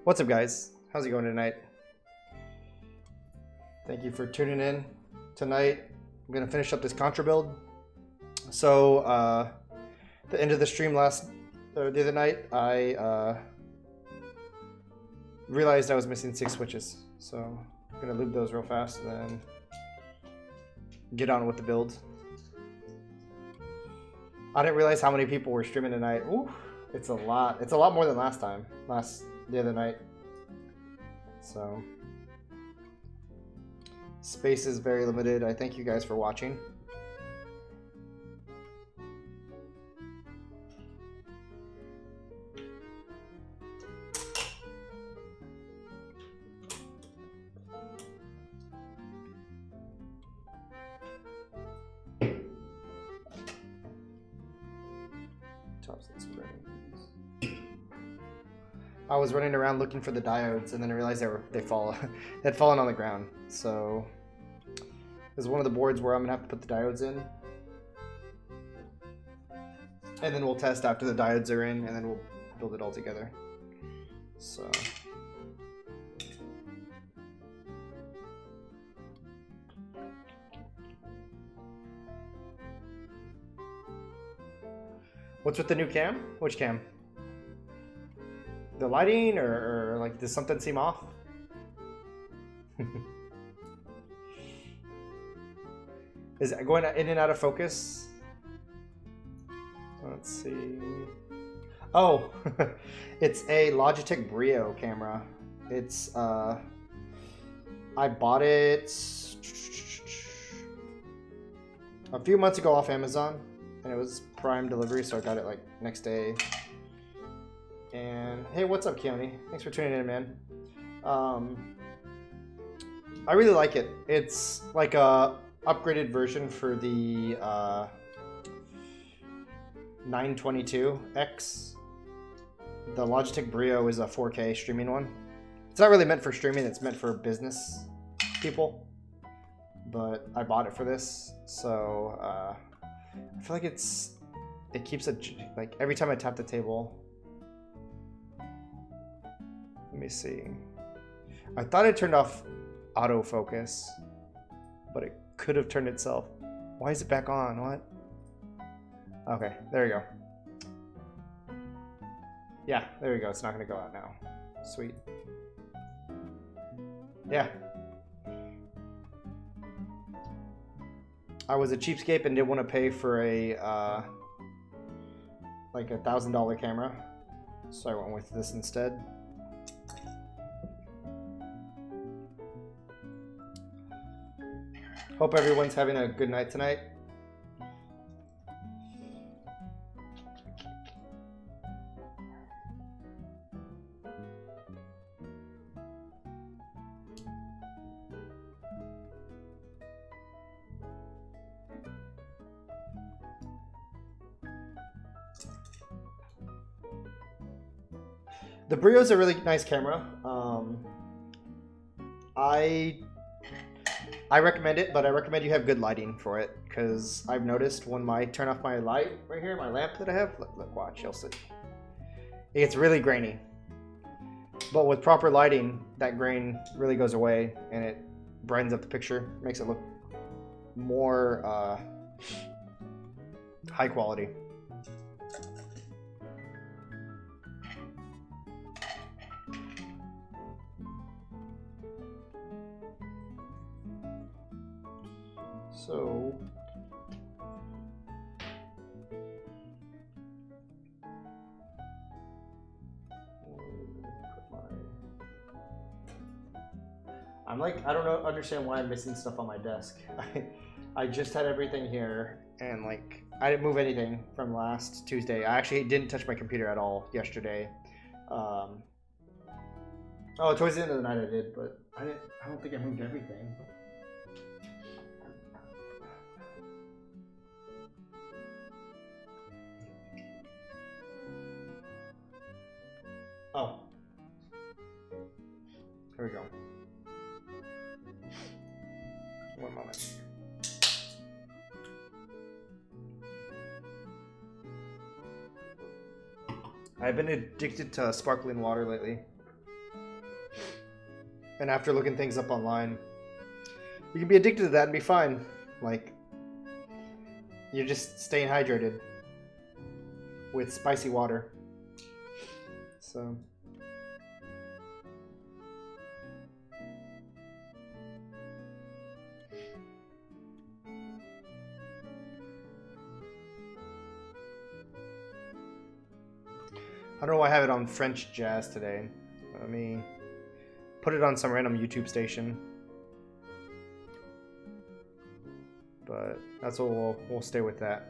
What's up, guys? How's it going tonight? Thank you for tuning in tonight. I'm gonna finish up this Contra build. So, the end of the stream the other night, I realized I was missing 6 switches. So, I'm gonna loop those real fast and then get on with the build. I didn't realize how many people were streaming tonight. Ooh, it's a lot. It's a lot more than last time. The other night. So space is very limited. I thank you guys for watching. I was running around looking for the diodes, and then I realized they'd fallen on the ground. So there's one of the boards where I'm gonna have to put the diodes in, and then we'll test after the diodes are in, and then we'll build it all together. So what's with the new cam? Which cam? The lighting, or like, does something seem off? Is it going in and out of focus? Let's see. Oh, it's a Logitech Brio camera. It's I bought it a few months ago off Amazon, and it was Prime delivery, so I got it like next day. And hey, what's up, Keone? Thanks for tuning in, man. I really like it. It's like a upgraded version for the 922X. The Logitech Brio is a 4K streaming one. It's not really meant for streaming. It's meant for business people. But I bought it for this, so I feel like it keeps it, like, every time I tap the table. Let me see. I thought it turned off autofocus, but it could have turned itself. Why is it back on? What? Okay, there we go. Yeah, there we go. It's not going to go out now. Sweet. Yeah. I was a cheapskate and didn't want to pay for a like $1,000 camera, so I went with this instead. Hope everyone's having a good night tonight. The Brio is a really nice camera. I recommend it, but I recommend you have good lighting for it, because I've noticed when I turn off my light right here, my lamp that I have, look, watch, you'll see. It gets really grainy. But with proper lighting, that grain really goes away, and it brightens up the picture, makes it look more high quality. So I'm like, I don't understand why I'm missing stuff on my desk. I just had everything here, and like, I didn't move anything from last Tuesday. I actually didn't touch my computer at all yesterday. Oh, towards the end of the night I did, but I don't think I moved everything. Oh, here we go. One moment. I've been addicted to sparkling water lately. And after looking things up online, you can be addicted to that and be fine. Like, you're just staying hydrated with spicy water. So. I don't know why I have it on French jazz today. Let me put it on some random YouTube station. But that's what we'll stay with that.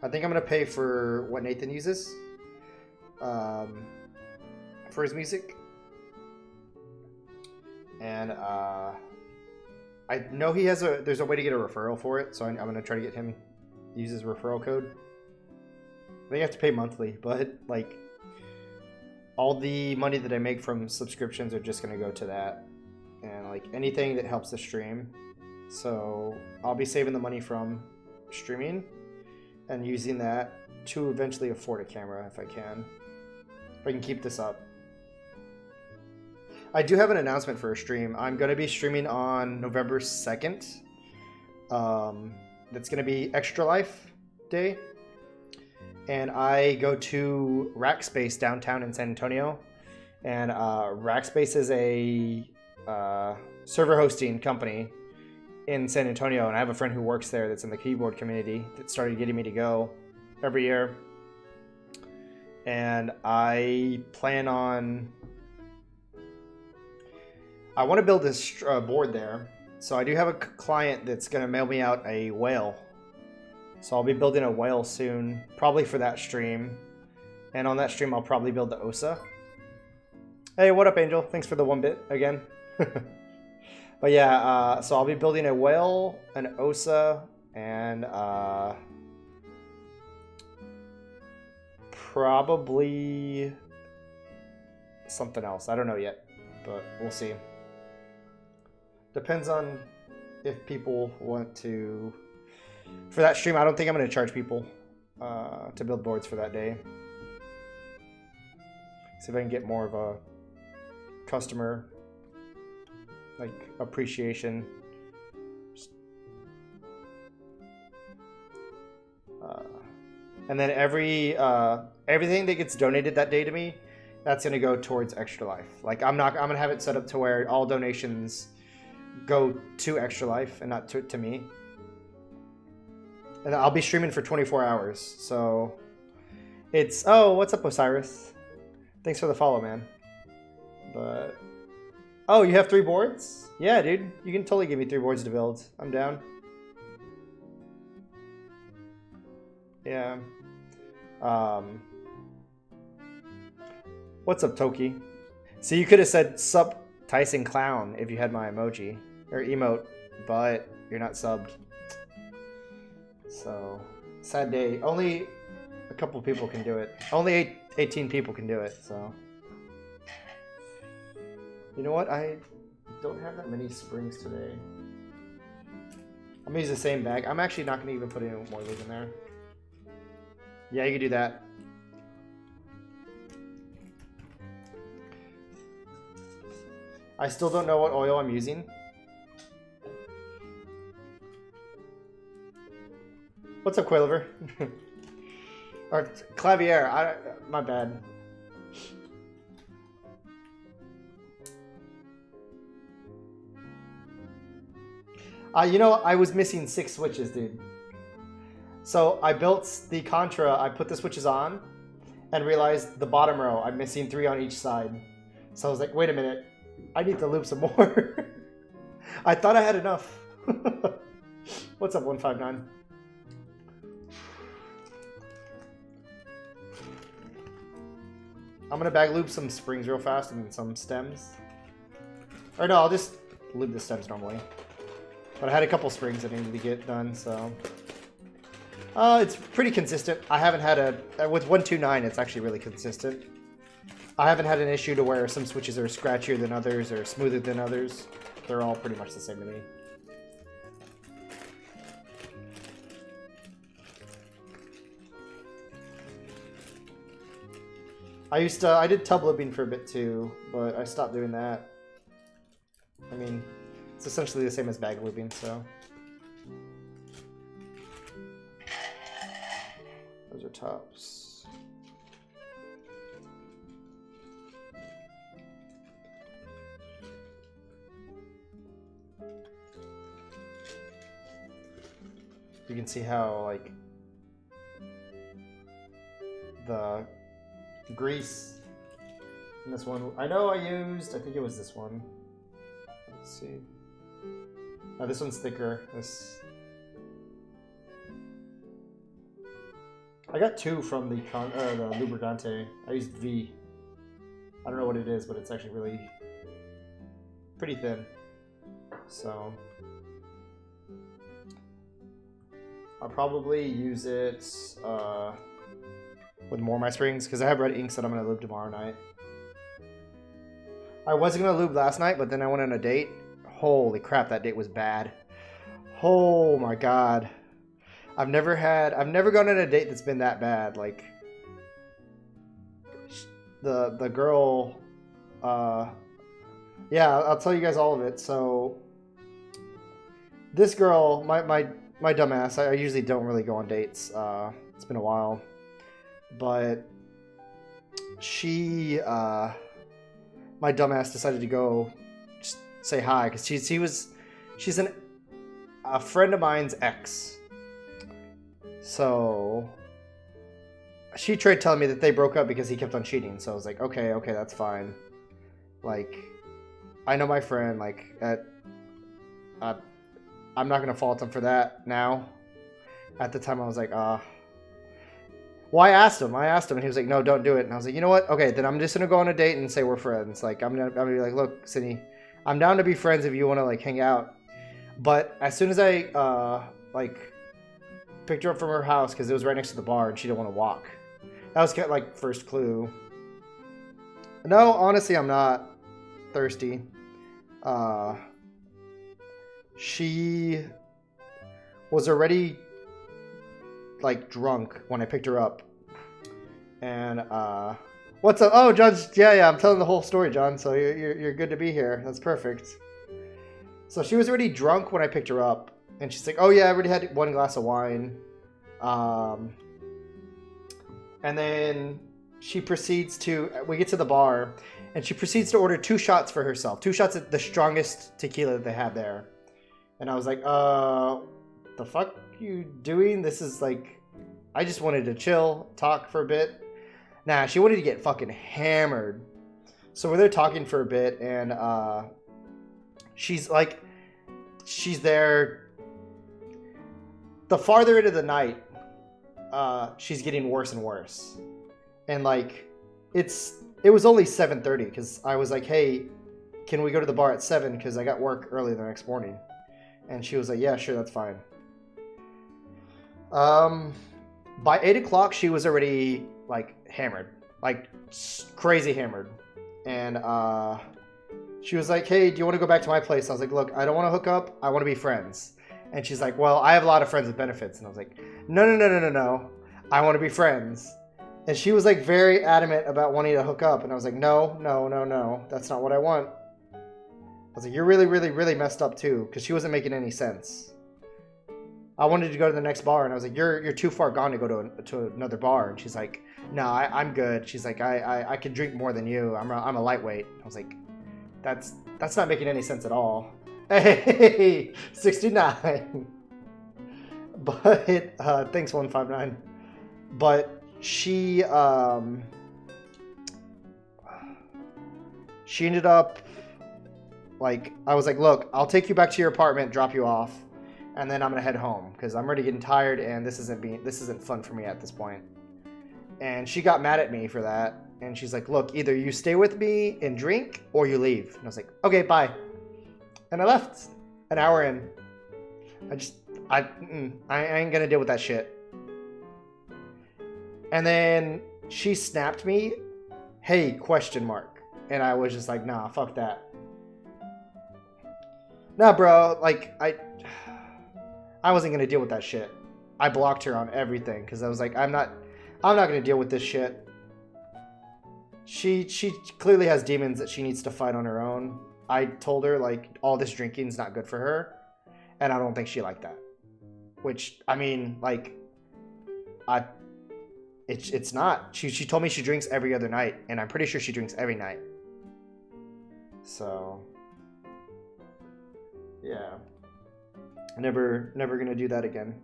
I think I'm gonna pay for what Nathan uses for his music, and I know he has there's a way to get a referral for it, so I'm gonna try to get him to use his referral code. I think I have to pay monthly, but like all the money that I make from subscriptions are just gonna go to that, and like anything that helps the stream. So I'll be saving the money from streaming and using that to eventually afford a camera if I can. If I can keep this up. I do have an announcement for a stream. I'm going to be streaming on November 2nd. That's going to be Extra Life Day. And I go to Rackspace downtown in San Antonio. And Rackspace is a server hosting company in San Antonio. And I have a friend who works there that's in the keyboard community that started getting me to go every year. And I plan on... I want to build this board there. So I do have a client that's going to mail me out a whale. So I'll be building a whale soon, probably for that stream. And on that stream, I'll probably build the OSA. Hey, what up, Angel? Thanks for the 1 bit again. But yeah, so I'll be building a whale, an OSA, and probably something else. I don't know yet, but we'll see. Depends on if people want to... For that stream, I don't think I'm going to charge people to build boards for that day. See if I can get more of a customer like appreciation. And then everything that gets donated that day to me, that's going to go towards Extra Life. Like I'm going to have it set up to where all donations go to Extra Life and not to me. And I'll be streaming for 24 hours. So it's... Oh, what's up, Osiris? Thanks for the follow, man. But... Oh, you have 3 boards? Yeah, dude. You can totally give me 3 boards to build. I'm down. Yeah. What's up, Toki? See, you could have said sup Tyson Clown if you had my emoji. Or emote. But you're not subbed. So, sad day. Only a couple people can do it. Only 18 people can do it, so. You know what? I don't have that many springs today. I'm gonna use the same bag. I'm actually not gonna even put any more wood in there. Yeah, you can do that. I still don't know what oil I'm using. What's up, Quilliver? Or Clavier, my bad. You know, I was missing 6 switches, dude. So I built the Contra, I put the switches on, and realized the bottom row, I'm missing 3 on each side. So I was like, wait a minute, I need to loop some more. I thought I had enough. What's up, 159? I'm gonna bag loop some springs real fast and then some stems. Or no, I'll just loop the stems normally. But I had a couple springs that needed to get done, so... it's pretty consistent. I haven't had with 129, it's actually really consistent. I haven't had an issue to where some switches are scratchier than others or smoother than others. They're all pretty much the same to me. I did tub lipping for a bit too, but I stopped doing that. I mean, it's essentially the same as bag looping, so. Those are tops. You can see how, like, the grease in this one. I know I think it was this one. Let's see. Oh, this one's thicker. I got 2 from the Lubricante. I used V. I don't know what it is, but it's actually really pretty thin. So I'll probably use it with more of my springs because I have red inks that I'm going to lube tomorrow night. I was going to lube last night, but then I went on a date. Holy crap, that date was bad. Oh my god. I've never gone on a date that's been that bad. Like, the girl, yeah, I'll tell you guys all of it. So, this girl, my dumbass, I usually don't really go on dates. It's been a while. But she, my dumbass decided to go just say hi. Because she's a friend of mine's ex. So she tried telling me that they broke up because he kept on cheating. So I was like, okay, that's fine. Like, I know my friend. Like, I'm not gonna fault him for that now. At the time, I was like, well, I asked him, and he was like, no, don't do it. And I was like, you know what? Okay, then I'm just gonna go on a date and say we're friends. Like, I'm gonna be like, look, Sydney, I'm down to be friends if you want to like hang out. But as soon as I like picked her up from her house because it was right next to the bar and she didn't want to walk. That was kind of like first clue. No, honestly, I'm not thirsty. She was already like drunk when I picked her up. And what's up? Oh, John, yeah, I'm telling the whole story, John. So you're good to be here. That's perfect. So she was already drunk when I picked her up. And she's like, oh yeah, I already had 1 glass of wine. And then she proceeds to, we get to the bar, and she proceeds to order 2 shots for herself. 2 shots of the strongest tequila that they have there. And I was like, the fuck you doing? This is like, I just wanted to chill, talk for a bit. Nah, she wanted to get fucking hammered. So we're there talking for a bit, and she's there. The farther into the night, she's getting worse and worse. And like, it was only 7:30 because I was like, hey, can we go to the bar at 7 because I got work early the next morning. And she was like, yeah, sure, that's fine. By 8 o'clock, she was already like hammered, like crazy hammered. And she was like, hey, do you want to go back to my place? I was like, look, I don't want to hook up. I want to be friends. And she's like, well, I have a lot of friends with benefits. And I was like, no. I want to be friends. And she was like very adamant about wanting to hook up. And I was like, no. That's not what I want. I was like, you're really, really, really messed up too. Because she wasn't making any sense. I wanted to go to the next bar. And I was like, you're too far gone to go to another bar. And she's like, no, I'm good. She's like, I can drink more than you. I'm a lightweight. I was like, that's not making any sense at all. Hey, 69. But thanks 159. But she ended up like, I was like, look, I'll take you back to your apartment, drop you off, and then I'm gonna head home because I'm already getting tired and this isn't fun for me at this point. And she got mad at me for that. And she's like, look, either you stay with me and drink or you leave. And I was like, okay, bye. And I left an hour in. I ain't gonna deal with that shit. And then she snapped me, hey, question mark. And I was just like, nah, fuck that. Nah, bro, like, I wasn't gonna deal with that shit. I blocked her on everything because I was like, I'm not gonna deal with this shit. She clearly has demons that she needs to fight on her own. I told her, like, all this drinking's not good for her, and I don't think she liked that. Which, I mean, like, it's not. She told me she drinks every other night, and I'm pretty sure she drinks every night. So, yeah. Never gonna do that again.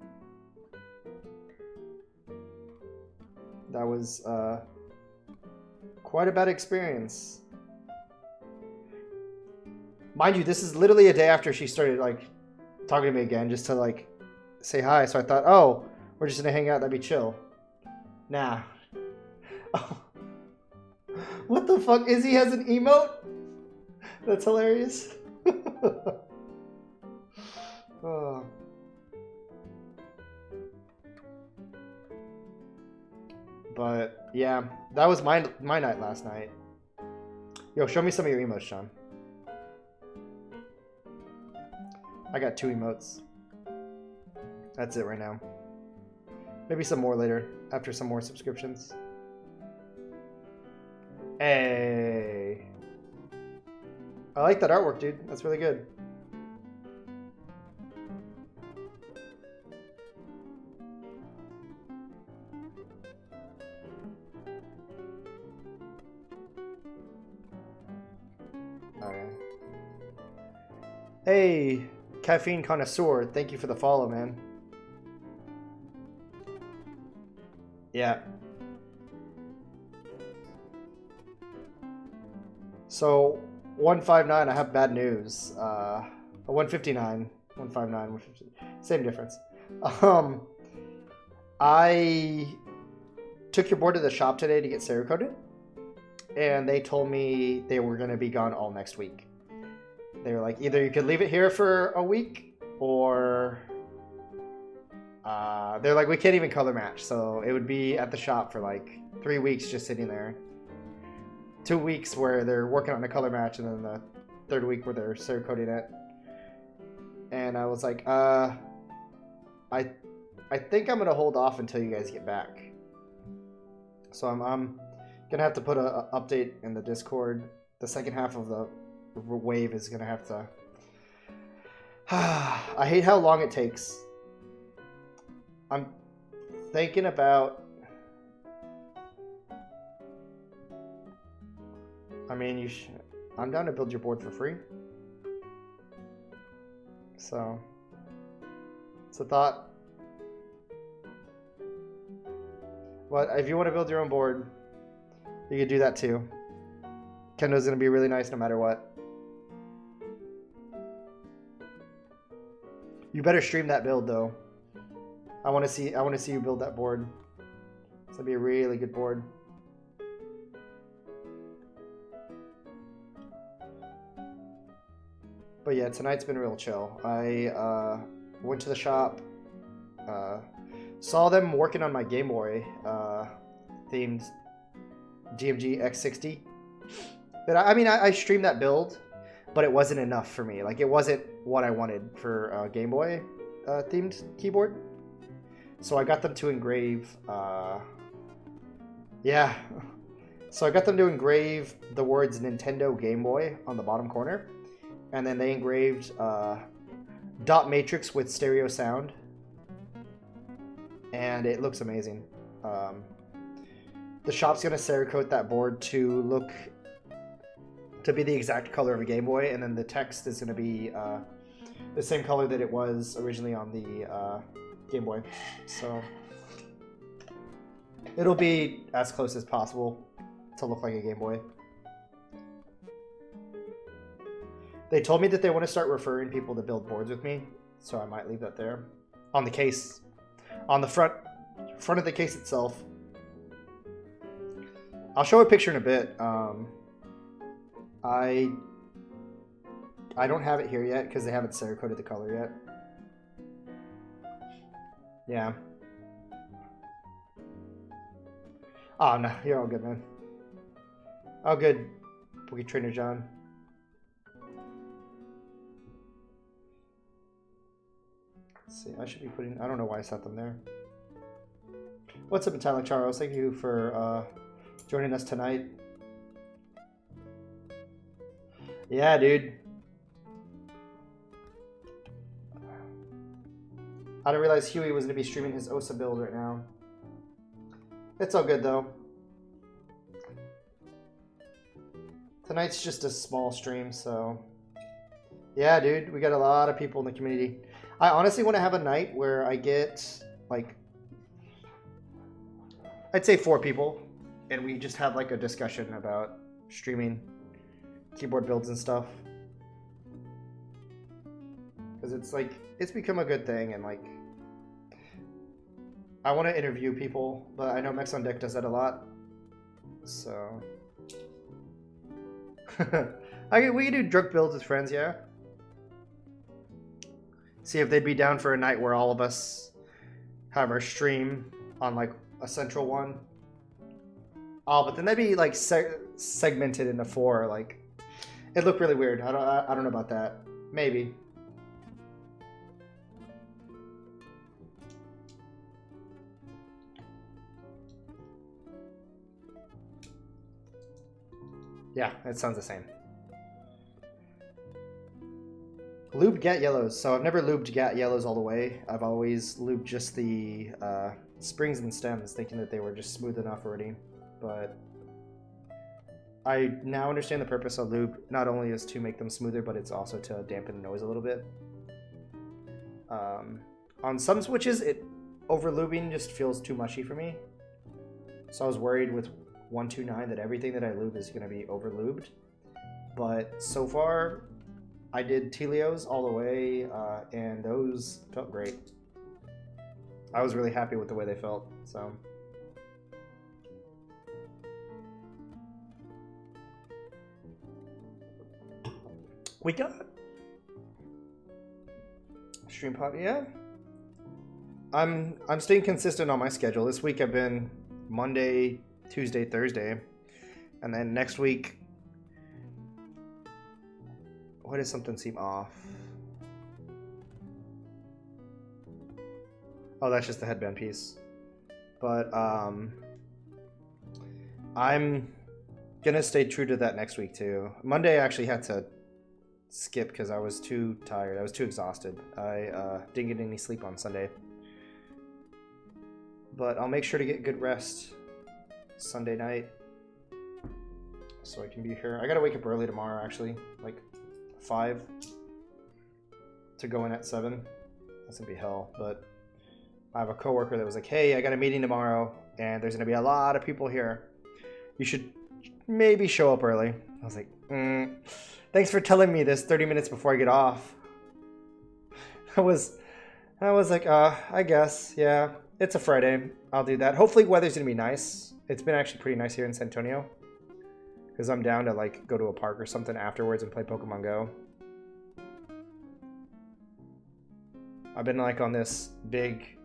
That was quite a bad experience. Mind you, this is literally a day after she started like talking to me again, just to like say hi. So I thought, oh, we're just gonna hang out. That'd be chill. Nah. Oh. What the fuck? Izzy has an emote? That's hilarious. Oh. But yeah, that was my night last night. Yo, show me some of your emotes, Sean. I got 2 emotes. That's it right now. Maybe some more later, after some more subscriptions. Hey. I like that artwork, dude. That's really good. Okay. Hey, Caffeine Connoisseur. Thank you for the follow, man. Yeah. So, 159, I have bad news. 159, 159, 150, same difference. I took your board to the shop today to get Cerakoted, and they told me they were going to be gone all next week. They were like, either you could leave it here for a week, or they're like, we can't even color match, so it would be at the shop for like 3 weeks just sitting there. 2 weeks where they're working on a color match, and then the 3rd week where they're Cerakoting it. And I was like, I think I'm gonna hold off until you guys get back. So I'm gonna have to put a update in the Discord. The second half of the wave is gonna have to. I hate how long it takes. I'm thinking about. I mean, I'm down to build your board for free. So, it's a thought. But if you want to build your own board, you can do that too. Kendo's going to be really nice no matter what. You better stream that build though. I want to see you build that board. It's going to be a really good board. But yeah, tonight's been real chill. I went to the shop, saw them working on my Game Boy themed DMG X60. But I mean, I streamed that build, but it wasn't enough for me. Like, it wasn't what I wanted for a Game Boy themed keyboard. So I got them to engrave. Yeah. So I got them to engrave the words Nintendo Game Boy on the bottom corner. And then they engraved dot matrix with stereo sound. And it looks amazing. The shop's going to Cerakote that board to be the exact color of a Game Boy. And then the text is going to be the same color that it was originally on the Game Boy. So it'll be as close as possible to look like a Game Boy. They told me that they want to start referring people to build boards with me, so I might leave that there. On the case. On the front of the case itself. I'll show a picture in a bit. I don't have it here yet because they haven't Cerakoted the color yet. Yeah. Oh, no. You're all good, man. All good, Boogie Trainer John. Let's see, I should be putting... I don't know why I set them there. What's up, Metallic Charles? Thank you for joining us tonight. Yeah, dude. I didn't realize Huey was going to be streaming his OSA build right now. It's all good, though. Tonight's just a small stream, so... Yeah, dude, we got a lot of people in the community. I honestly want to have a night where I get, like... I'd say 4 people, and we just have, like, a discussion about streaming, keyboard builds and stuff. Because it's, like, it's become a good thing, and, like... I want to interview people, but I know Mex on Deck does that a lot. So... we can do drug builds with friends, yeah. See if they'd be down for a night where all of us have our stream on like a central one. Oh, but then that'd be like segmented into 4. Like, it'd look really weird. I don't know about that. Maybe. Yeah, it sounds the same. Lubed gat yellows. So I've never lubed gat yellows all the way. I've always lubed just the springs and stems, thinking that they were just smooth enough already. But I now understand the purpose of lube. Not only is to make them smoother, but it's also to dampen the noise a little bit. On some switches, over lubing just feels too mushy for me. So I was worried with 129 that everything that I lube is going to be over lubed. But so far, I did Telios all the way, and those felt great. I was really happy with the way they felt, so. We got stream pod, yeah. I'm staying consistent on my schedule. This week I've been Monday, Tuesday, Thursday, and then next week. Why does something seem off? Oh, that's just the headband piece. But I'm gonna stay true to that next week too. Monday I actually had to skip because I was too tired. I was too exhausted. I didn't get any sleep on Sunday. But I'll make sure to get good rest Sunday night so I can be here. I gotta wake up early tomorrow actually, like 5 to go in at 7. That's gonna be hell, but I have a coworker that was like, hey, I got a meeting tomorrow and there's gonna be a lot of people here. You should maybe show up early. I was like, thanks for telling me this 30 minutes before I get off. I was like, I guess, yeah, it's a Friday. I'll do that. Hopefully weather's gonna be nice. It's been actually pretty nice here in San Antonio. Because I'm down to like go to a park or something afterwards and play Pokemon Go. I've been like on this big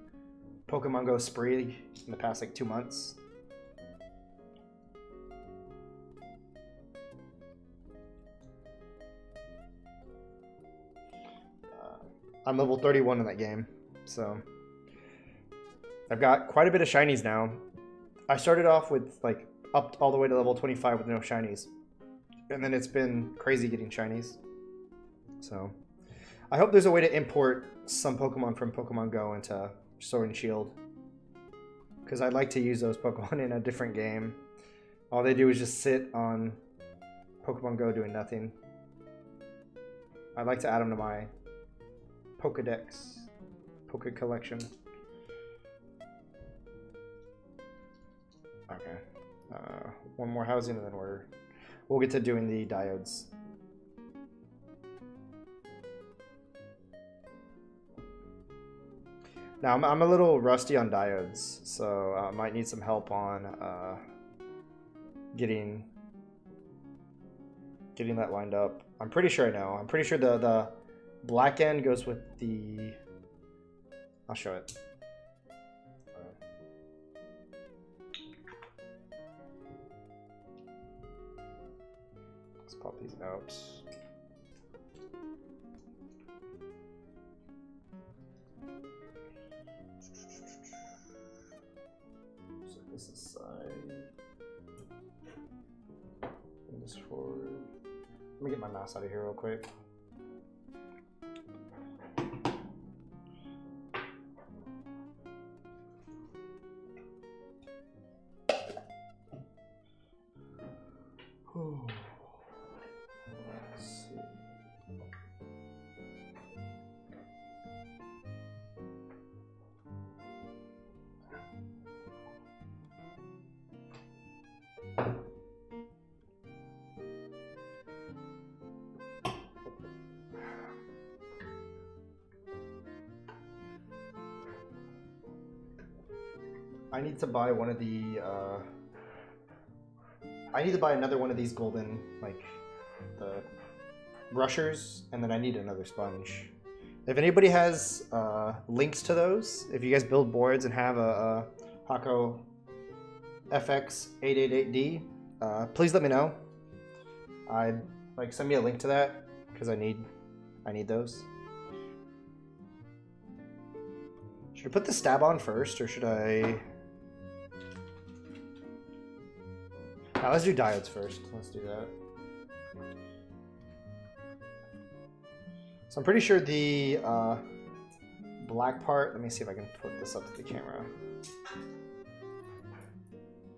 Pokemon Go spree in the past like 2 months. I'm level 31 in that game, so I've got quite a bit of shinies now. I started off with like up all the way to level 25 with no shinies. And then it's been crazy getting shinies. So I hope there's a way to import some Pokemon from Pokemon Go into Sword and Shield. Because I'd like to use those Pokemon in a different game. All they do is just sit on Pokemon Go doing nothing. I'd like to add them to my Pokedex, Poke Collection. Okay. One more housing and then we'll get to doing the diodes. Now I'm a little rusty on diodes, so I might need some help on getting that lined up. I'm pretty sure I know. I'm pretty sure the black end goes with the... I'll show it. Let's pop these out. Set this aside. Bring this forward. Let me get my mouse out of here real quick. Let's see. I need to buy one of the I need to buy another one of these golden, like, the brushers, and then I need another sponge. If anybody has links to those, if you guys build boards and have a Hako FX888D, please let me know. I'd like send me a link to that because I need those. Should I put the stab on first, or should I? Now let's do diodes first. Let's do that. So I'm pretty sure the black part, let me see if I can put this up to the camera.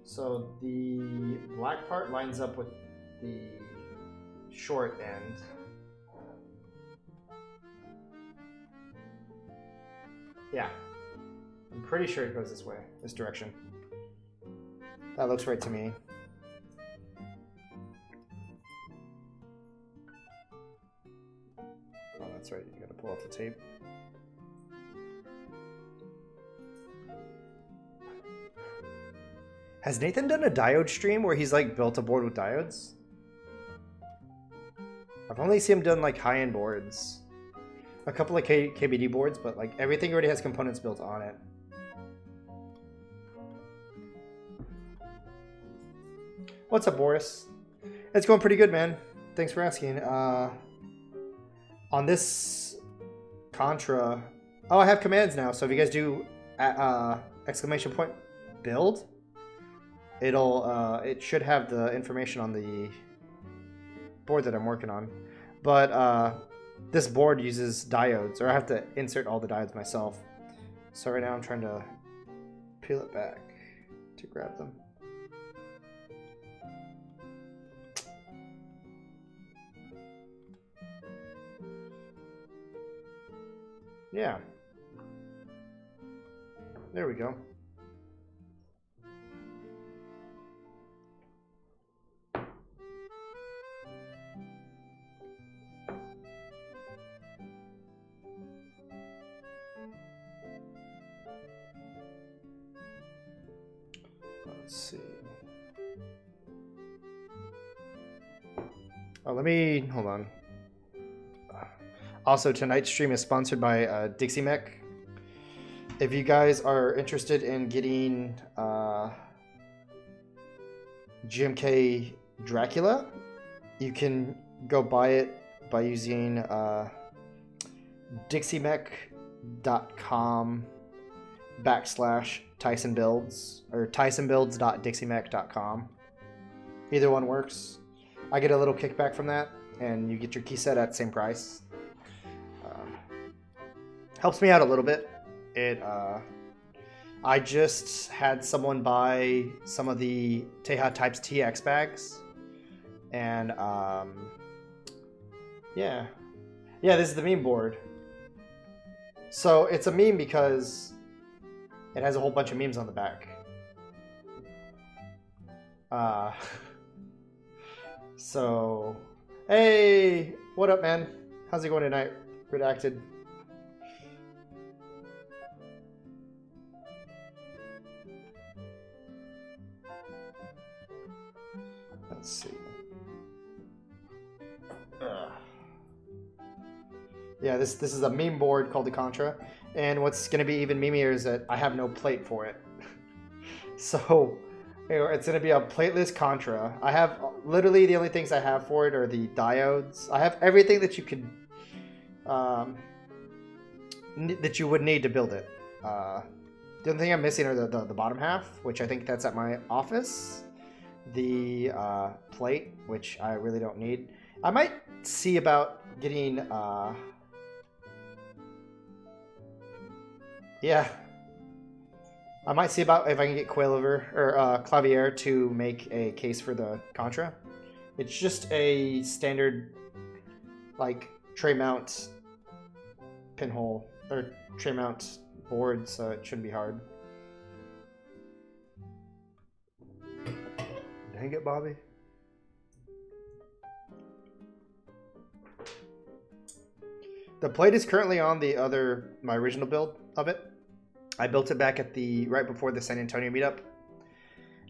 So the black part lines up with the short end. Yeah, I'm pretty sure it goes this way, this direction. That looks right to me. That's right, you gotta pull off the tape. Has Nathan done a diode stream where he's like built a board with diodes? I've only seen him done like high-end boards. A couple of KBD boards, but like everything already has components built on it. What's up, Boris? It's going pretty good, man. Thanks for asking. On this Contra, oh, I have commands now. So if you guys do exclamation point build, it should have the information on the board that I'm working on. But this board uses diodes, or I have to insert all the diodes myself. So right now I'm trying to peel it back to grab them. Yeah. There we go. Let's see. Oh, let me hold on. Also, tonight's stream is sponsored by Dixie Mech. If you guys are interested in getting GMK Dracula, you can go buy it by using dixiemech.com/Tyson Builds or tysonbuilds.dixiemech.com. Either one works. I get a little kickback from that, and you get your key set at the same price. Helps me out a little bit. I just had someone buy some of the Teha Types TX bags, and yeah, this is the meme board. So it's a meme because it has a whole bunch of memes on the back. So hey, what up, man? How's it going tonight? Redacted. Let's see. Yeah, this is a meme board called the Contra, and what's going to be even memeier is that I have no plate for it. So it's going to be a plateless Contra. I have literally the only things I have for it are the diodes. I have everything that you could that you would need to build it. The only thing I'm missing are the bottom half, which I think that's at my office. The plate, which I really don't need, I might see about getting, yeah. I might see about if I can get Coilover or Clavier to make a case for the Contra. It's just a standard, like, tray mount pinhole or tray mount board, so it shouldn't be hard. Dang it, Bobby. The plate is currently on my original build of it. I built it back at right before the San Antonio meetup,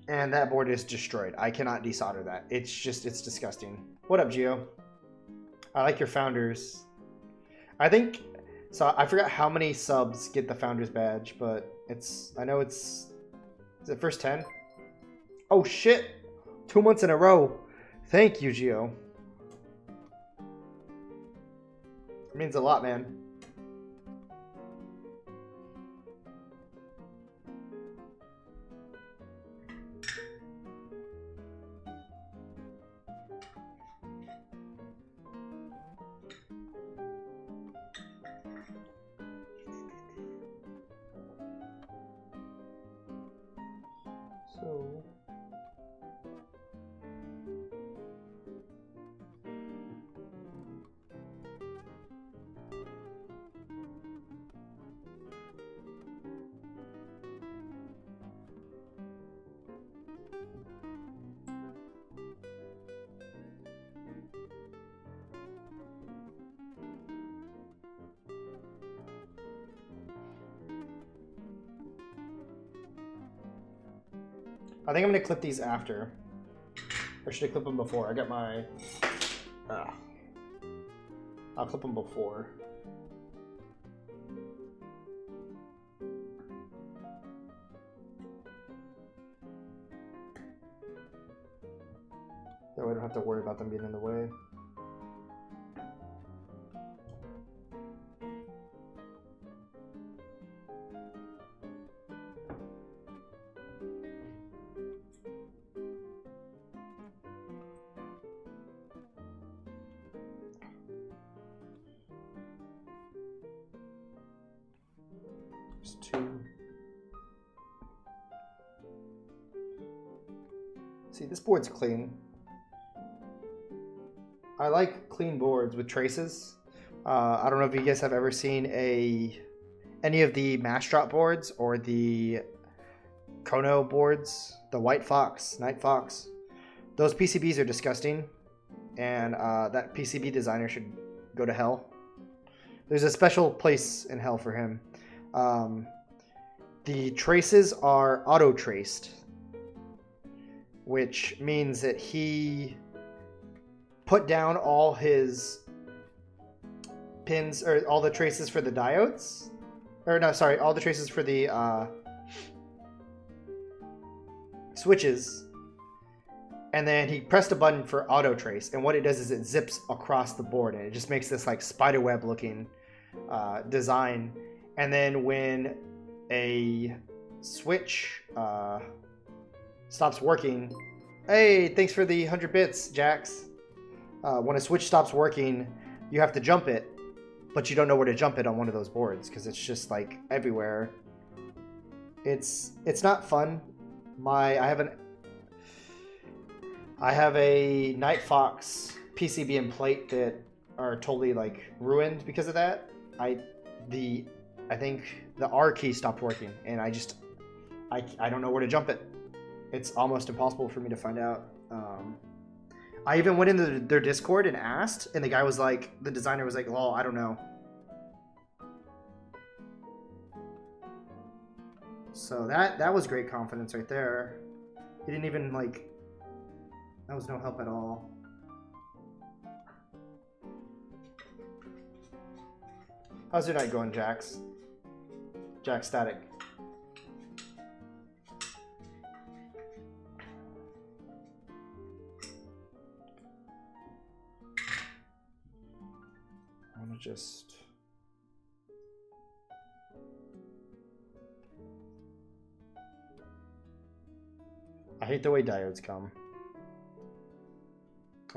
and that board is destroyed. I cannot desolder that. It's disgusting. What up, Gio? I like your founders. I think, so I forgot how many subs get the founders badge, but I know is it first 10? Oh shit! 2 months in a row. Thank you, Gio. It means a lot, man. So I think I'm gonna clip these after. Or should I clip them before? I got my... I'll clip them before. That way I don't have to worry about them being in the way. Two. See, this board's clean. I like clean boards with traces. I don't know if you guys have ever seen any of the mash drop boards or the Kono boards, the White Fox, Night Fox. Those PCBs are disgusting, and that PCB designer should go to hell. There's a special place in hell for him. The traces are auto-traced, which means that he put down all his pins, or all the traces for the diodes, or no, sorry, all the traces for the switches, and then he pressed a button for auto-trace, and what it does is it zips across the board, and it just makes this like spiderweb looking design. And then when a switch stops working, hey, thanks for the 100 bits, Jax. When a switch stops working, you have to jump it, but you don't know where to jump it on one of those boards because it's just like everywhere. It's not fun. I have a Night Fox PCB and plate that are totally like ruined because of that. I think the R key stopped working, and I don't know where to jump it. It's almost impossible for me to find out. I even went into their Discord and asked, and the guy was like, the designer was like, "Well, I don't know." So that was great confidence right there. He didn't even like. That was no help at all. How's your night going, Jax? Jax Static. I'm gonna just... I hate the way diodes come.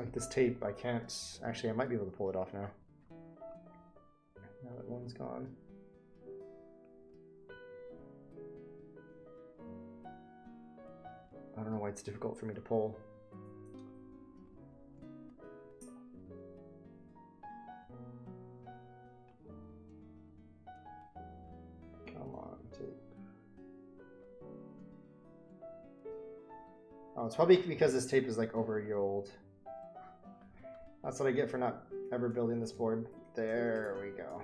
Like this tape, I can't... Actually, I might be able to pull it off now. Now that one's gone. I don't know why it's difficult for me to pull. Come on, tape. Oh, it's probably because this tape is like over a year old. That's what I get for not ever building this board. There we go.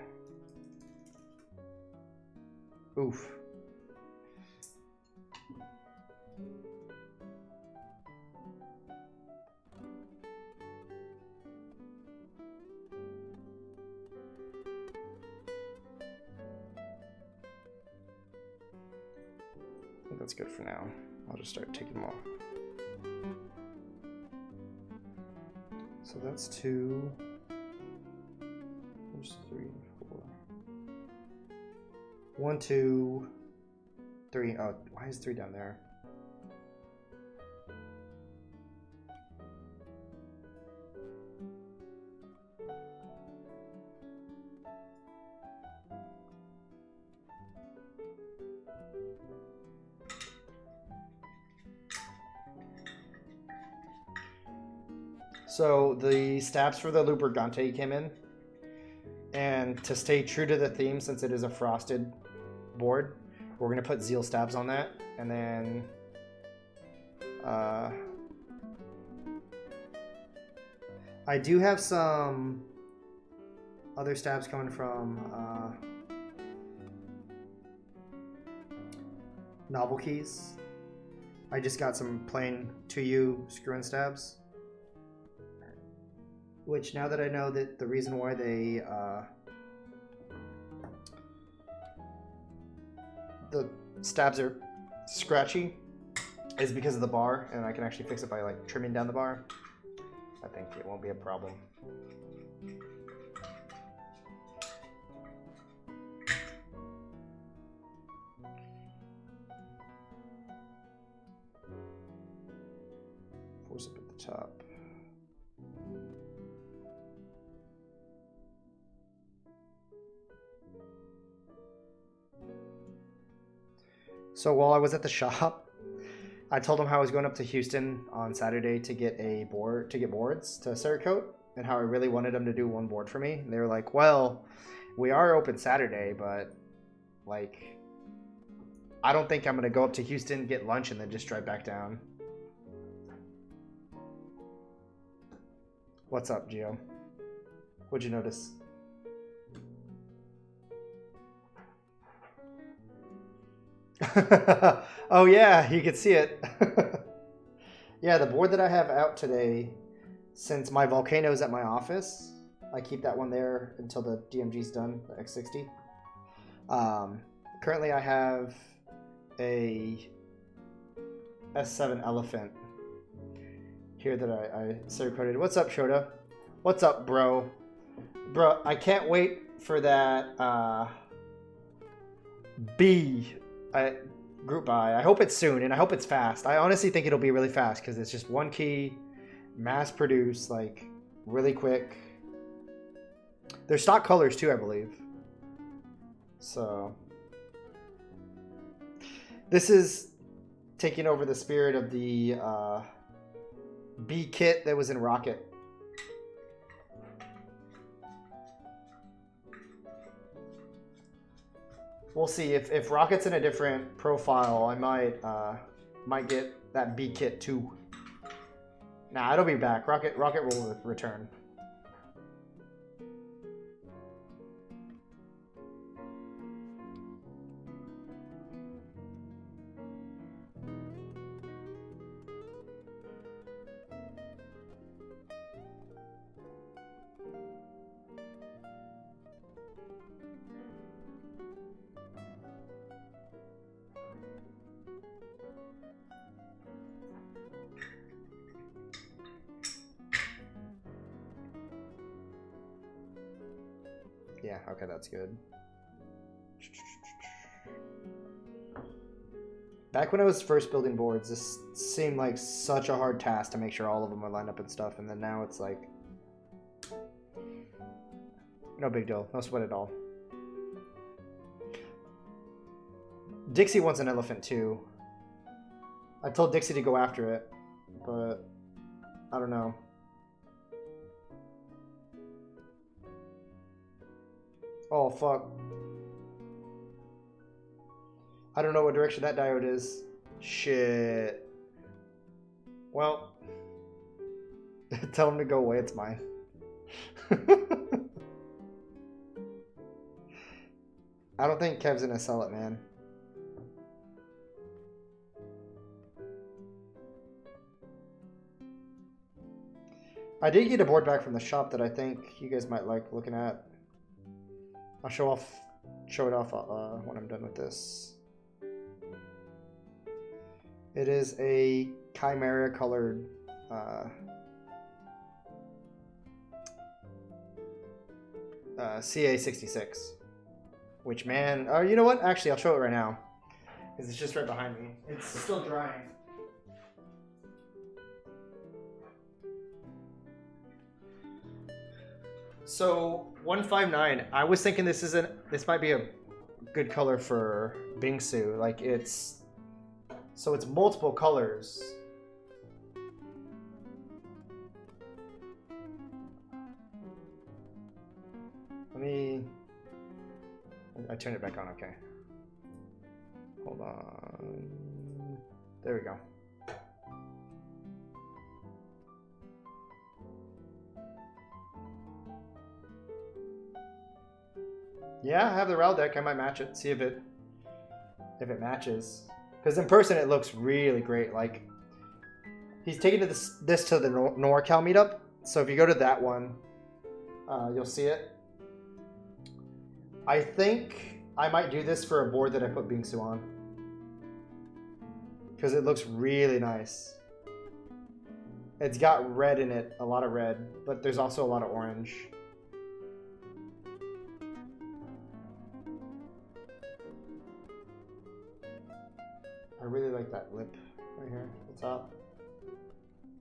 Oof. I think that's good for now. I'll just start taking them off. So that's 2. There's 3, 4. 1, 2, 3. Oh, why is 3 down there? So the stabs for the Lubricante came in, and to stay true to the theme, since it is a frosted board, we're gonna put Zeal stabs on that, and then I do have some other stabs coming from Novel Keys. I just got some plain 2U screw-in stabs. Which, now that I know that the reason why they the stabs are scratchy is because of the bar, and I can actually fix it by like trimming down the bar. I think it won't be a problem. Force up at the top. So while I was at the shop, I told them how I was going up to Houston on Saturday to get boards to Cerakote, and how I really wanted them to do one board for me. And they were like, "Well, we are open Saturday, but like, I don't think I'm gonna go up to Houston, get lunch, and then just drive back down." What's up, Gio? What'd you notice? Oh yeah, you can see it. Yeah, the board that I have out today, since my Volcano is at my office, I keep that one there until the DMG's done, the X60. Currently I have a S7 Elephant here that I Cerakoted. What's up, Shota? What's up, bro? Bro, I can't wait for that group buy. I hope it's soon, and I hope it's fast. I honestly think it'll be really fast because it's just one key, mass produced, like really quick. They're stock colors too, I believe. So this is taking over the spirit of the B kit that was in Rocket. We'll see if Rocket's in a different profile. I might get that B kit too. Nah, it'll be back. Rocket will return. Yeah, okay, that's good. Back when I was first building boards, this seemed like such a hard task to make sure all of them are lined up and stuff, and then now it's like no big deal, no sweat at all. Dixie wants an elephant too. I told Dixie to go after it, but I don't know. Oh fuck. I don't know what direction that diode is. Shit. Well, tell him to go away, it's mine. I don't think Kev's gonna sell it, man. I did get a board back from the shop that I think you guys might like looking at. I'll show it off when I'm done with this. It is a Chimera colored CA66. Which, man, you know what? Actually, I'll show it right now. Because it's just right behind me. It's still drying. So 159, I was thinking this might be a good color for Bingsu. Like it's multiple colors. I turned it back on, okay. Hold on. There we go. Yeah, I have the RAL deck. I might match it. See if it matches. Because in person it looks really great. Like he's taking this to the NorCal meetup. So if you go to that one, you'll see it. I think I might do this for a board that I put Bingsu on. Because it looks really nice. It's got red in it, a lot of red, but there's also a lot of orange. I really like that lip right here at the top.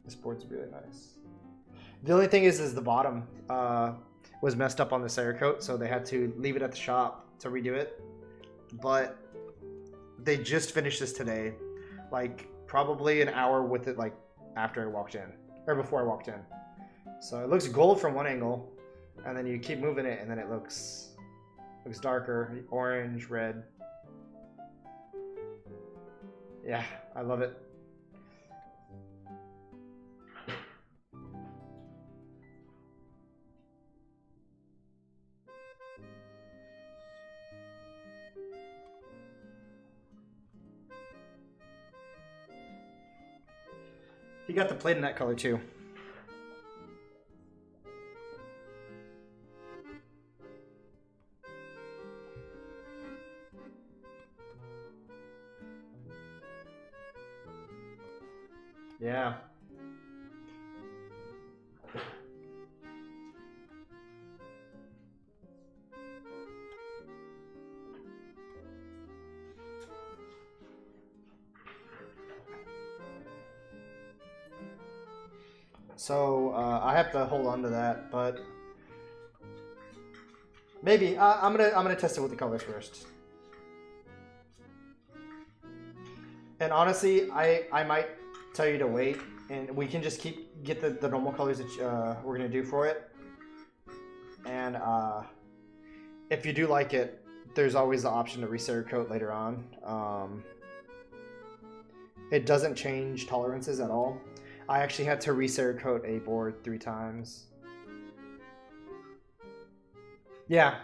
This board's really nice. The only thing is the bottom was messed up on the Cerakote, so they had to leave it at the shop to redo it. But they just finished this today, like probably an hour with it, like after I walked in or before I walked in. So it looks gold from one angle, and then you keep moving it, and then it looks darker, orange, red. Yeah, I love it. He got the plate in that color too. Yeah. So I have to hold on to that, but maybe I'm gonna test it with the colors first. And honestly, I might tell you to wait, and we can just get the normal colors that we're gonna do for it. And if you do like it, there's always the option to re-Cerakote later on. It doesn't change tolerances at all. I actually had to re-Cerakote a board 3 times. Yeah.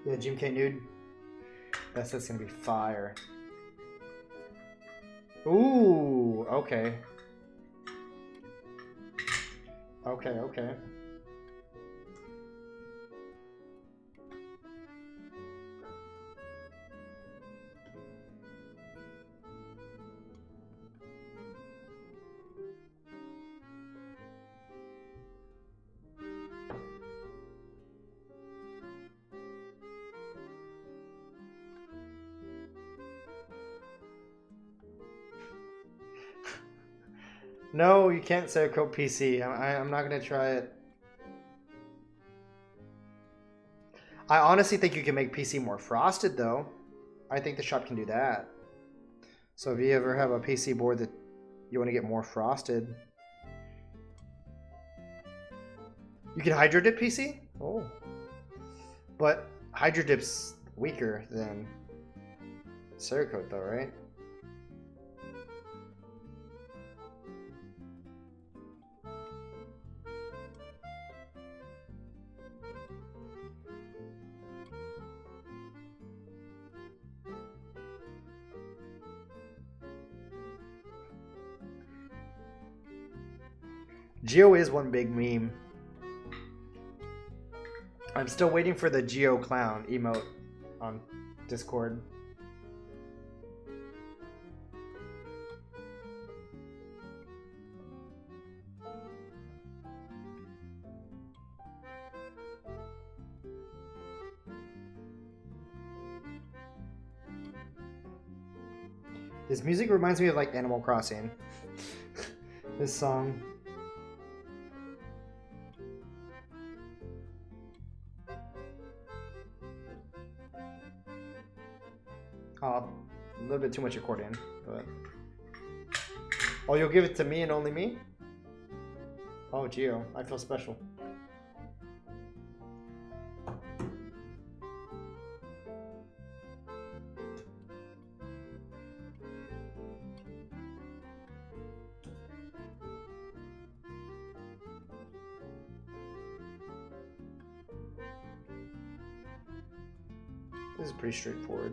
Yeah, Jim K. Nude. That's gonna be fire. Ooh, okay. Okay. No, you can't Cerakote PC. I'm not gonna try it. I honestly think you can make PC more frosted though. I think the shop can do that. So if you ever have a PC board that you want to get more frosted, you can Hydro Dip PC? Oh. But Hydro Dip's weaker than Cerakote though, right? Geo is one big meme. I'm still waiting for the Geo Clown emote on Discord. This music reminds me of like Animal Crossing. This song. Oh, a little bit too much accordion, but... Oh, you'll give it to me and only me? Oh, Geo, I feel special. This is pretty straightforward.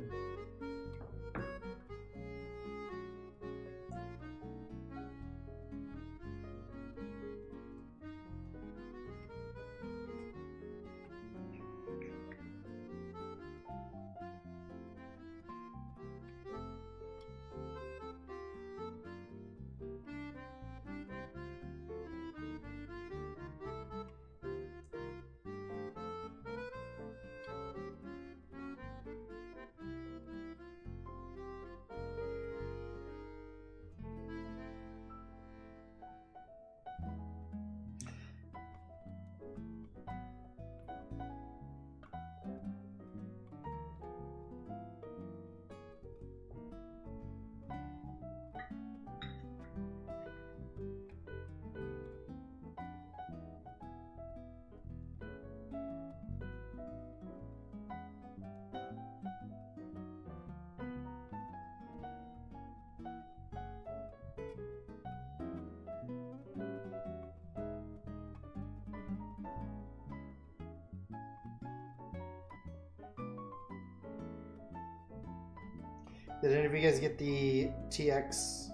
Did any of you guys get the TX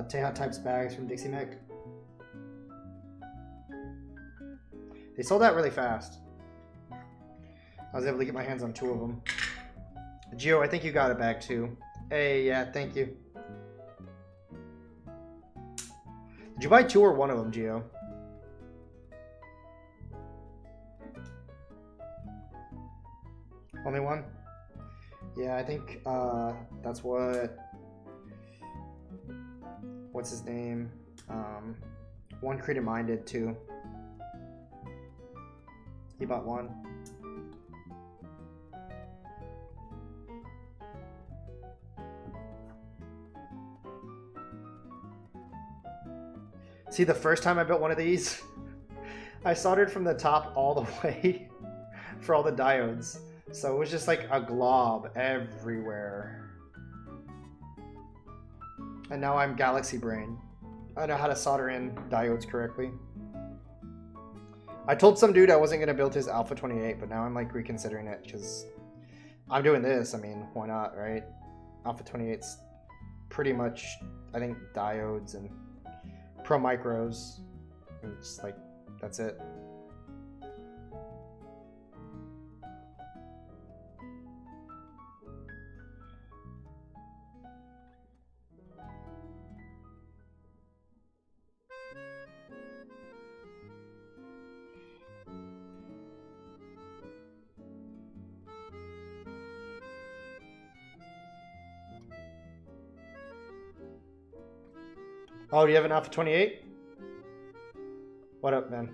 Teja Types bags from Dixie Mech? They sold out really fast. I was able to get my hands on 2 of them. Gio, I think you got a bag too. Hey, yeah, thank you. Did you buy 2 or 1 of them, Gio? Only 1? Yeah, I think that's what's his name? One Creative Mind did too. He bought 1. See, the first time I built one of these, I soldered from the top all the way for all the diodes. So it was just like a glob everywhere. And now I'm Galaxy Brain. I know how to solder in diodes correctly. I told some dude I wasn't going to build his Alpha 28, but now I'm like reconsidering it because I'm doing this. I mean, why not, right? Alpha 28's pretty much, I think, diodes and pro micros. And it's like, that's it. Oh, do you have an Alpha 28? What up, man?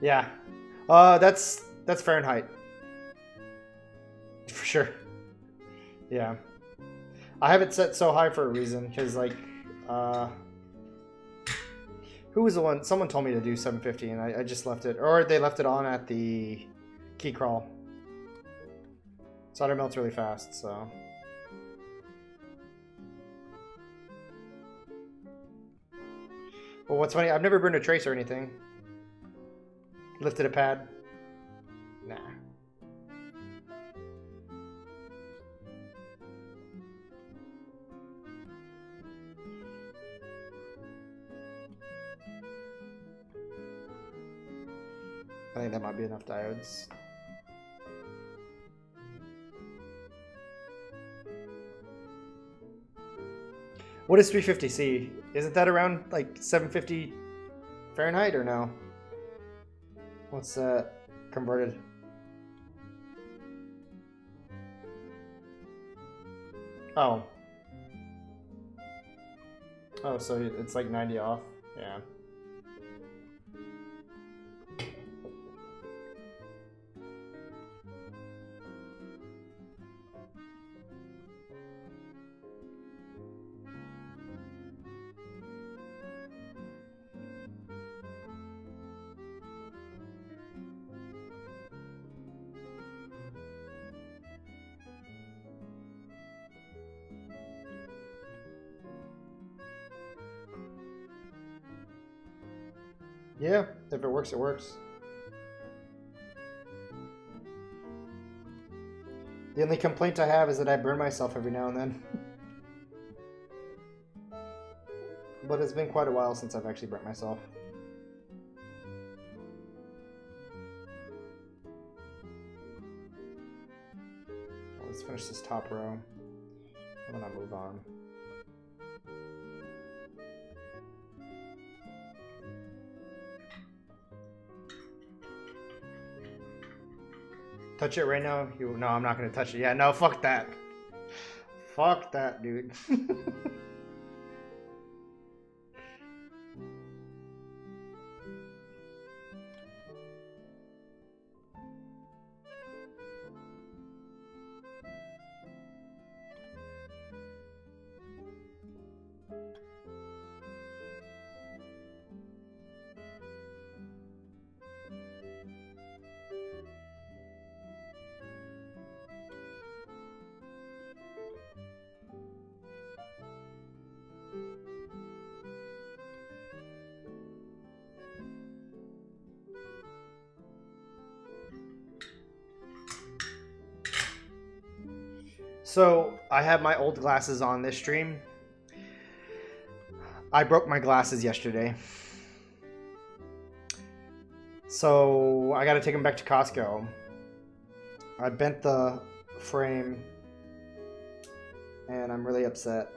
Yeah. That's Fahrenheit. For sure. Yeah. I have it set so high for a reason, because, like, who was the one? Someone told me to do 750, and I just left it. Or they left it on at the key crawl. Solder melts really fast, so... Well, what's funny, I've never burned a trace or anything. Lifted a pad. Nah. I think that might be enough diodes. What is 350C? Isn't that around like 750 Fahrenheit or no? What's that converted? Oh. Oh, so it's like 90 off? Yeah. Yeah, if it works, it works. The only complaint I have is that I burn myself every now and then. But it's been quite a while since I've actually burnt myself. Let's finish this top row, and then I'll move on. Touch it right now? No, I'm not gonna touch it. Yeah, no, fuck that. Fuck that, dude. So, I have my old glasses on this stream. I broke my glasses yesterday. So, I gotta take them back to Costco. I bent the frame, and I'm really upset.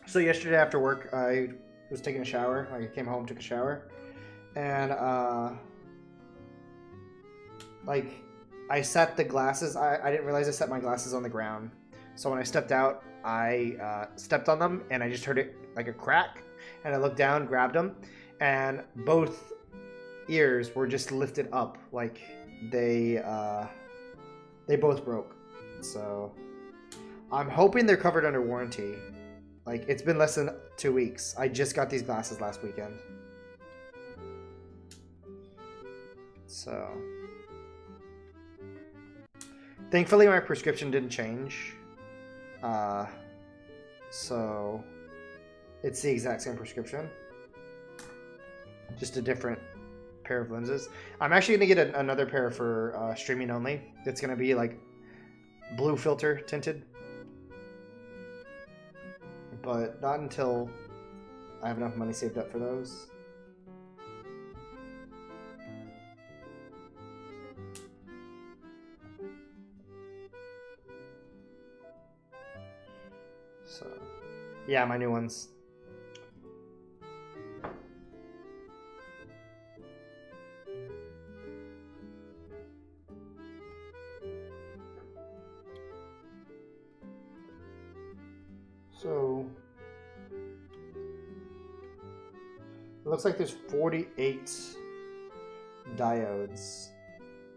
So, yesterday after work, I was taking a shower. I came home, took a shower, and, like, I set the glasses. I didn't realize I set my glasses on the ground. So when I stepped out, I stepped on them, and I just heard it like a crack. And I looked down, grabbed them, and both ears were just lifted up, like they both broke. So I'm hoping they're covered under warranty. Like, it's been less than 2 weeks. I just got these glasses last weekend. So... Thankfully, my prescription didn't change. So it's the exact same prescription. Just a different pair of lenses. I'm actually going to get another pair for streaming only. It's going to be like blue filter tinted. But not until I have enough money saved up for those. So, yeah, my new ones. So it looks like there's 48 diodes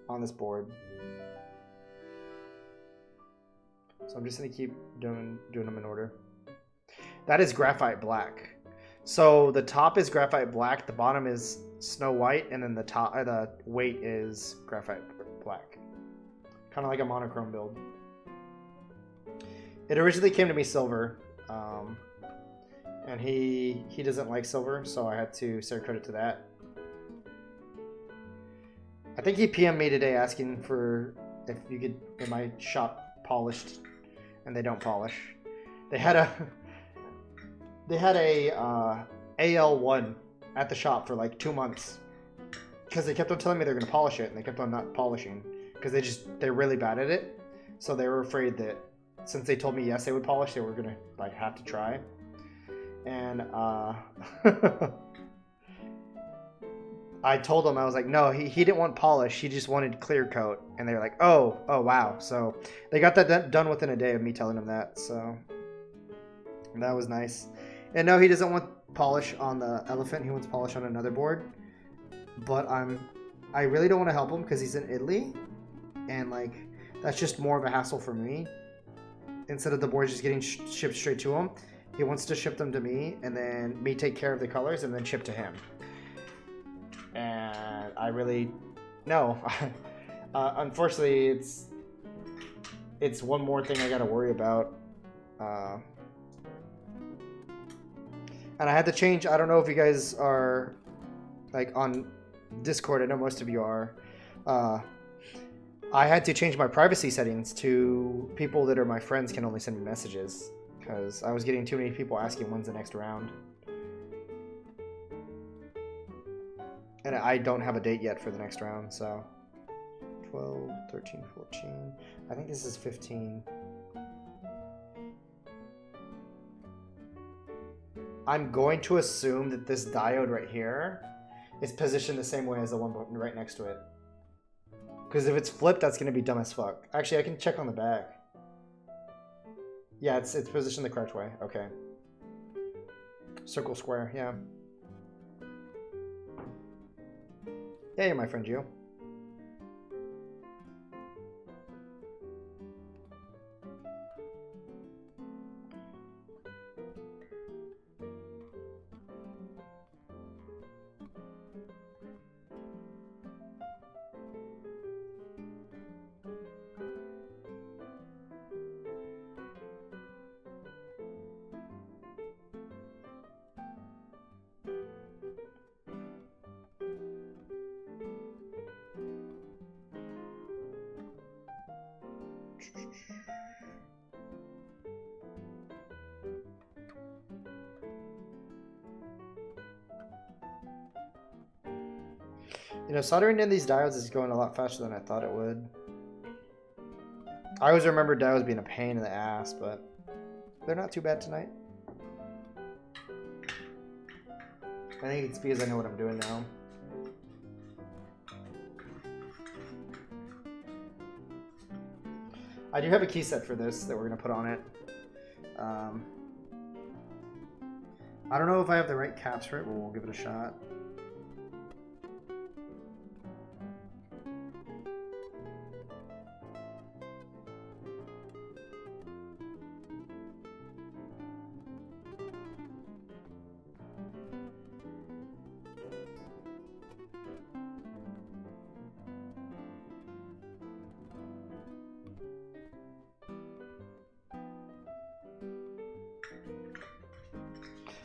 on this board. So I'm just gonna keep doing them in order. That is graphite black. So the top is graphite black, the bottom is snow white, and then the top, the weight is graphite black. Kind of like a monochrome build. It originally came to me silver, and he doesn't like silver, so I had to say credit to that. I think he PM'd me today asking for if you could get my shop polished, and they don't polish. They had a AL1 at the shop for like 2 months because they kept on telling me they're going to polish it, and they kept on not polishing because they're really bad at it. So they were afraid that since they told me yes they would polish, they were going to like have to try. And I told them, I was like, no, he didn't want polish, he just wanted clear coat. And they were like, oh wow. So they got that done within a day of me telling them that. So that was nice. And no, he doesn't want polish on the elephant. He wants polish on another board. But I really don't want to help him because he's in Italy, and like that's just more of a hassle for me. Instead of the boards just getting shipped straight to him, he wants to ship them to me, and then me take care of the colors and then ship to him. And I really no. Unfortunately, it's one more thing I got to worry about. And I had to change. I don't know if you guys are like on Discord. I know most of you are. I had to change my privacy settings to people that are my friends can only send me messages because I was getting too many people asking when's the next round. And I don't have a date yet for the next round, so 12, 13, 14. I think this is 15. I'm going to assume that this diode right here is positioned the same way as the one right next to it. Because if it's flipped, that's going to be dumb as fuck. Actually, I can check on the back. Yeah, it's positioned the correct way. Okay. Circle, square, yeah. Hey, my friend Gio. You know, soldering in these diodes is going a lot faster than I thought it would. I always remember diodes being a pain in the ass, but they're not too bad tonight. I think it's because I know what I'm doing now. I do have a key set for this that we're going to put on it. I don't know if I have the right caps for it, but we'll give it a shot.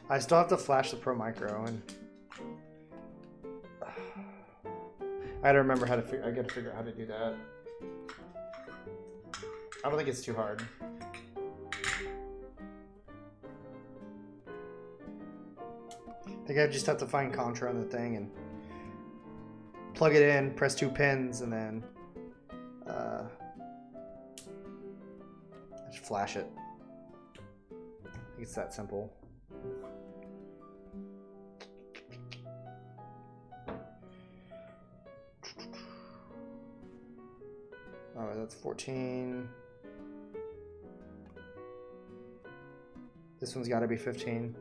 I still have to flash the Pro Micro, and I gotta remember how to figure. I gotta figure out how to do that. I don't think it's too hard. I think I just have to find Contra on the thing and plug it in, press 2 pins, and then just flash it. I think it's that simple. Oh, that's 14. This one's got to be 15.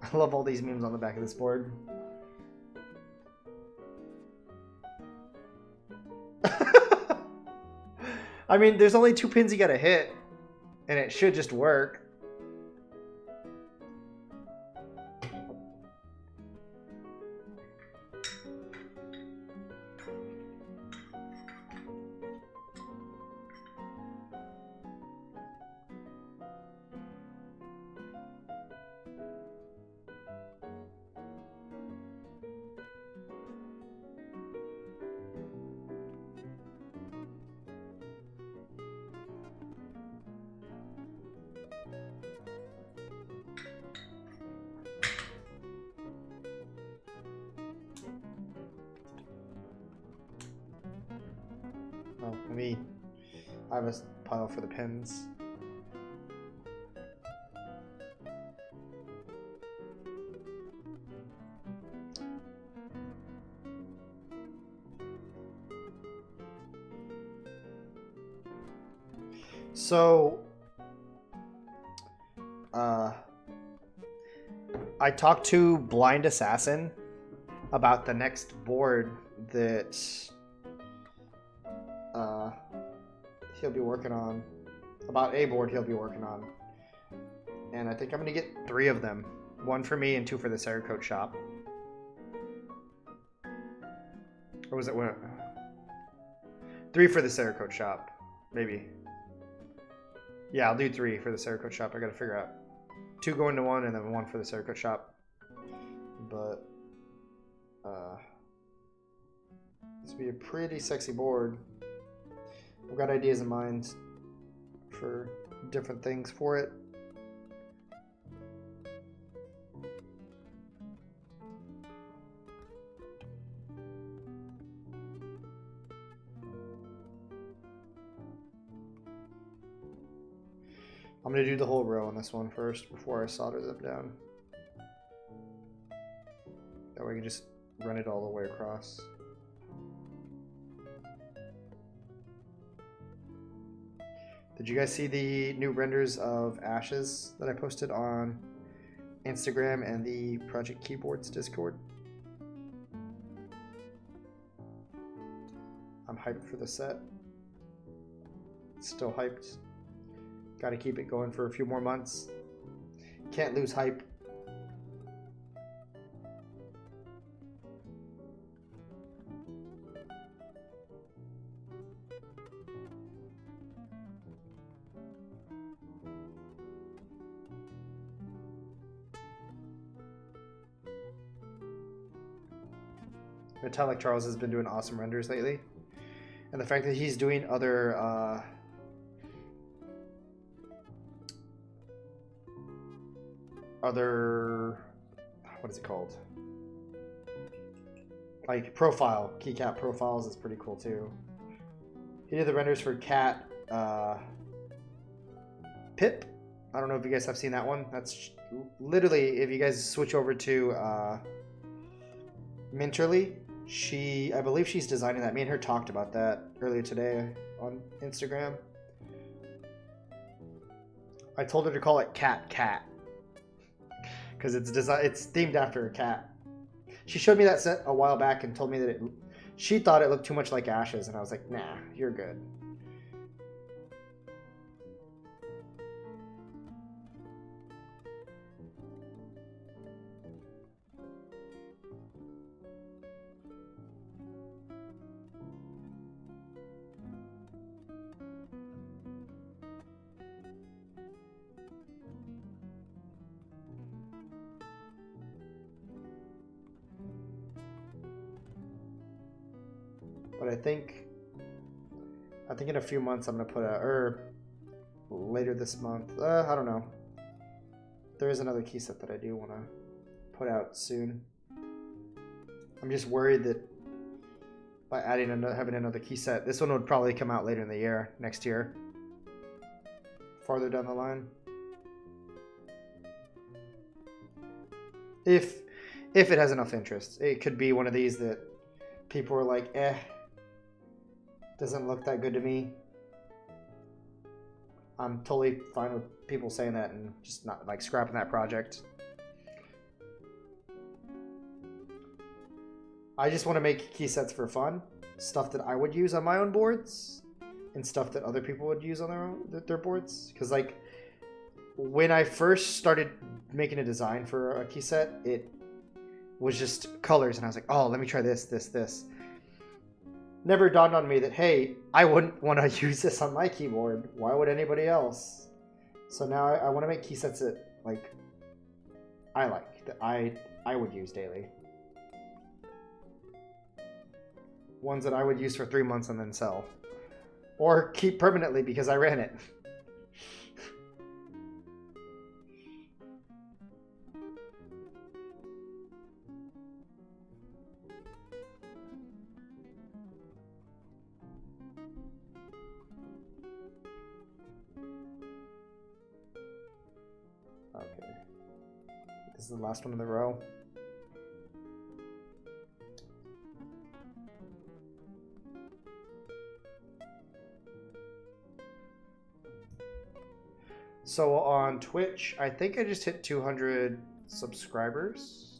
I love all these memes on the back of this board. I mean, there's only 2 pins you gotta hit, and it should just work. Oh, I have a pile for the pins. So, I talked to Blind Assassin about the next board that he'll be working on. About a board he'll be working on. And I think I'm going to get 3 of them. 1 for me and 2 for the Cerakote shop. Or was it 1? 3 for the Cerakote shop. Maybe. Yeah, I'll do 3 for the Cerakote shop. I got to figure out. 2 going to 1 and then 1 for the Cerakote shop. But this will be a pretty sexy board. I've got ideas in mind for different things for it. I'm going to do the whole row on this one first before I solder them down. That way I can just run it all the way across. Did you guys see the new renders of Ashes that I posted on Instagram and the Project Keyboards Discord? I'm hyped for the set. Still hyped. Got to keep it going for a few more months. Can't lose hype. Metallic Charles has been doing awesome renders lately. And the fact that he's doing other what is it called? Like profile, keycap profiles is pretty cool too. He did the renders for Cat Pip. I don't know if you guys have seen that one. That's literally, if you guys switch over to Minterly, I believe she's designing that. Me and her talked about that earlier today on Instagram. I told her to call it Cat because it's themed after a cat. She showed me that set a while back and told me that she thought it looked too much like Ashes, and I was like, nah, you're good. But I think in a few months I'm gonna put later this month. I don't know. There is another key set that I do want to put out soon. I'm just worried that by adding having another key set. This one would probably come out later in the year, next year, farther down the line. If it has enough interest, it could be one of these that people are like, doesn't look that good to me. I'm totally fine with people saying that and just not like scrapping that project. I just want to make key sets for fun, stuff that I would use on my own boards, and stuff that other people would use on their boards. Because like when I first started making a design for a key set, it was just colors, and I was like, oh, let me try this. Never dawned on me that, hey, I wouldn't want to use this on my keyboard. Why would anybody else? So now I want to make key sets that like that I would use daily. Ones that I would use for 3 months and then sell. Or keep permanently because I ran it. Okay. This is the last one in the row. So on Twitch, I think I just hit 200 subscribers.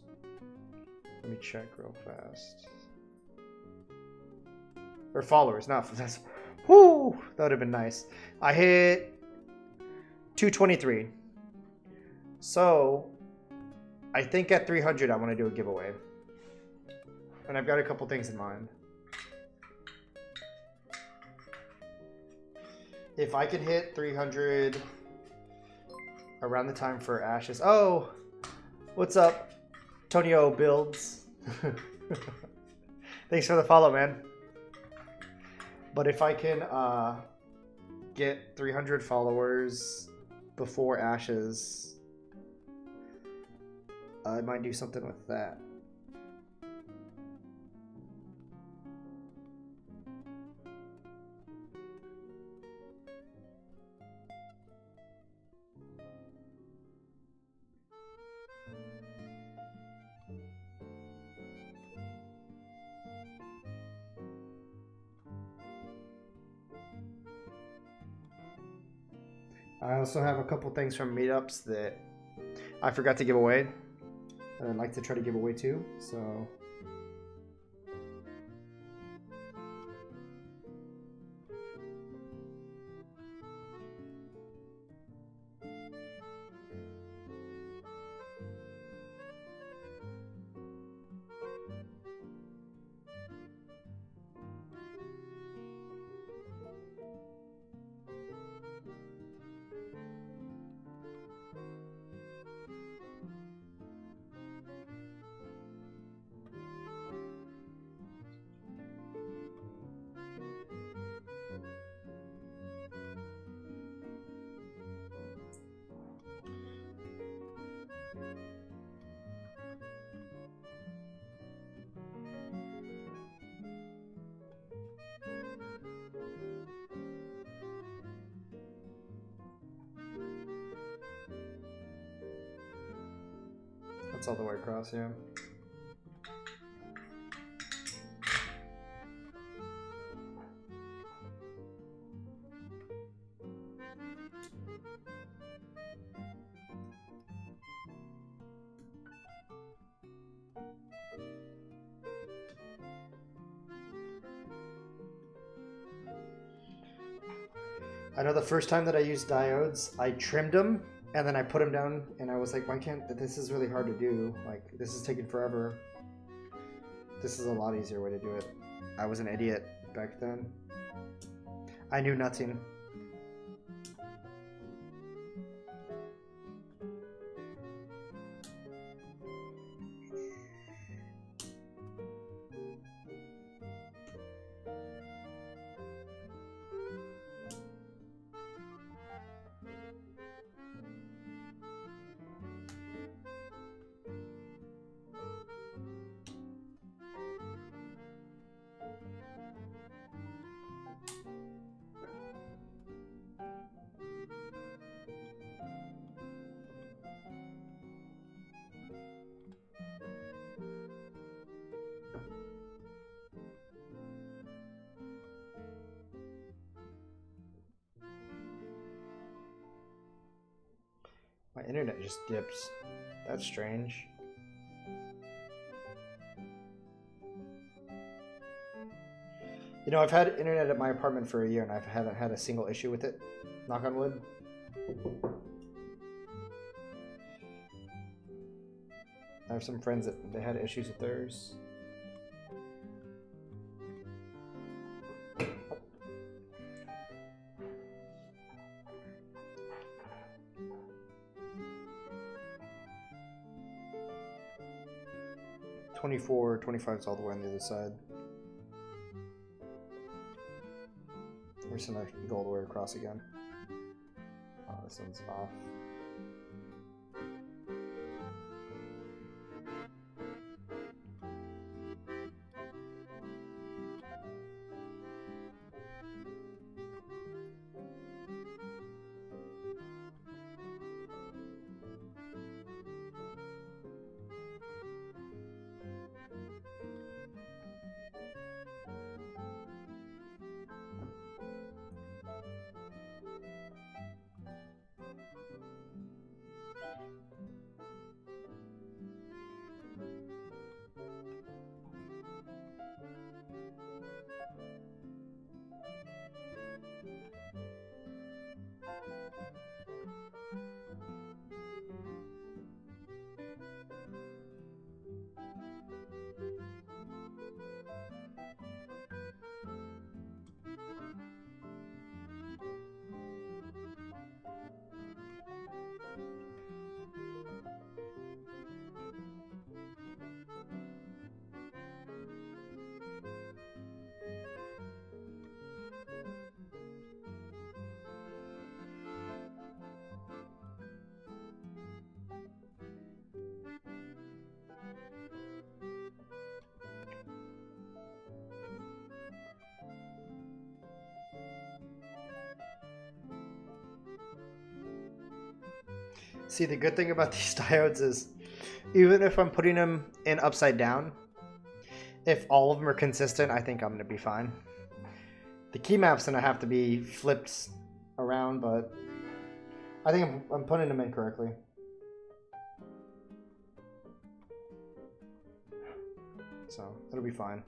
Let me check real fast. Or followers, not that's. Whoo! That would have been nice. I hit 223. So I think at 300 I want to do a giveaway. And I've got a couple things in mind. If I can hit 300 around the time for Ashes. Oh, what's up, Tonio Builds? Thanks for the follow, man. But if I can get 300 followers before Ashes, I might do something with that. I also have a couple things from meetups that I forgot to give away that I'd like to try to give away too, so that's all the way across, yeah. I know the first time that I used diodes, I trimmed them and then I put them down and I was like, why can't, this is really hard to do. Like, this is taking forever. This is a lot easier way to do it. I was an idiot back then. I knew nothing. My internet just dips. That's strange. You know, I've had internet at my apartment for a year and I haven't had a single issue with it. Knock on wood. I have some friends that they had issues with theirs. $24, $25 is all the way on the other side. We're just gonna go all the way across again. Oh, this one's off. See, the good thing about these diodes is, even if I'm putting them in upside down, if all of them are consistent, I think I'm going to be fine. The key map's going to have to be flipped around, but I think I'm putting them in correctly. So, it'll be fine.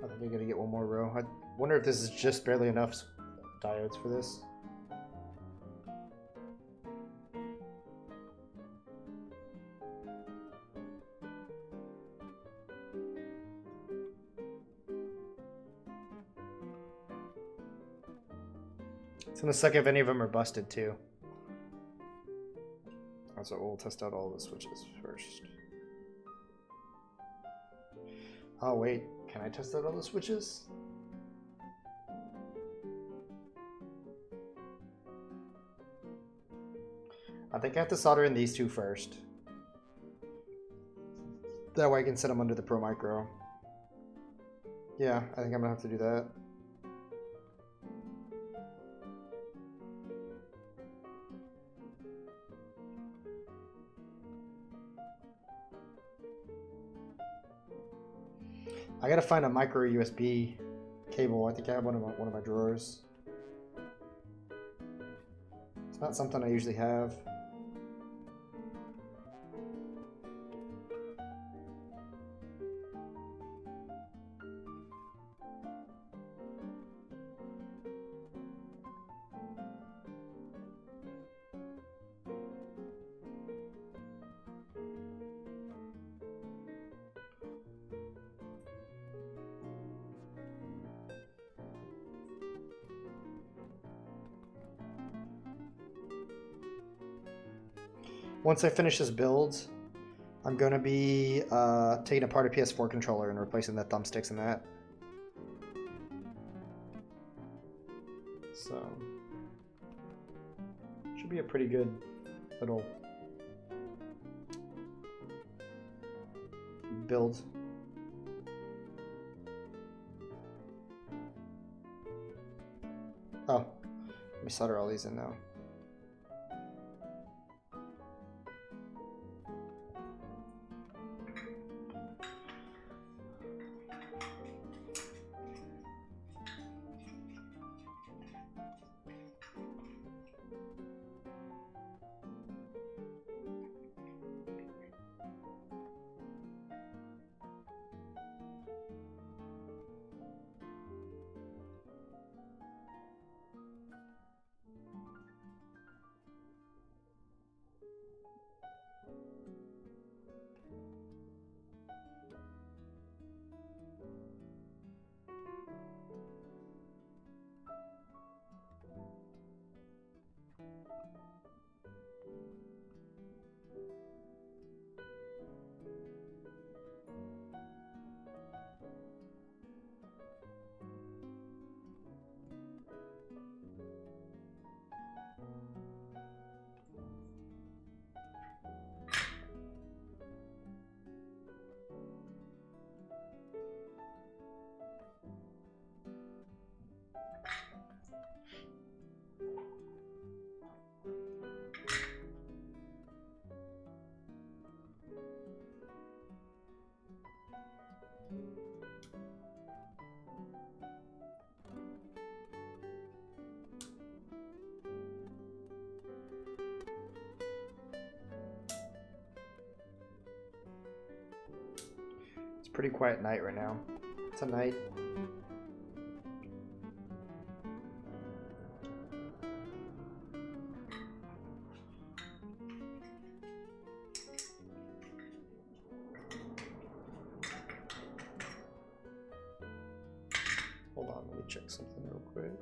I think I gotta get one more row. I wonder if this is just barely enough diodes for this. It's gonna suck if any of them are busted too. Also, we'll test out all the switches first. Oh wait, can I test out all the switches? I think I have to solder in these two first. That way I can set them under the Pro Micro. Yeah, I think I'm gonna have to do that. gotta find a micro USB cable. I think I have one of my drawers. It's not something I usually have. Once I finish this build, I'm going to be taking apart a PS4 controller and replacing the thumbsticks and that. So, should be a pretty good little build. Oh, let me solder all these in now. Pretty quiet night right now. It's a night. Hold on, let me check something real quick.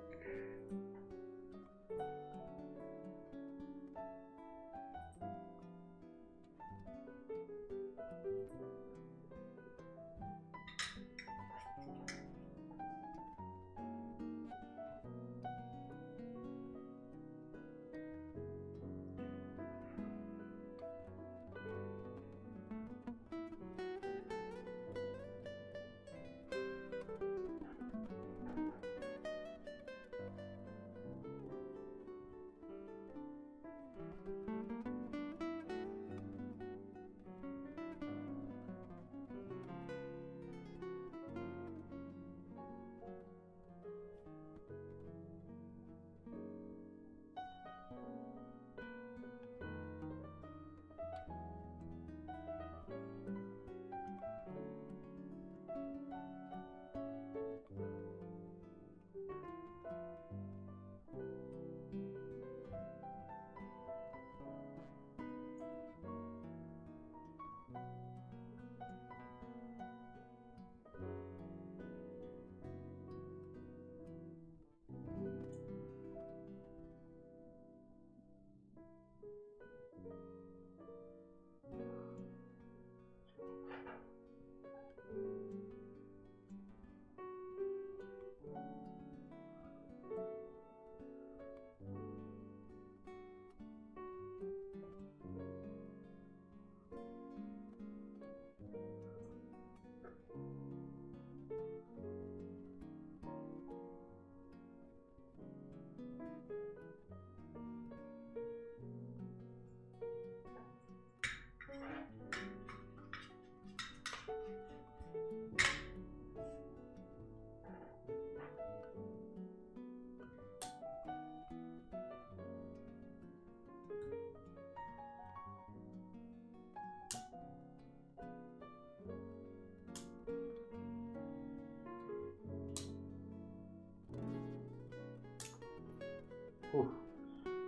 Ooh.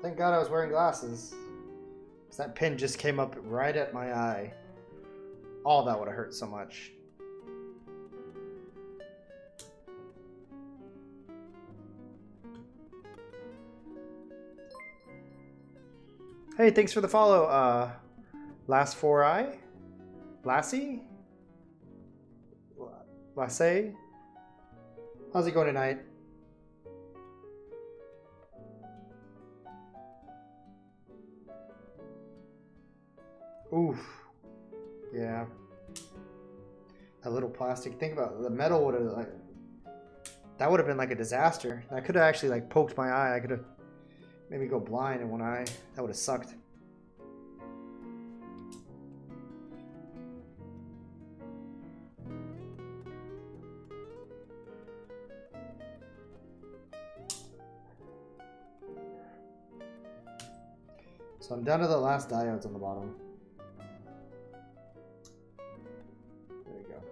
Thank God I was wearing glasses. That pin just came up right at my eye. Oh, that would have hurt so much. Hey, thanks for the follow, Last 4i? Lassie? Lasse? How's it going tonight? Oof. Yeah. A little plastic. Think about it. The metal would have like that would have been like a disaster. That could have actually like poked my eye. I could have made me go blind in one eye. That would have sucked. So I'm down to the last diodes on the bottom. There you go.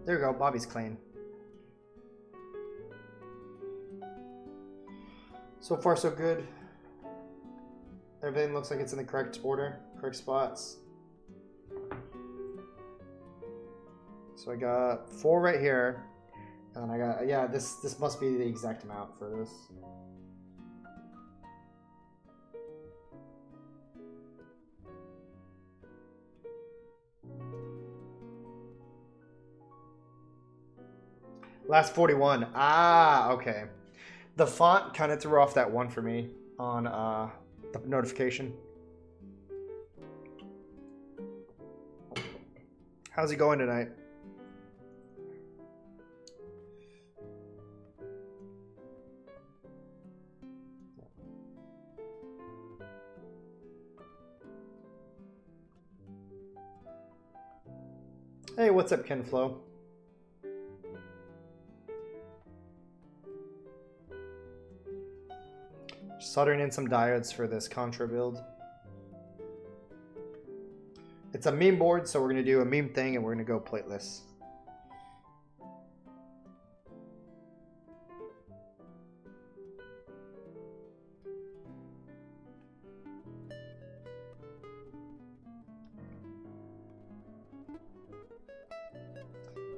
There you go, Bobby's clean. So far so good. Everything looks like it's in the correct order, correct spots. So I got 4 right here, and I got, yeah, this must be the exact amount for this. Last 41. Ah, okay. The font kind of threw off that one for me on the notification. How's it going tonight? Hey, what's up, Kenflo? Soldering in some diodes for this Contra build. It's a meme board, so we're going to do a meme thing and we're going to go plateless.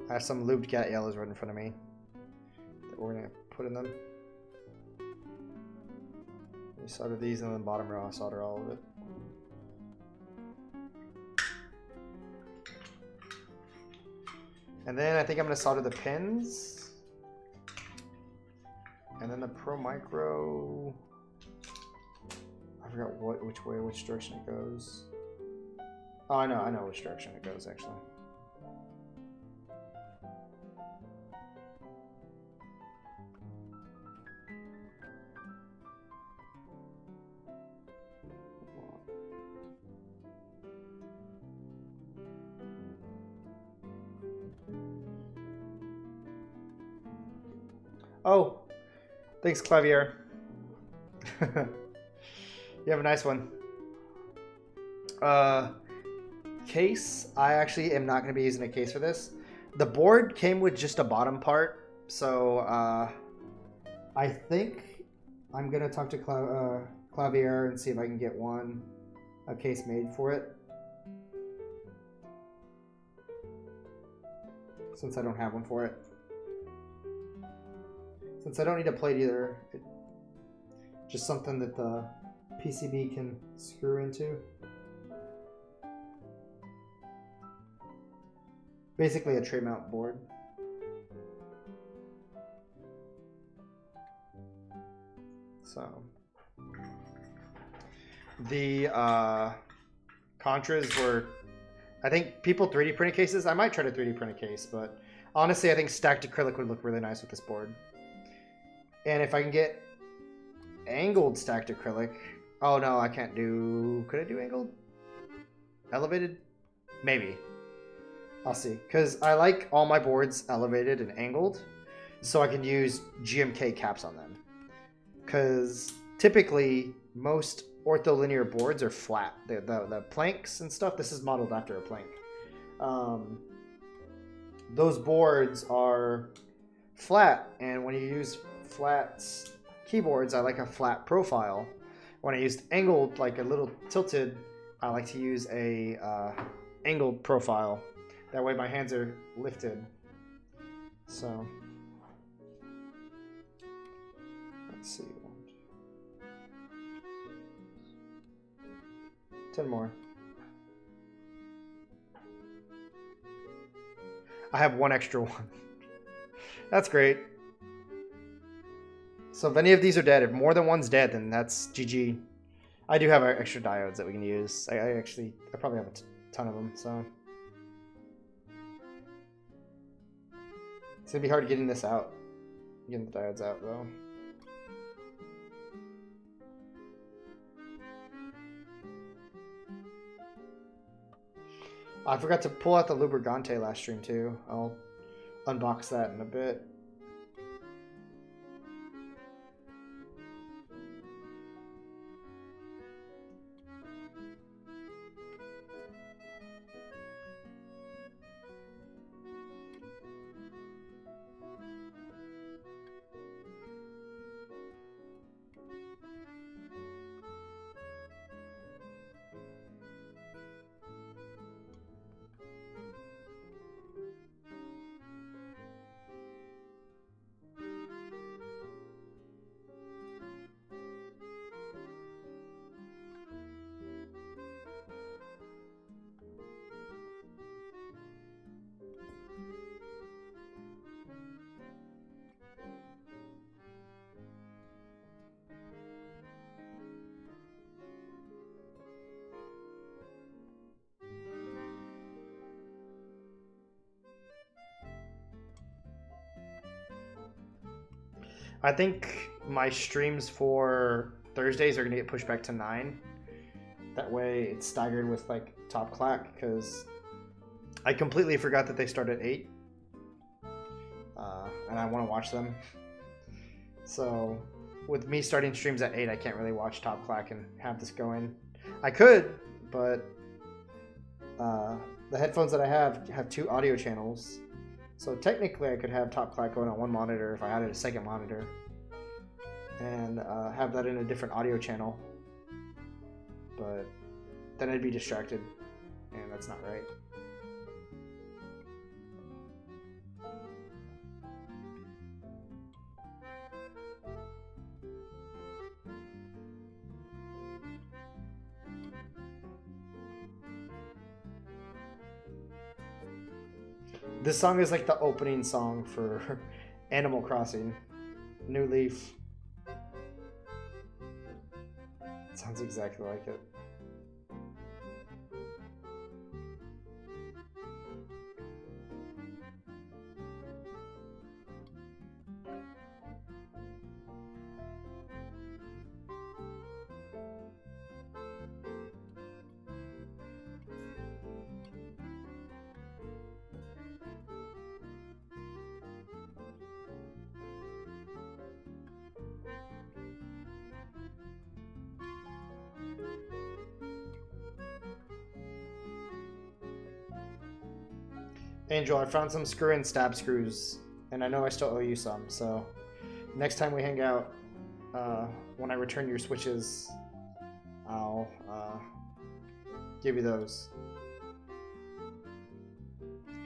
I have some lubed cat yellows right in front of me that we're going to put in them. We solder these, and then the bottom row I'll solder all of it. And then I think I'm going to solder the pins. And then the Pro Micro. I forgot which direction it goes. Oh, I know which direction it goes actually. Oh, thanks, Clavier. You have a nice one. Case, I actually am not going to be using a case for this. The board came with just a bottom part, so I think I'm going to talk to Clavier and see if I can get a case made for it. Since I don't have one for it. Since I don't need a plate either, just something that the PCB can screw into. Basically a tray mount board. So the Contras were, I think people 3D printed cases. I might try to 3D print a case, but honestly I think stacked acrylic would look really nice with this board. And if I can get angled stacked acrylic, oh no, I can't do, could I do angled? Elevated? Maybe. I'll see. Because I like all my boards elevated and angled, so I can use GMK caps on them. Because typically, most ortholinear boards are flat. The planks and stuff, this is modeled after a plank. Those boards are flat, and when you use flat keyboards, I like a flat profile. When I used angled, like a little tilted, I like to use a angled profile. That way my hands are lifted. So, let's see. 10 more. I have one extra one. That's great. So if any of these are dead, if more than one's dead, then that's GG. I do have extra diodes that we can use. I probably have a ton of them, so. It's gonna be hard getting this out. Getting the diodes out, though. I forgot to pull out the Lubricante last stream, too. I'll unbox that in a bit. I think my streams for Thursdays are gonna get pushed back to 9. That way it's staggered with like Top Clack, because I completely forgot that they start at 8. And I want to watch them. So with me starting streams at 8, I can't really watch Top Clack and have this going. I could, but the headphones that I have 2 audio channels. So technically I could have Top Clack going on one monitor if I added a second monitor. And have that in a different audio channel. But then I'd be distracted. And that's not right. This song is like the opening song for Animal Crossing. New Leaf. It sounds exactly like it. Angel, I found some screw-in stab screws, and I know I still owe you some, so next time we hang out, when I return your switches, I'll give you those.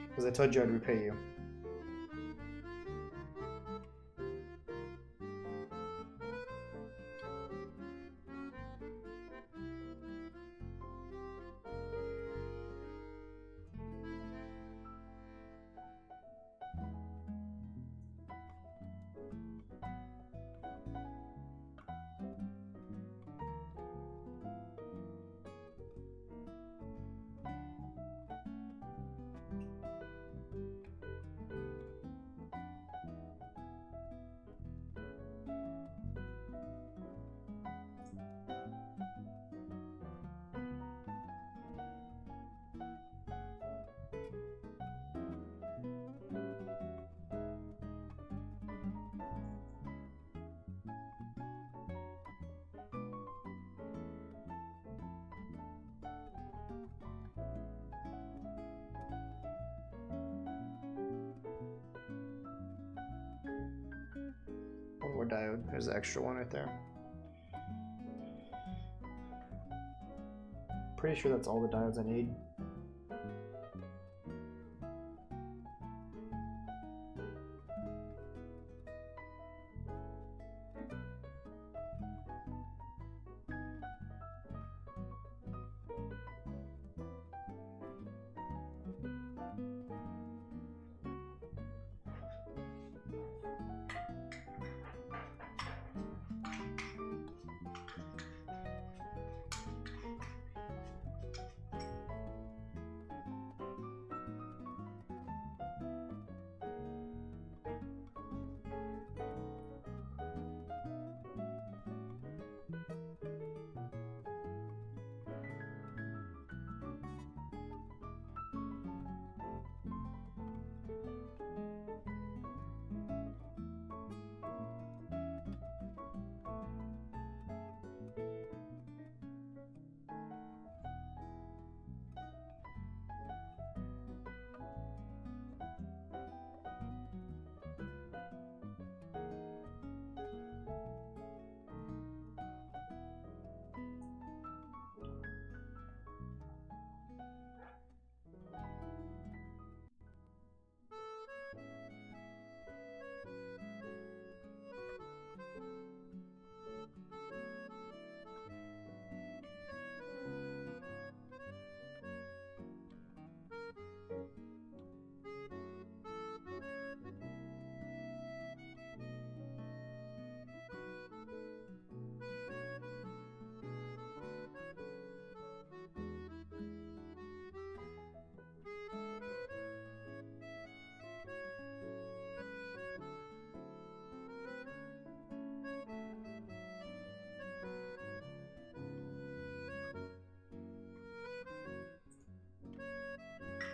Because I told you I'd repay you. diode. There's the extra one right there. Pretty sure that's all the diodes I need.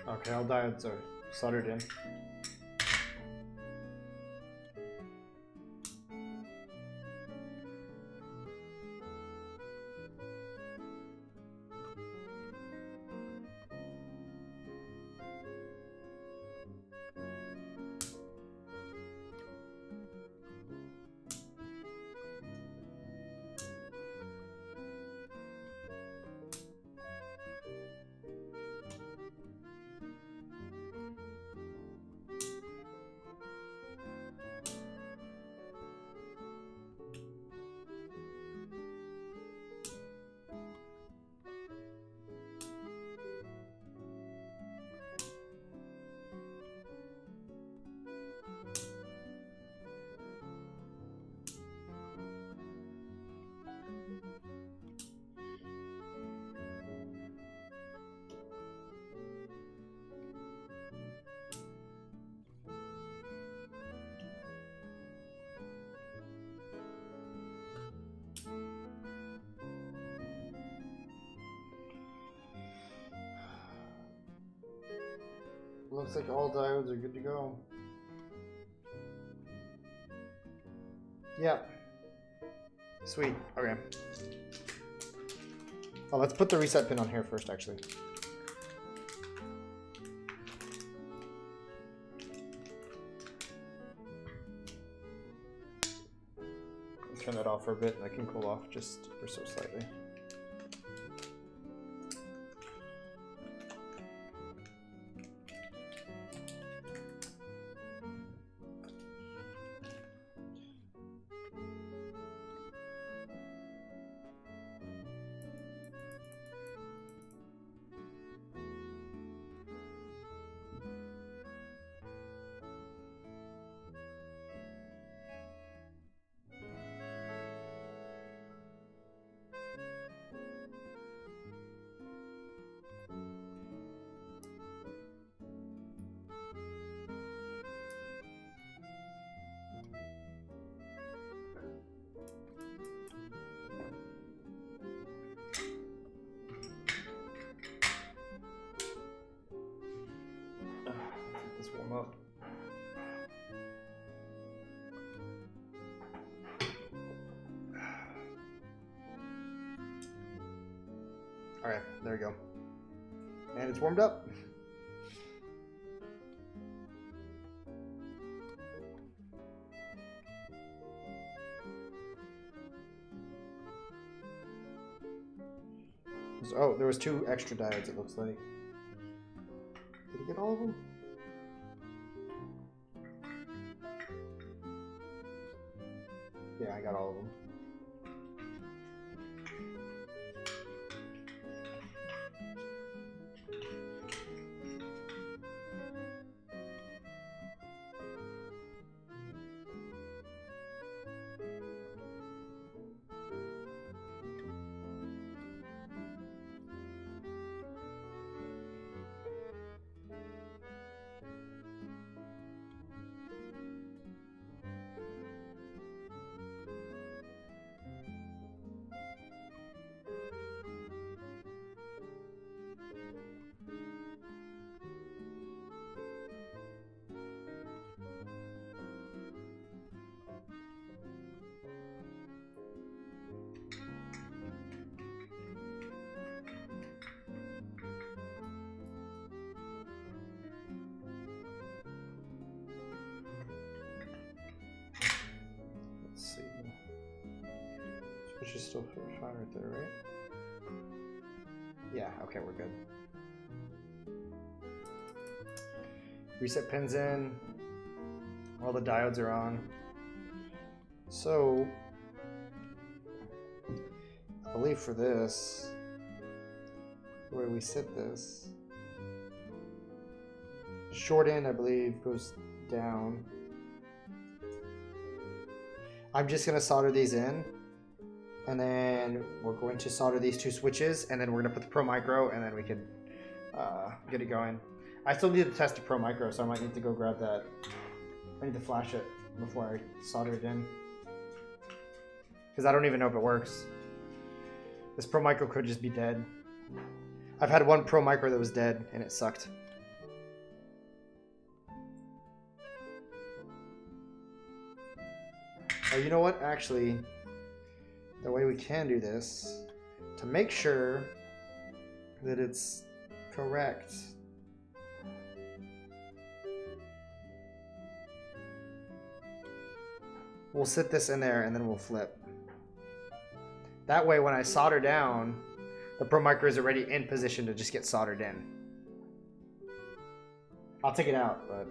Okay, all diodes are soldered in. Looks like all diodes are good to go. Yep. Sweet. Okay. Oh, let's put the reset pin on here first, actually. Turn that off for a bit. I can cool off just for so slightly. Warm up. All right, there we go. And it's warmed up. Oh, there was 2 extra diodes, it looks like. Did you get all of them? Yeah, I got all of them. Let's see. Switch is still fine right there, right? Yeah, okay, we're good. Reset pins in. All the diodes are on. So, I believe for this, the way we set this, short end, I believe, goes down. I'm just going to solder these in, and then we're going to solder these 2 switches, and then we're going to put the Pro Micro, and then we can get it going. I still need to test the Pro Micro, so I might need to go grab that. I need to flash it before I solder it in, because I don't even know if it works. This Pro Micro could just be dead. I've had one Pro Micro that was dead, and it sucked. Oh, you know what? Actually, the way we can do this, to make sure that it's correct, we'll sit this in there and then we'll flip. That way when I solder down, the Pro Micro is already in position to just get soldered in. I'll take it out, but...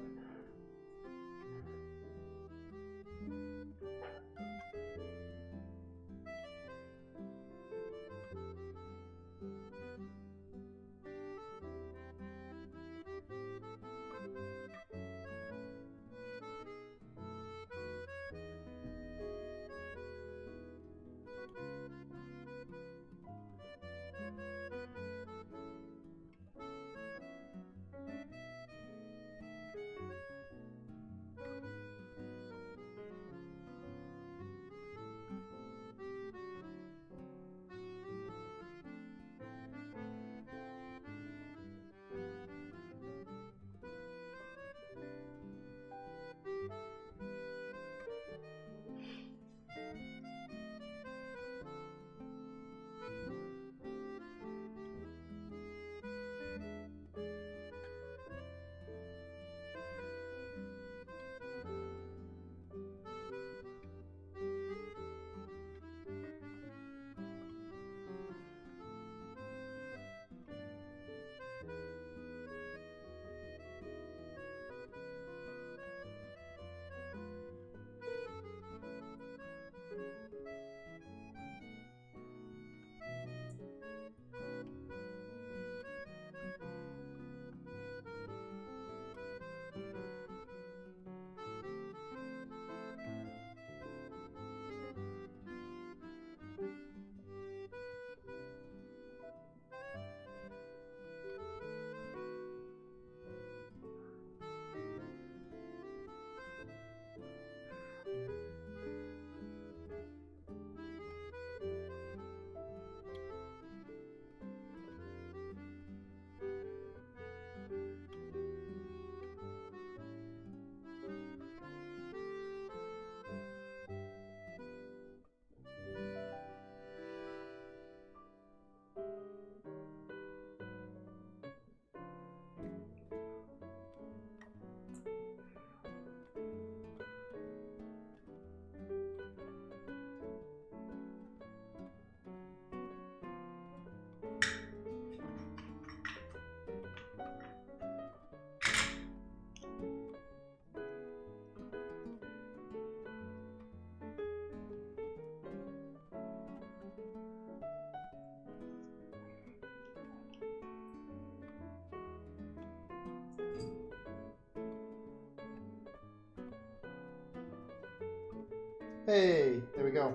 Hey, there we go.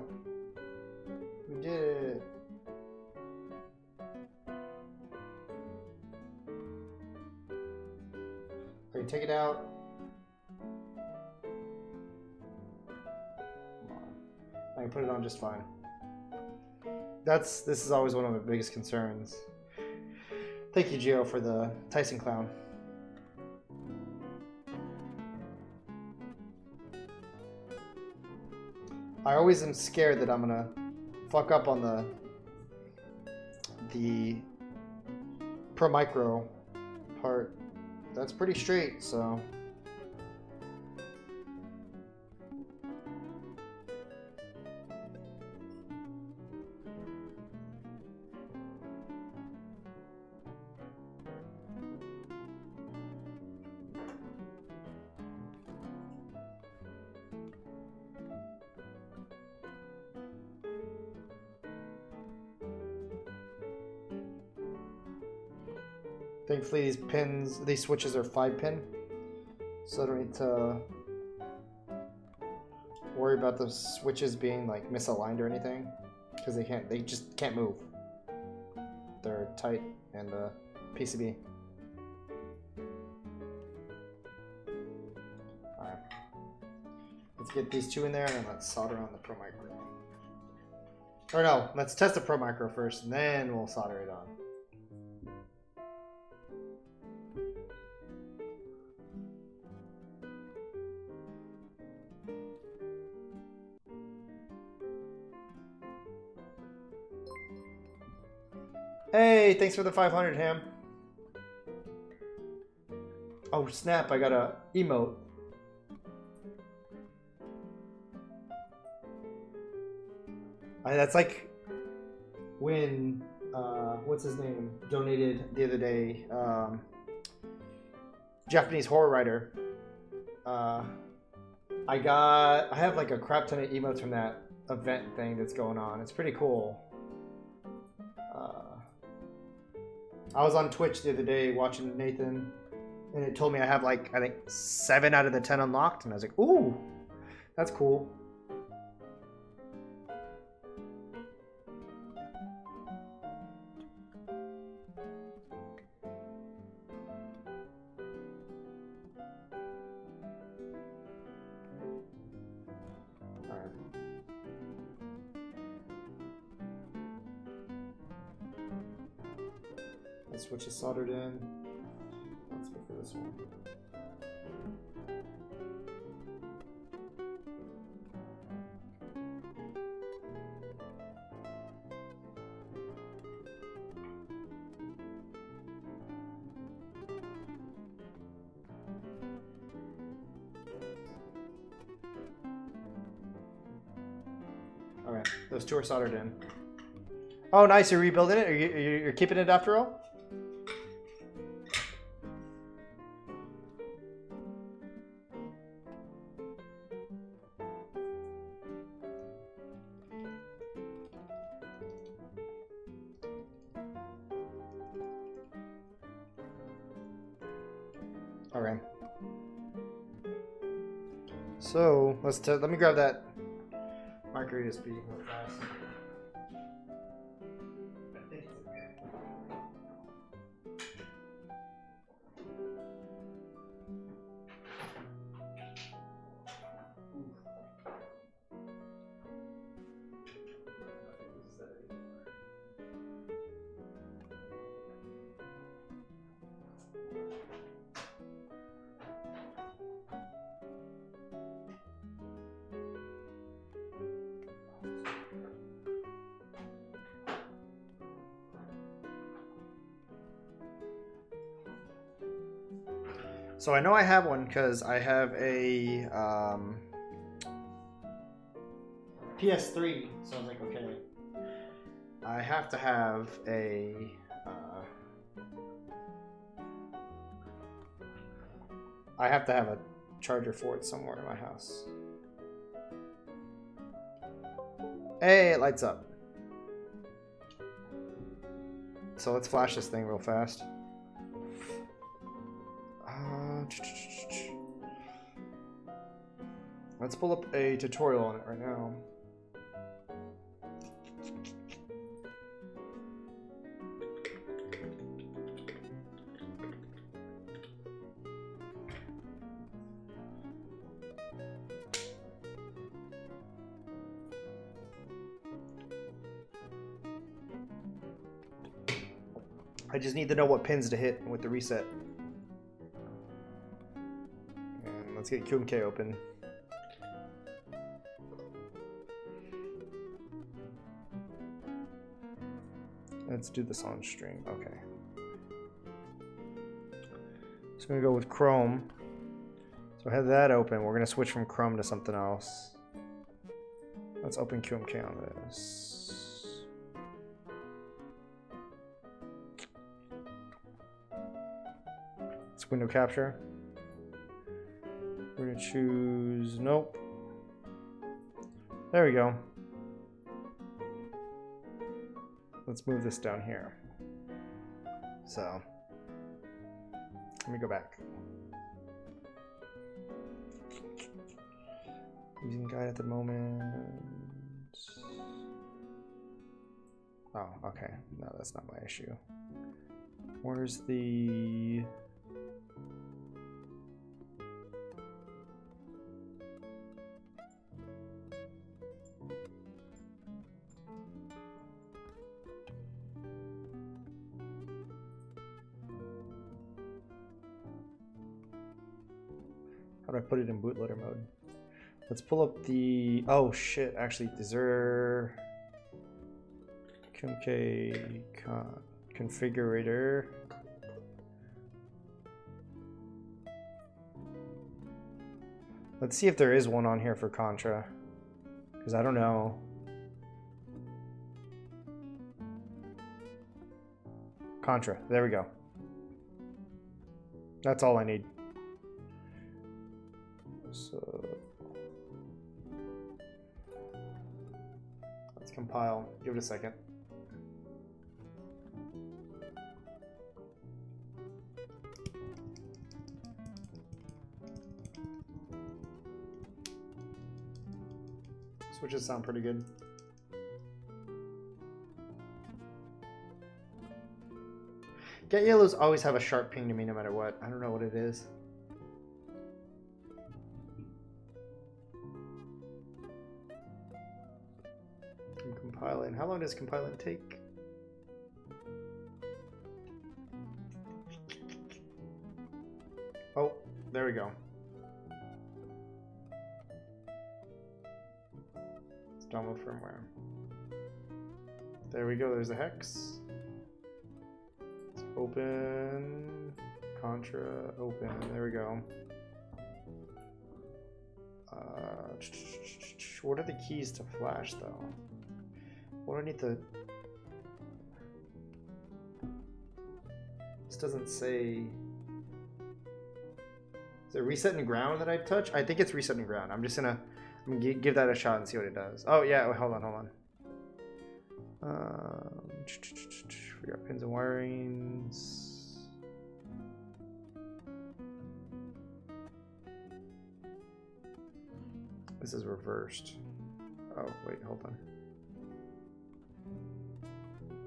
We did it. Okay, take it out. Come on. I can put it on just fine. This is always one of my biggest concerns. Thank you, Gio, for the Tyson clown. I always am scared that I'm gonna fuck up on the Pro Micro part. That's pretty straight, so. Thankfully, these switches are 5-pin, so I don't need to worry about the switches being like misaligned or anything, because they just can't move. They're tight and PCB. All right, let's get these two in there and then let's solder on the Pro Micro. Or no, let's test the Pro Micro first, and then we'll solder it on. Hey, thanks for the 500, Ham. Oh, snap, I got a emote. That's like when, what's his name, donated the other day, Japanese horror writer. I have like a crap ton of emotes from that event thing that's going on. It's pretty cool. I was on Twitch the other day watching Nathan, and it told me I have like, I think 7 out of the 10 unlocked, and I was like, ooh, that's cool. Switch is soldered in. Let's go for this one. All right, those two are soldered in. Oh, nice! You're rebuilding it. You're keeping it after all. Okay. So let me grab that micro USB real fast. I think it's okay. So I know I have one because I have a PS3. So I was like, okay, I have to have a charger for it somewhere in my house. Hey, it lights up. So let's flash this thing real fast. Let's pull up a tutorial on it right now. I just need to know what pins to hit with the reset. And let's get QMK open. Let's do this on stream. Okay. So I'm gonna go with Chrome. So I have that open. We're gonna switch from Chrome to something else. Let's open QMK on this. It's window capture. We're gonna choose, nope. There we go. Let's move this down here. So, let me go back. Using guide at the moment. Oh, okay. No, that's not my issue. Where's the... How do I put it in bootloader mode? Let's pull up the... Oh shit, actually, is there... QMK configurator. Let's see if there is one on here for Contra. Because I don't know. Contra, there we go. That's all I need. So let's compile. Give it a second. Switches sound pretty good. Get yellows always have a sharp ping to me no matter what. I don't know what it is. Compiling. How long does compiling take? Oh, there we go. Let's download firmware. There we go. There's a hex. Let's open Contra. Open. There we go. What are the keys to flash though? What do I need to... This doesn't say... Is it reset and ground that I touch? I think it's reset and ground. I'm gonna give that a shot and see what it does. Oh yeah, wait, hold on. We got pins and wirings. This is reversed. Oh, wait, hold on.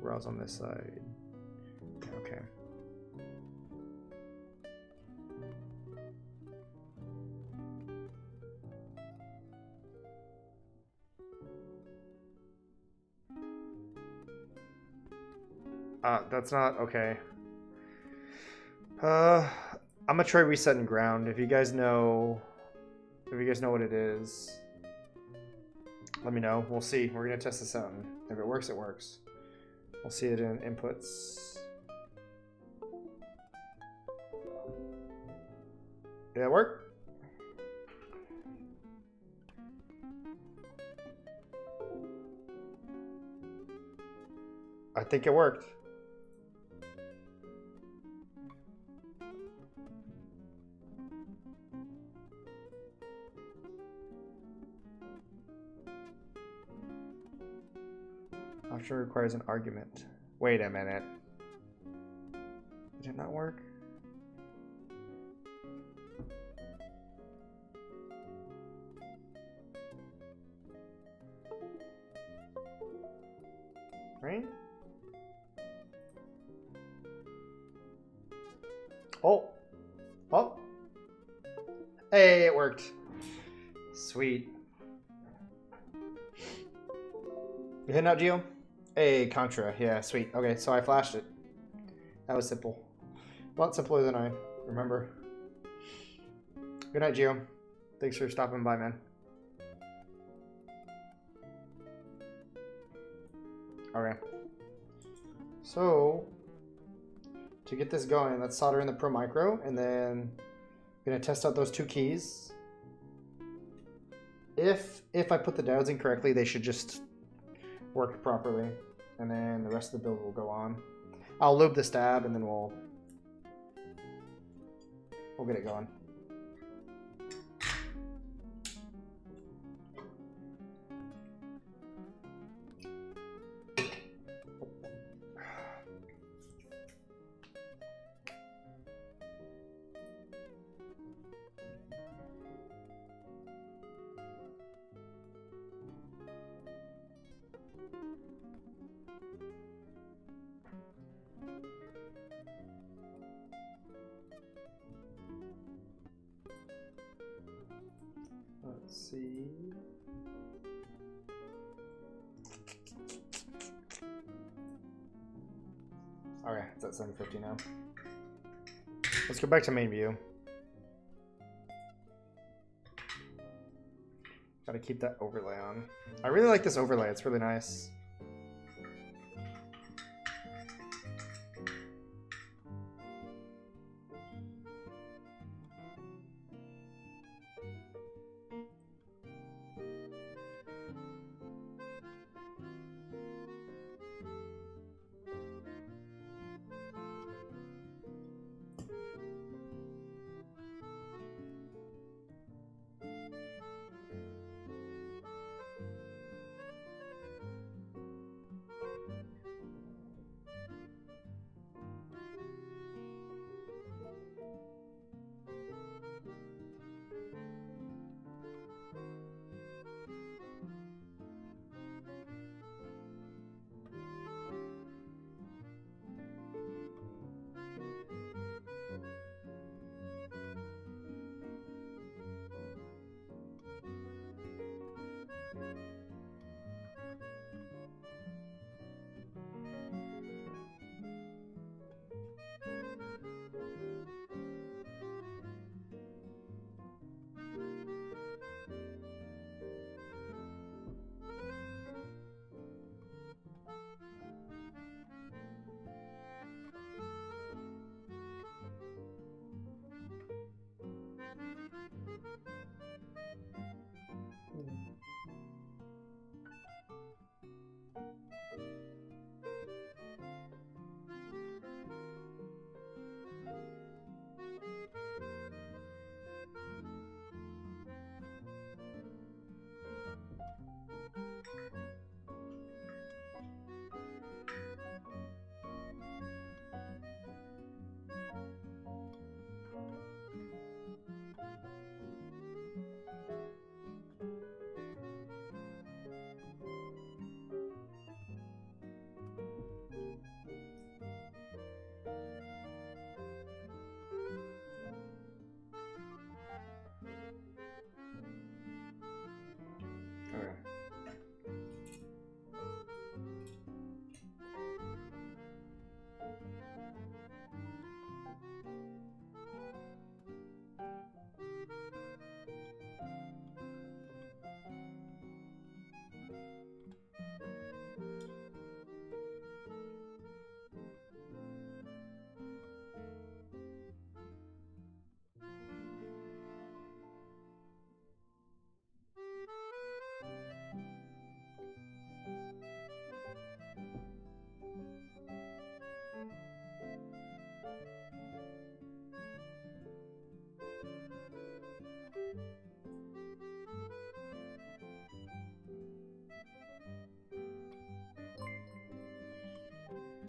Browse on this side. Okay. That's not okay. I'm gonna try reset and ground. If you guys know what it is, let me know. We'll see. We're gonna test this out. And if it works, it works. We'll see it in inputs. Did that work? I think it worked. Option requires an argument. Wait a minute. Did it not work? Right? Oh. Oh. Hey, it worked. Sweet. You hitting out, Geo? Hey, Contra. Yeah, sweet. Okay, so I flashed it. That was simple. A lot simpler than I remember. Good night, Geo. Thanks for stopping by, man. Okay. So, to get this going, let's solder in the Pro Micro, and then I'm going to test out those two keys. If I put the diodes in correctly, they should just work properly, and then the rest of the build will go on. I'll lube the stab, and then we'll get it going. Let's see. Okay, it's at 750 now. Let's go back to main view. Gotta keep that overlay on. I really like this overlay, it's really nice.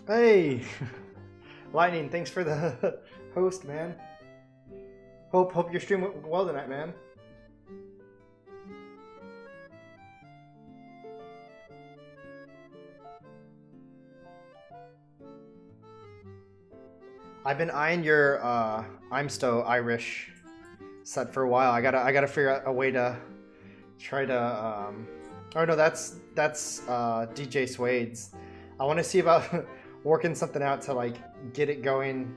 Hey, Lightning, thanks for the host, man. Hope your stream went well tonight, man. I've been eyeing your I'm Still Irish set for a while. I gotta figure out a way to try to oh no, that's DJ Suede's. I want to see about working something out to like get it going,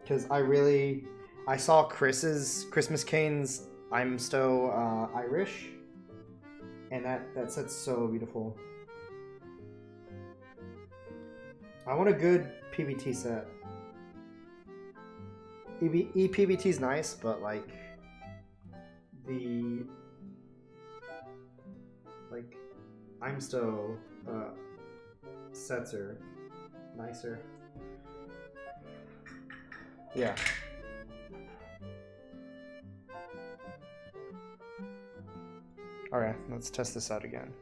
because I saw Chris's Christmas Cane's I'm Still Irish, and that set's so beautiful. I want a good PBT set. EPBT is nice, but like I'm Still sets are nicer. Yeah. Alright, let's test this out again.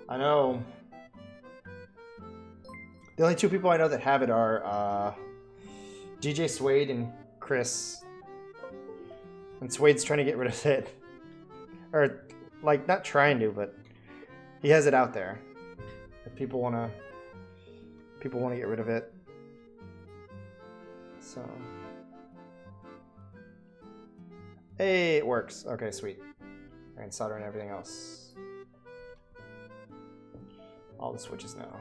I know the only two people I know that have it are DJ Suede and Chris. And Suede's trying to get rid of it. Or, like, not trying to, but he has it out there. If people wanna get rid of it. So, hey, it works. Okay, sweet. I can solder and everything else. All the switches now.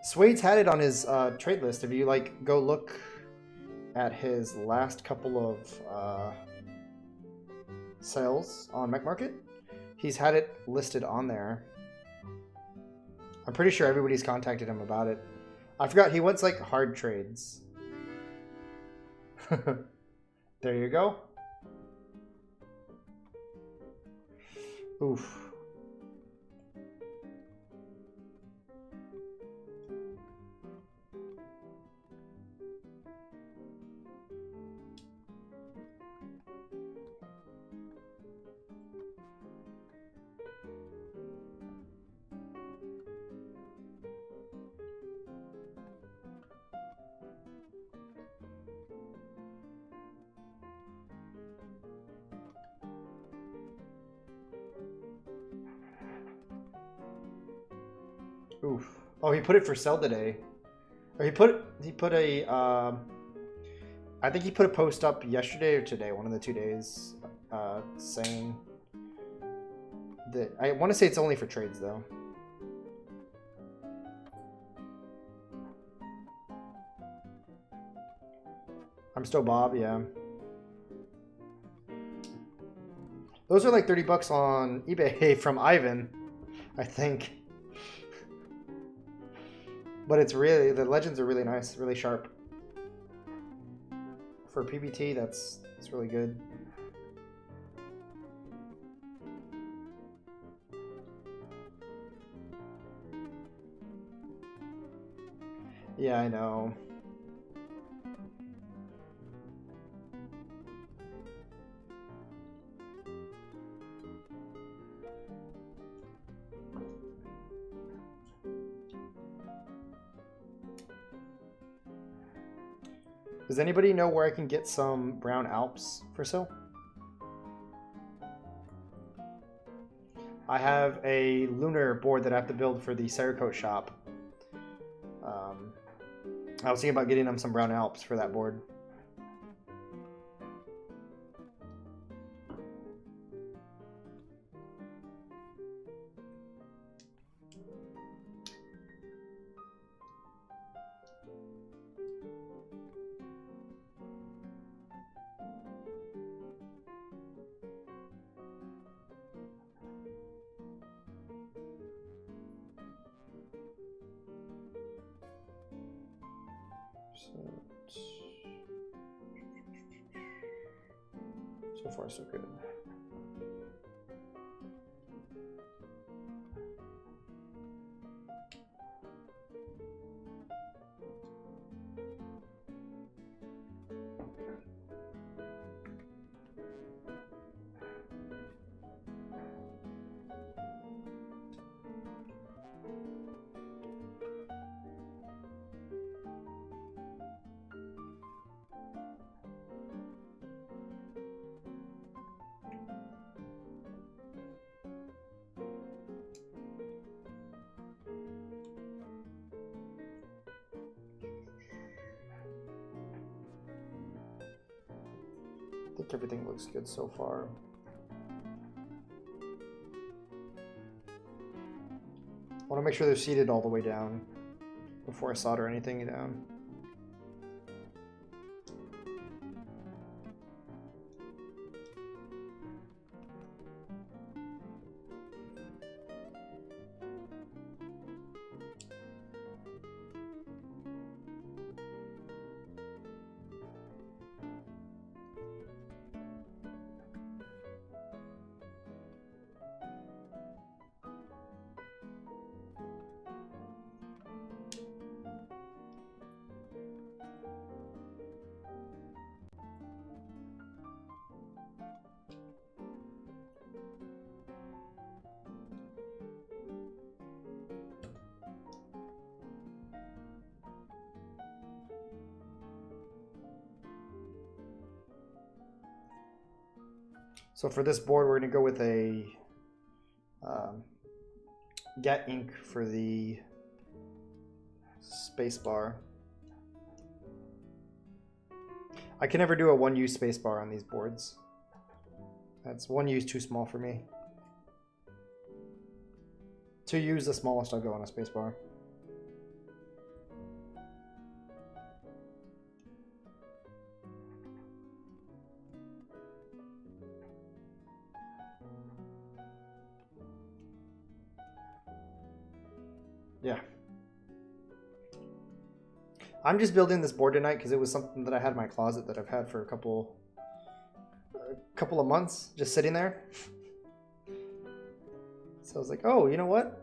Suede's had it on his trade list. If you like, go look at his last couple of sales on Mech Market, he's had it listed on there. I'm pretty sure everybody's contacted him about it. I forgot he wants like hard trades. There you go. Oof. Oof. Oh, he put it for sale today. Or he put a I think he put a post up yesterday or today, one of the 2 days, saying that I want to say it's only for trades though. I'm Still Bob, yeah. Those are like 30 bucks on eBay from Ivan, I think. But it's really, the legends are really nice, really sharp. For PBT, it's really good. Yeah, I know. Does anybody know where I can get some brown Alps for sale? I have a lunar board that I have to build for the Cerakote shop. I was thinking about getting them some brown Alps for that board. So far, so good. think everything looks good so far. I want to make sure they're seated all the way down before I solder anything down. So for this board, we're going to go with a Get ink for the spacebar. I can never do a one-use spacebar on these boards. That's one use too small for me. To use the smallest I'll go on a spacebar. Yeah. I'm just building this board tonight because it was something that I had in my closet that I've had for a couple of months, just sitting there. So I was like, oh, you know what?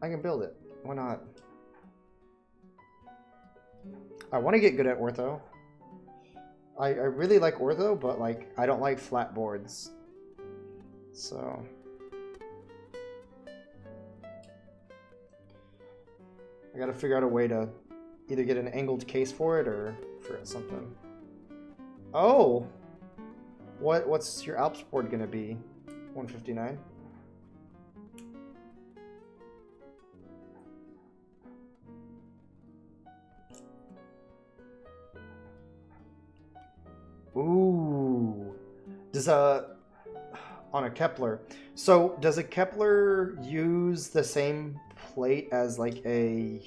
I can build it. Why not? I want to get good at ortho. I really like ortho, but like I don't like flat boards. So I gotta figure out a way to either get an angled case for it or for something. Oh! What's your Alps board gonna be? 159? Ooh. Does on a Kepler. So does a Kepler use the same plate as like a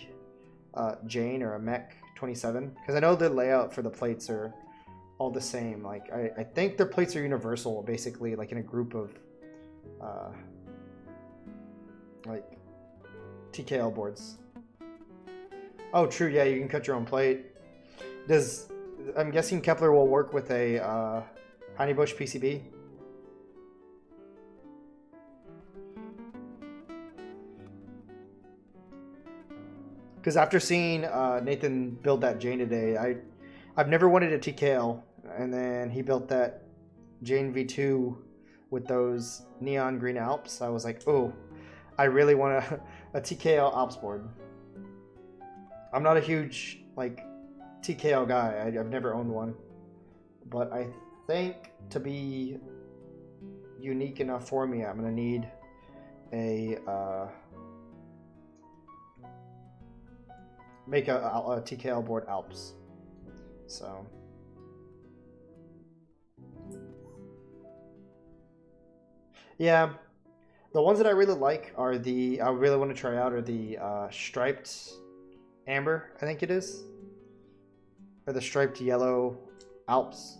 Jane or a Mech 27? Because I know the layout for the plates are all the same. Like I think their plates are universal, basically, like in a group of like TKL boards. Oh, true. Yeah, you can cut your own plate. I'm guessing Kepler will work with a Honeybush PCB. Because after seeing Nathan build that Jane today, I've never wanted a TKL, and then he built that Jane V2 with those neon green Alps. I was like, oh, I really want a TKL Alps board. I'm not a huge like TKL guy. I've never owned one, but I think to be unique enough for me, I'm gonna need a make a TKL board Alps. So yeah, the ones that I really like are I really want to try out are the striped amber, I think it is, or the striped yellow Alps.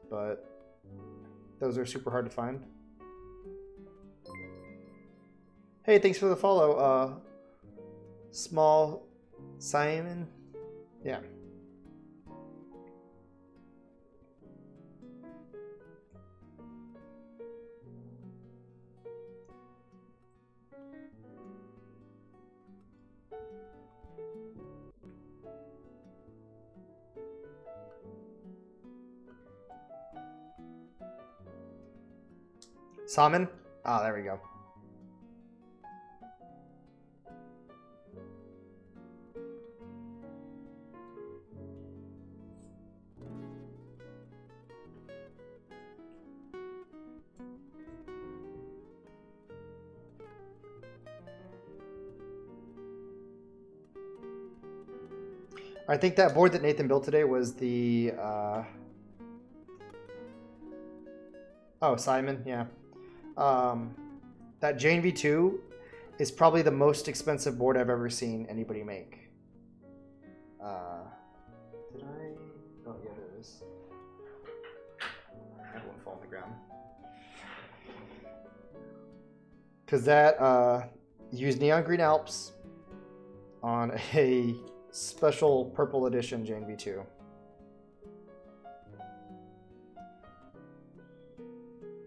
But those are super hard to find. Hey, thanks for the follow, Small Simon. Yeah. Salmon? Ah, there we go. I think that board that Nathan built today was the Oh, Simon, yeah. That Jane V2 is probably the most expensive board I've ever seen anybody make. Did I? Oh, yeah, there it is. I had one fall on the ground. Because that used Neon Green Alps on a special purple edition Jane V2.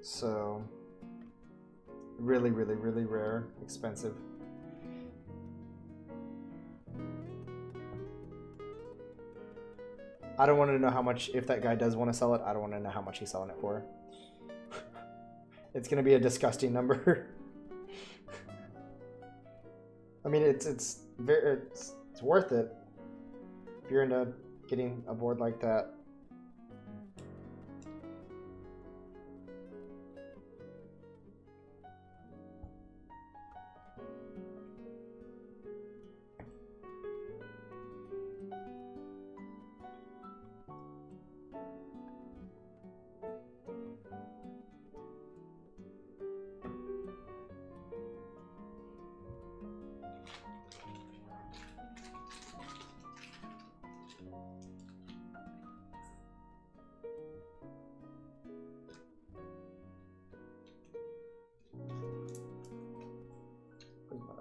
So, really, really, really rare, expensive. I don't want to know how much, if that guy does want to sell it, I don't want to know how much he's selling it for. It's going to be a disgusting number. I mean, it's worth it if you're into getting a board like that.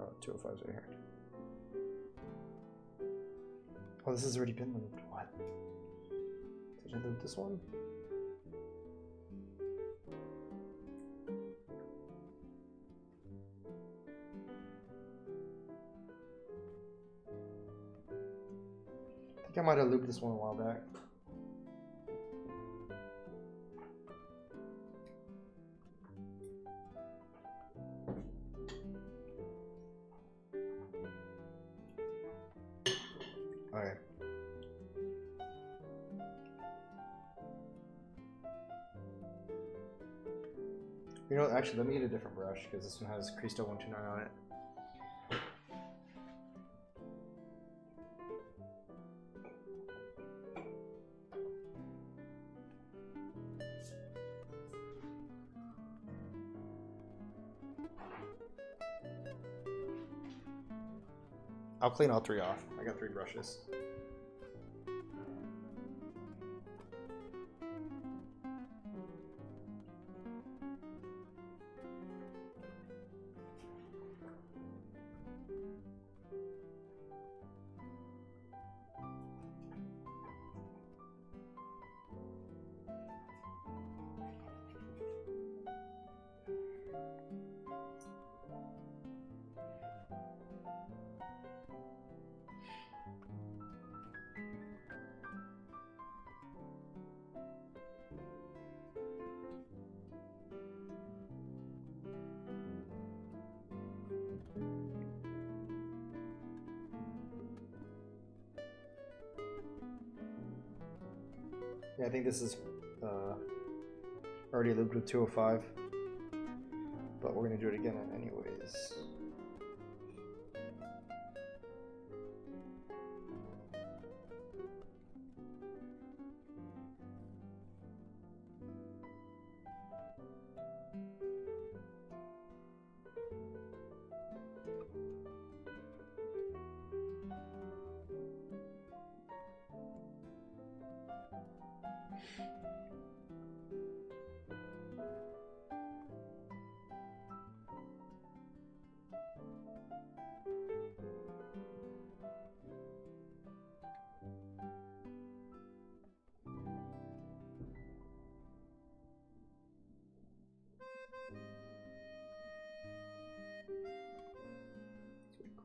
Oh, 205's right here. Oh, this has already been looped. What? Did I loop this one? I think I might have looped this one a while back. Okay. You know, actually, let me get a different brush because this one has Cristo 129 on it. I'll clean all three off. I got 3 brushes. Yeah, I think this is already looped with 205, but we're going to do it again anyways.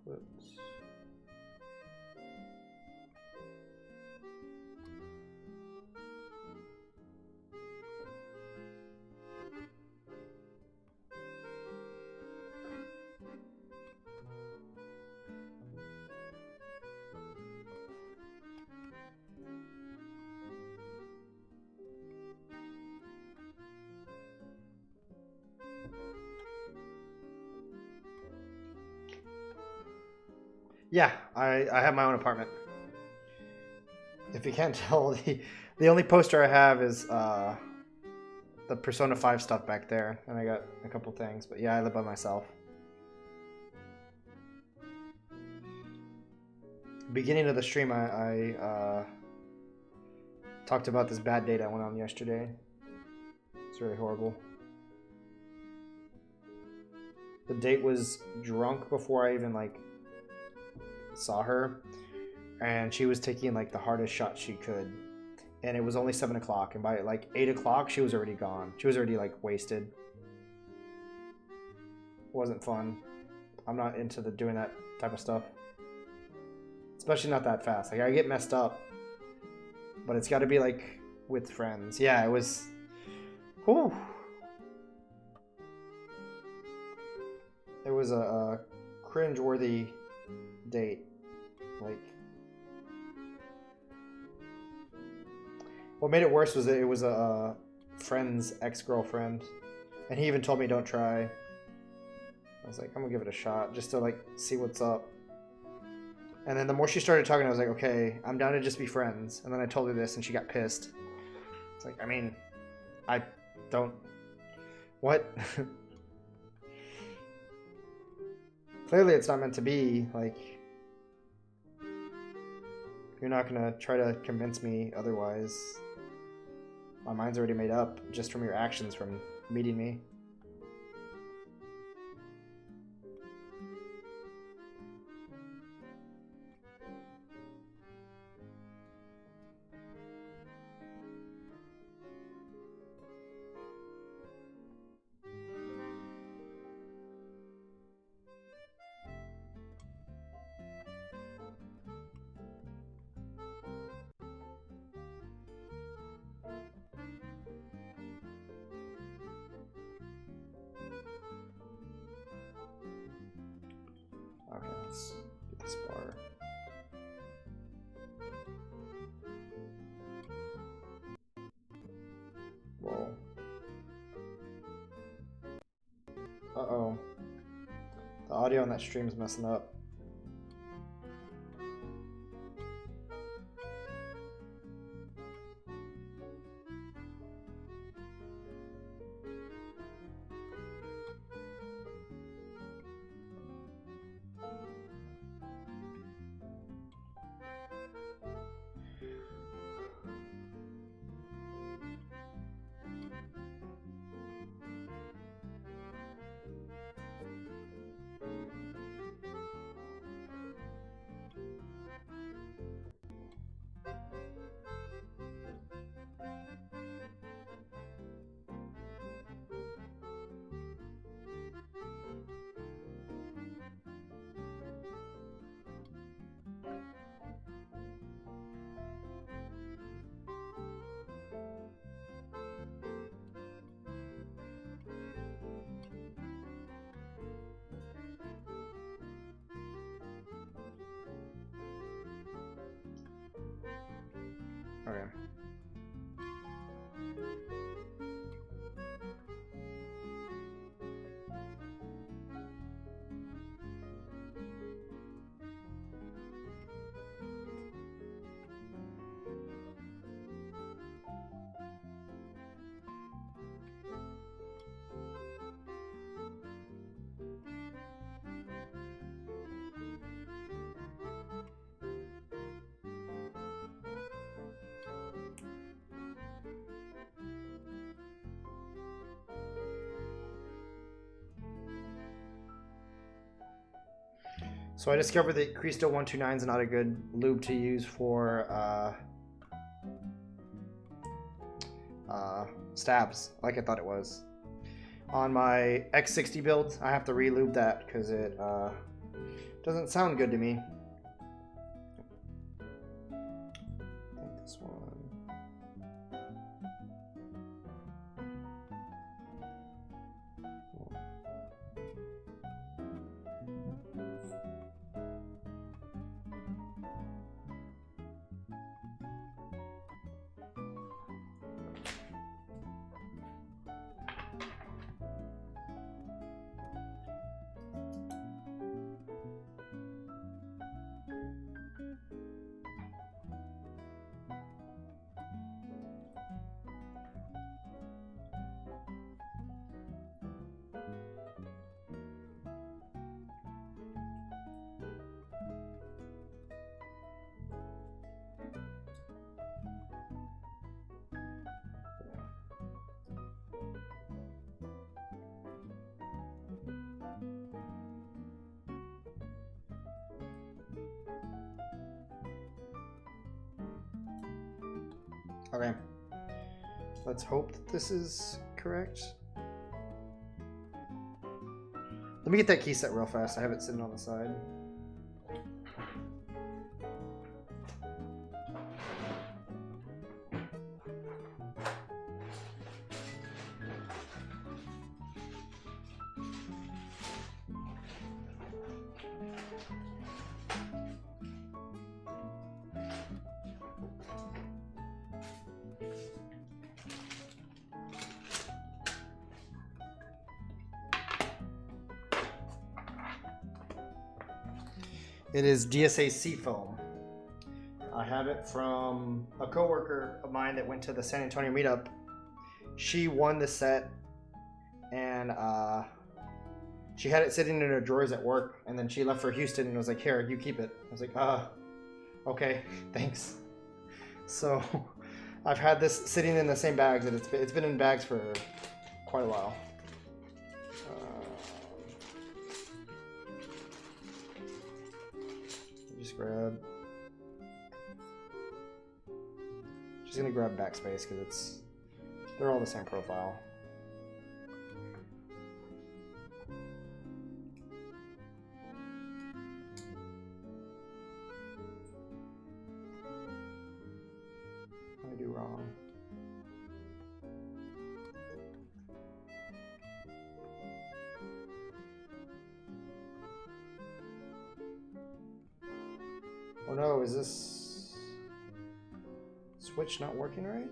Clips. Yeah, I have my own apartment. If you can't tell, the only poster I have is the Persona 5 stuff back there, and I got a couple things. But yeah, I live by myself. Beginning of the stream, I talked about this bad date I went on yesterday. It's really horrible. The date was drunk before I even like saw her, and she was taking like the hardest shot she could, and it was only 7 o'clock, and by like 8 o'clock she was already gone. She was already like wasted. It wasn't fun. I'm not into doing that type of stuff, especially not that fast. Like I get messed up, but it's got to be like with friends. Yeah, it was. Whew. It was a cringe-worthy date. Like, what made it worse was that it was a friend's ex-girlfriend, and he even told me don't try. I was like, I'm gonna give it a shot just to like see what's up. And then the more she started talking, I was like, okay, I'm down to just be friends. And then I told her this, and she got pissed. It's like, I mean, I don't. What? Clearly it's not meant to be. Like, you're not gonna try to convince me otherwise. My mind's already made up just from your actions from meeting me. Okay, let's get this bar. Whoa. Uh-oh. The audio on that stream is messing up. Okay. So I discovered that Cristo 129 is not a good lube to use for stabs, like I thought it was. On my X60 build, I have to re-lube that because it doesn't sound good to me. I think this one. Okay. Let's hope that this is correct. Let me get that key set real fast. I have it sitting on the side. It is DSA Seafoam. I have it from a coworker of mine that went to the San Antonio meetup. She won the set, and she had it sitting in her drawers at work, and then she left for Houston and was like, "Here, you keep it." I was like, okay, thanks." So I've had this sitting in the same bags, and it's been in bags for quite a while. Just grab. Just gonna grab backspace because they're all the same profile. What did I do wrong? Oh no, is this switch not working right?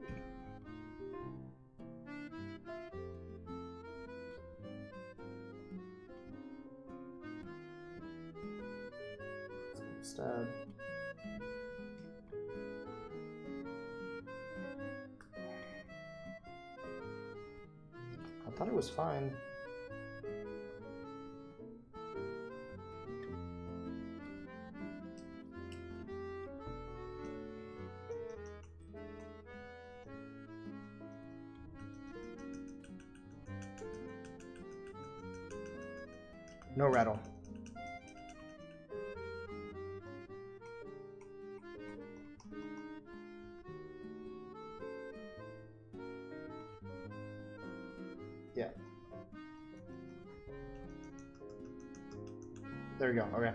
Stab. I thought it was fine. No rattle. Yeah. There we go. Okay.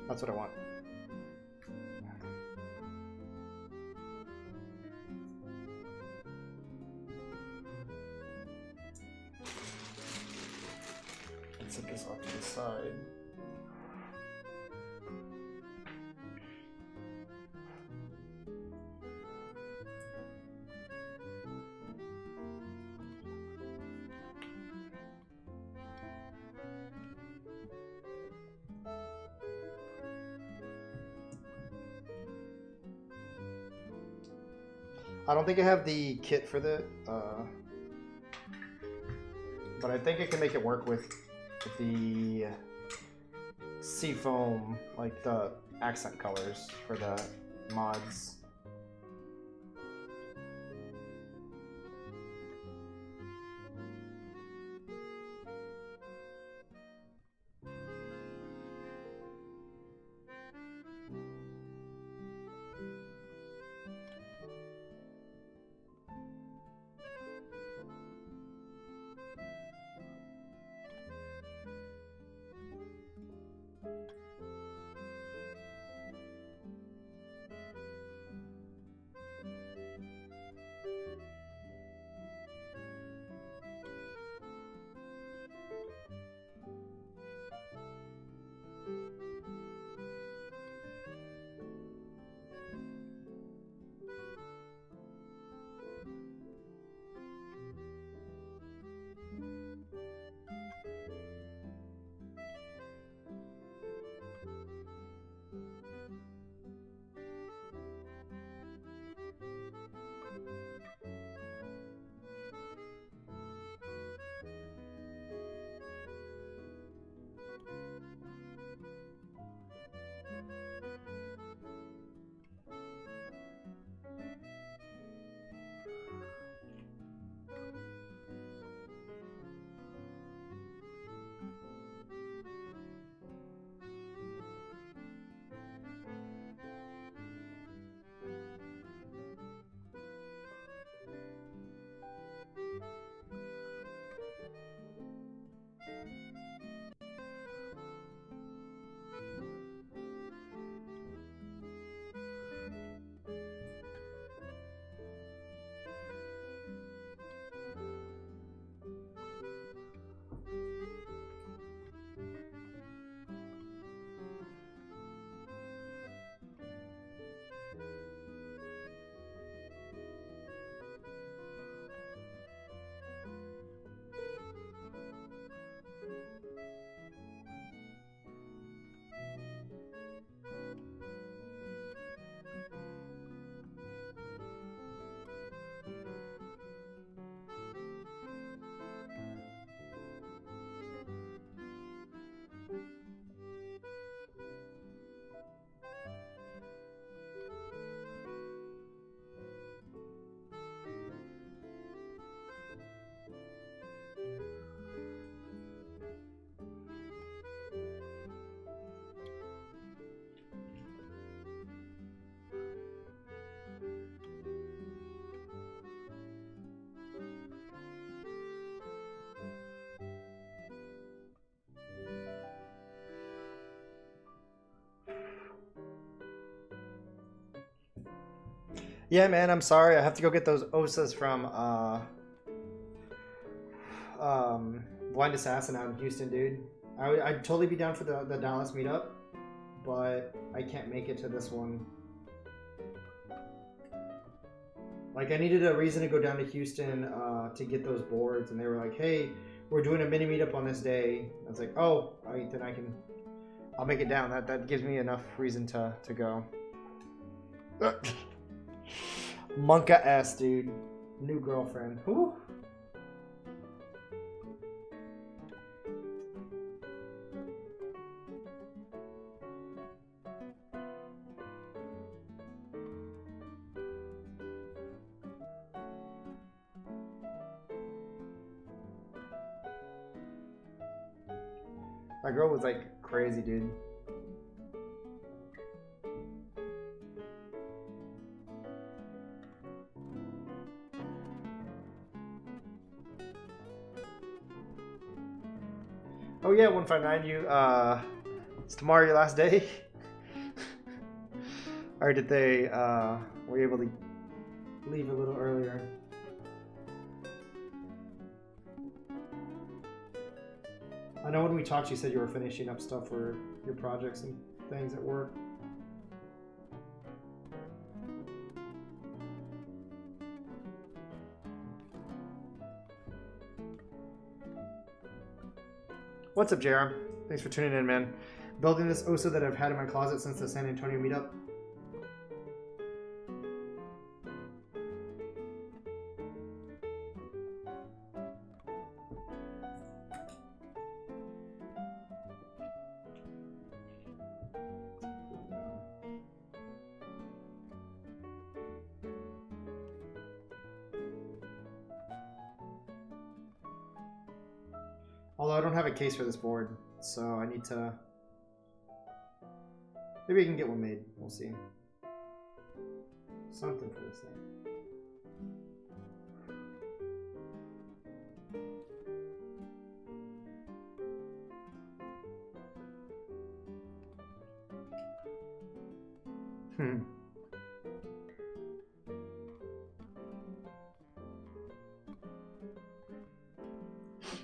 That's what I want. Let's set this off to the side. I don't think I have the kit for that, but I think I can make it work with the seafoam, like the accent colors for the mods. Yeah, man, I'm sorry. I have to go get those OSAs from Blind Assassin out in Houston, dude. I'd totally be down for the Dallas meetup, but I can't make it to this one. Like, I needed a reason to go down to Houston to get those boards, and they were like, "Hey, we're doing a mini meetup on this day." I was like, "Oh, then I'll make it down." That gives me enough reason to go. Monka S, dude. New girlfriend. Whew. My girl was like crazy, dude. Oh yeah, 159. Is tomorrow your last day? Or did they were you able to leave a little earlier? I know when we talked, you said you were finishing up stuff for your projects and things at work. What's up, Jarom? Thanks for tuning in, man. Building this OSA that I've had in my closet since the San Antonio meetup. Although I don't have a case for this board, so I need to... Maybe I can get one made. We'll see. Something for this thing.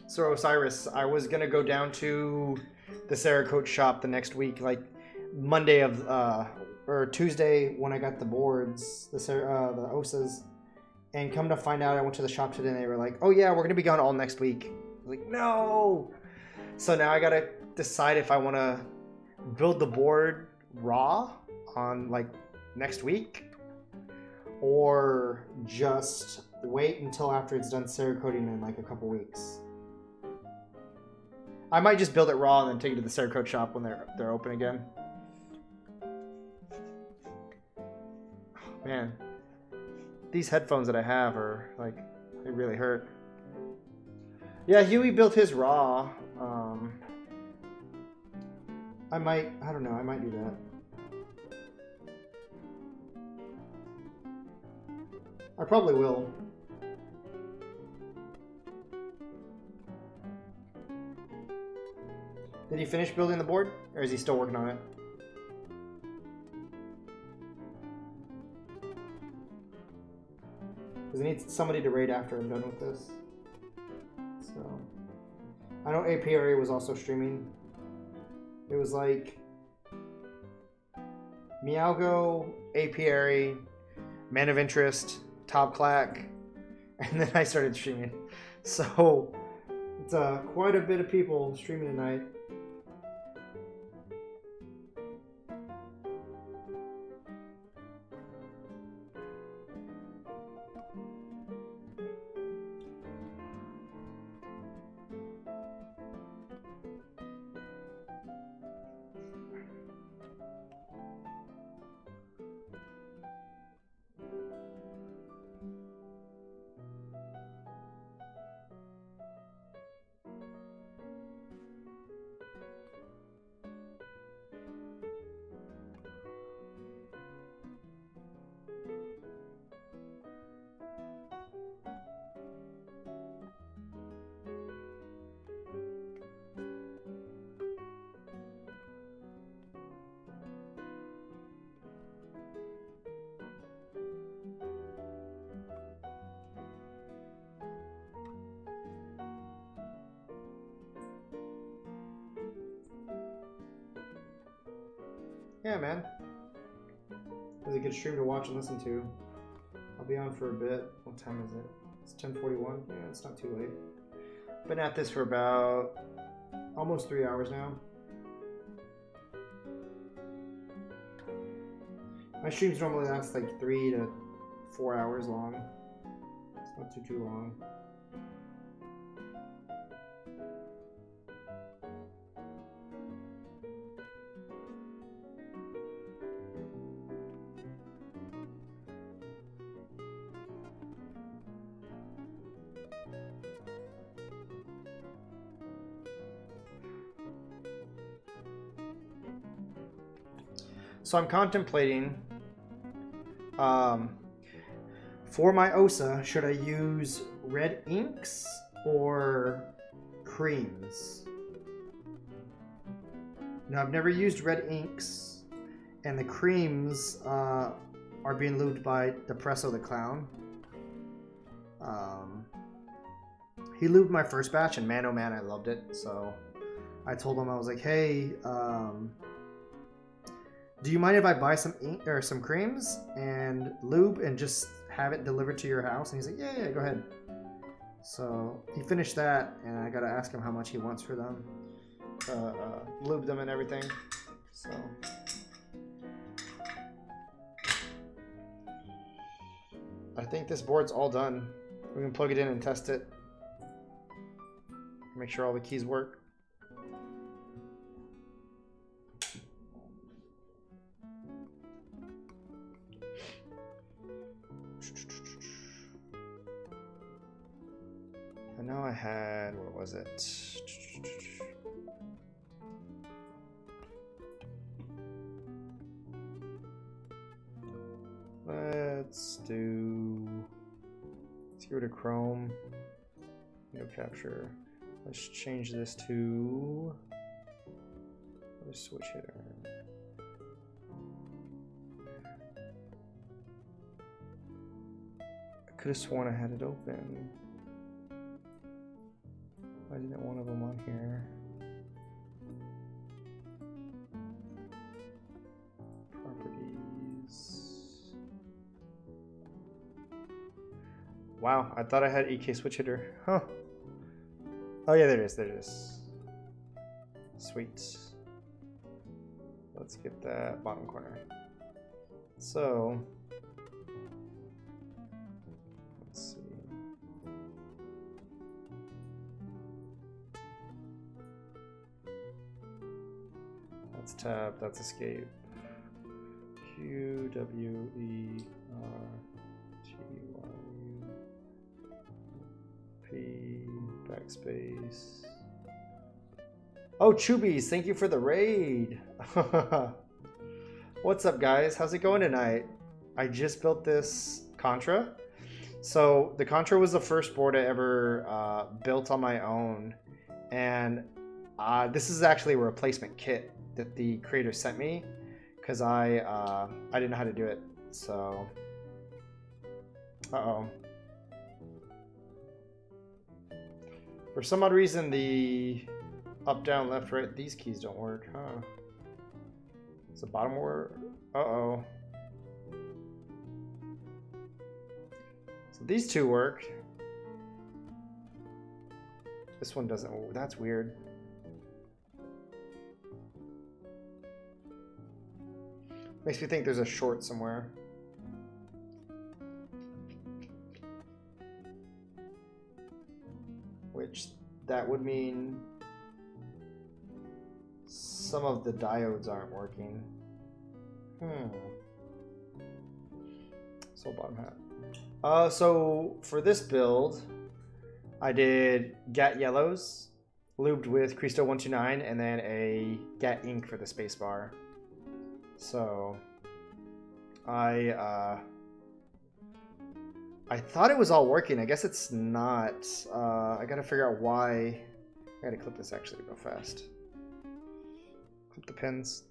So Osiris, I was gonna go down to the Cerakote shop the next week, like Monday of or Tuesday when I got the boards, the OSAs, and come to find out, I went to the shop today and they were like, "Oh yeah, we're gonna be gone all next week." I was like, no. So now I gotta decide if I want to build the board raw on like next week, or just wait until after it's done Cerakoting in like a couple weeks. I might just build it raw and then take it to the Cerakote shop when they're open again. Oh, man, these headphones that I have are like, they really hurt. Yeah, Huey built his raw. I don't know, I might do that. I probably will. Did he finish building the board, or is he still working on it? Because I need somebody to raid after I'm done with this. So, I know APRA was also streaming. It was like Meowgo, APRA, Man of Interest, Top Clack, and then I started streaming. So, it's quite a bit of people streaming tonight. Yeah, man. It was a good stream to watch and listen to. I'll be on for a bit. What time is it? It's 10:41. Yeah, it's not too late. Been at this for about almost 3 hours now. My streams normally last like 3 to 4 hours long. It's not too long. So I'm contemplating, for my OSA, should I use red inks or creams? Now, I've never used red inks, and the creams are being lubed by Depresso the Clown. He lubed my first batch, and man, oh man, I loved it. So I told him, I was like, hey, do you mind if I buy some ink or some creams and lube and just have it delivered to your house? And he's like, yeah, go ahead. So he finished that, and I gotta ask him how much he wants for them, lube them and everything. So I think this board's all done. We can plug it in and test it. Make sure all the keys work. I know I had, what was it? Let's get rid of Chrome. No capture. Let's change this to switch hitter. I could have sworn I had it open. Why didn't one of them on here? Properties. Wow, I thought I had EK switch hitter. Huh. Oh yeah, there it is. There it is. Sweet. Let's get that bottom corner. So let's see. That's tab, that's escape. Q W E R T Y U P backspace. Oh, Chubbies, thank you for the raid. What's up, guys? How's it going tonight? I just built this Contra. So the Contra was the first board I ever built on my own, and this is actually a replacement kit that the creator sent me because I didn't know how to do it. So, for some odd reason, the up, down, left, right, these keys don't work, huh? Does the bottom work? So these two work. This one doesn't. Oh, that's weird. Makes me think there's a short somewhere. Which that would mean some of the diodes aren't working. So bottom hat. So for this build, I did GAT yellows, lubed with Cristo 129, and then a GAT ink for the spacebar. So I thought it was all working. I guess it's not. I gotta figure out why. I gotta clip this actually real fast. Clip the pins.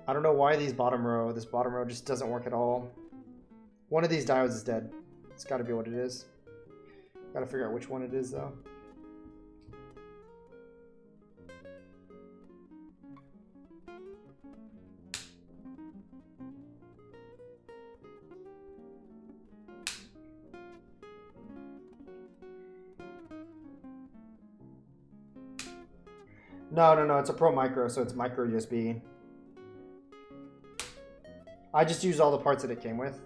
I don't know why this bottom row just doesn't work at all. One of these diodes is dead. It's gotta be what it is. Gotta figure out which one it is though. No. It's a Pro Micro, so it's micro USB. I just used all the parts that it came with.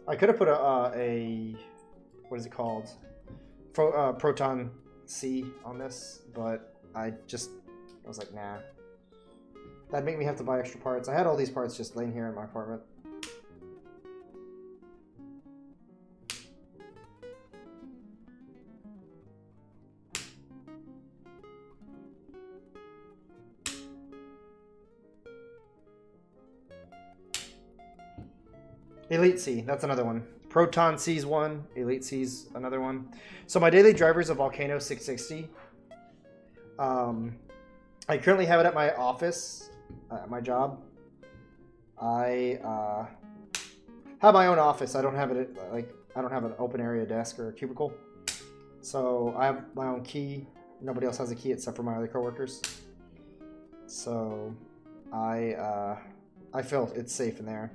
I could have put a what is it called? Proton C on this, but I was like, nah. That'd make me have to buy extra parts. I had all these parts just laying here in my apartment. Elite C, that's another one. Proton C's one, Elite C's another one. So my daily driver is a Volcano 660. I currently have it at my office, at my job. I have my own office. I don't have it I don't have an open area desk or a cubicle. So I have my own key. Nobody else has a key except for my other coworkers. So I feel it's safe in there.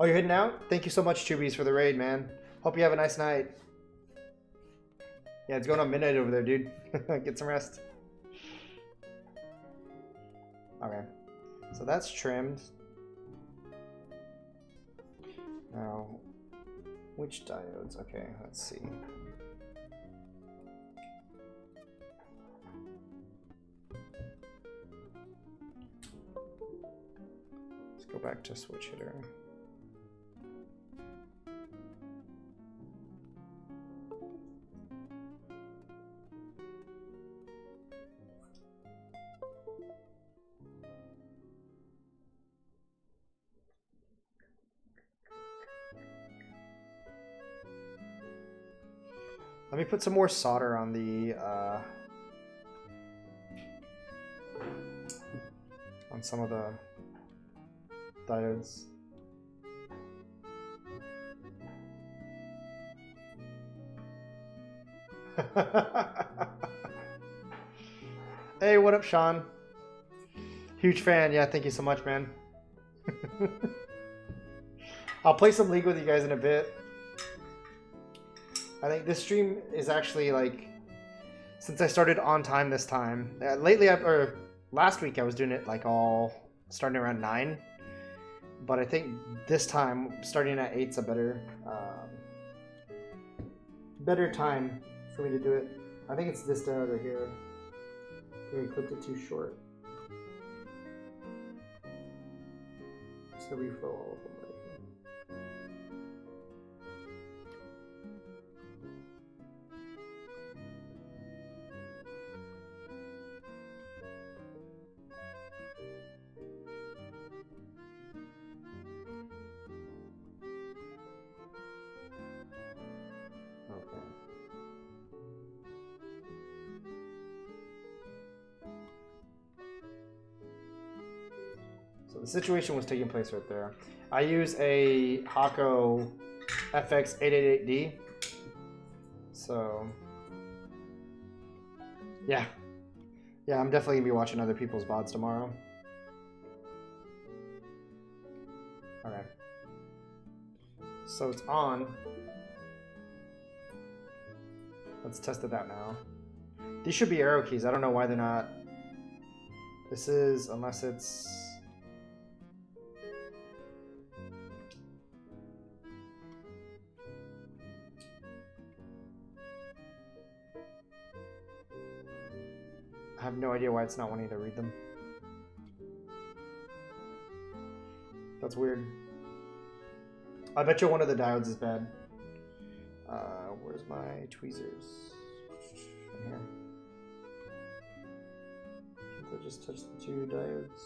Oh, you're heading out? Thank you so much, Chubies, for the raid, man. Hope you have a nice night. Yeah, it's going on midnight over there, dude. Get some rest. Okay. So that's trimmed. Now, which diodes? Okay, let's see. Let's go back to switch hitter. Let me put some more solder on the on some of the diodes. Hey, what up, Sean? Huge fan. Yeah, thank you so much, man. I'll play some League with you guys in a bit. I think this stream is actually like, since I started on time this time, lately, or last week I was doing it like all starting around 9, but I think this time starting at 8's a better time for me to do it. I think it's this diode right here. We clipped it too short. Just to reflow all of them right here. So the situation was taking place right there. I use a Hako FX888D. So yeah, I'm definitely gonna be watching other people's VODs tomorrow. Okay, so it's on. Let's test it out now. These should be arrow keys. I don't know why they're not. This is, unless it's... I have no idea why it's not wanting to read them. That's weird. I bet you one of the diodes is bad. Where's my tweezers? In here. Can't I just touch the two diodes?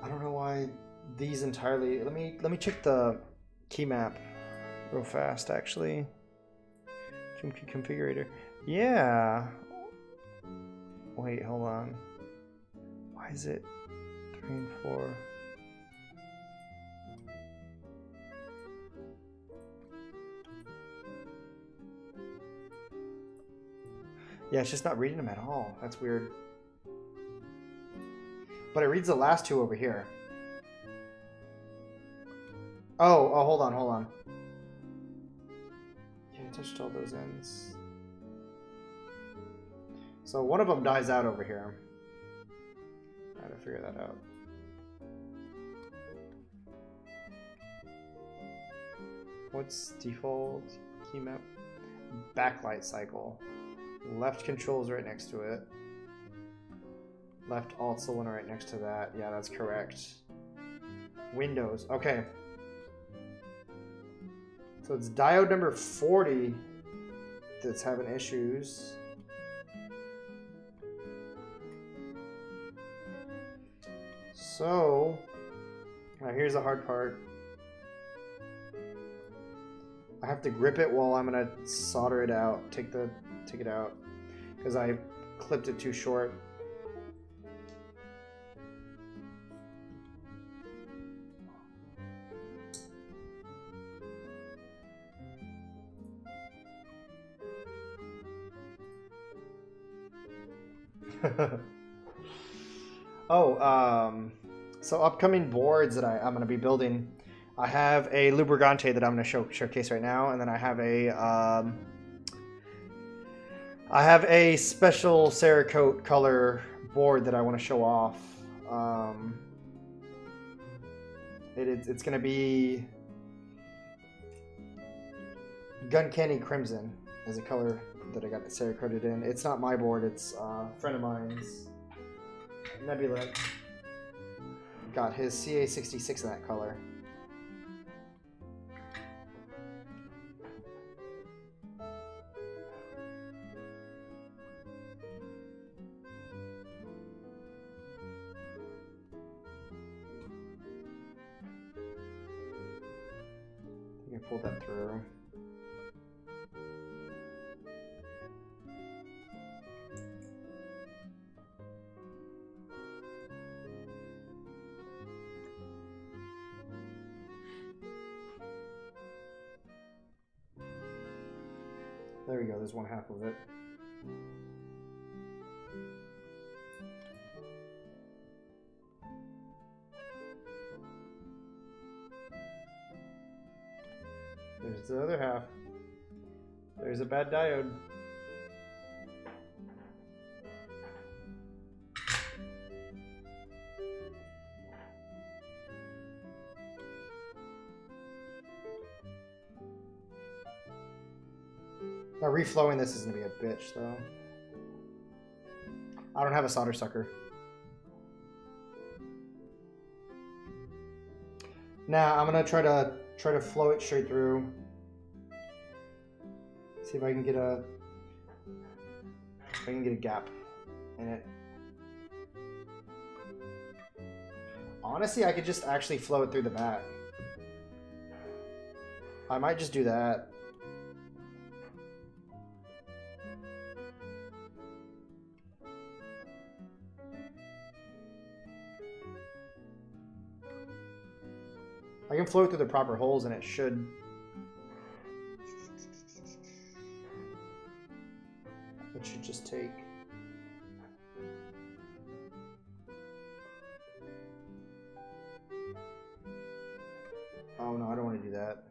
I don't know why these entirely. Let me check the key map real fast actually. Configurator. Yeah. Wait, hold on. Why is it 3 and 4? Yeah, it's just not reading them at all. That's weird. But it reads the last two over here. Oh, hold on. Yeah, I touched all those ends. So one of them dies out over here. I gotta figure that out. What's default key map? Backlight cycle. Left controls right next to it. Left alt cylinder right next to that. Yeah, that's correct. Windows. Okay. So it's diode number 40 that's having issues. So, now here's the hard part. I have to grip it while I'm gonna solder it out. Take it out because I clipped it too short. So upcoming boards that I'm going to be building, I have a Lubricante that I'm going to showcase right now, and then I have a special Cerakote color board that I want to show off. It's going to be Gun Candy Crimson as a color that I got Cerakoted in. It's not my board, it's a friend of mine's. Nebula got his CA66 in that color. You can pull that through. There we go, there's one half of it. There's the other half. There's a bad diode. Now reflowing this is gonna be a bitch though. I don't have a solder sucker. Now I'm gonna try to flow it straight through. See if I can get a gap in it. Honestly, I could just actually flow it through the back. I might just do that. I can flow it through the proper holes and it should. It should just take. Oh no, I don't want to do that.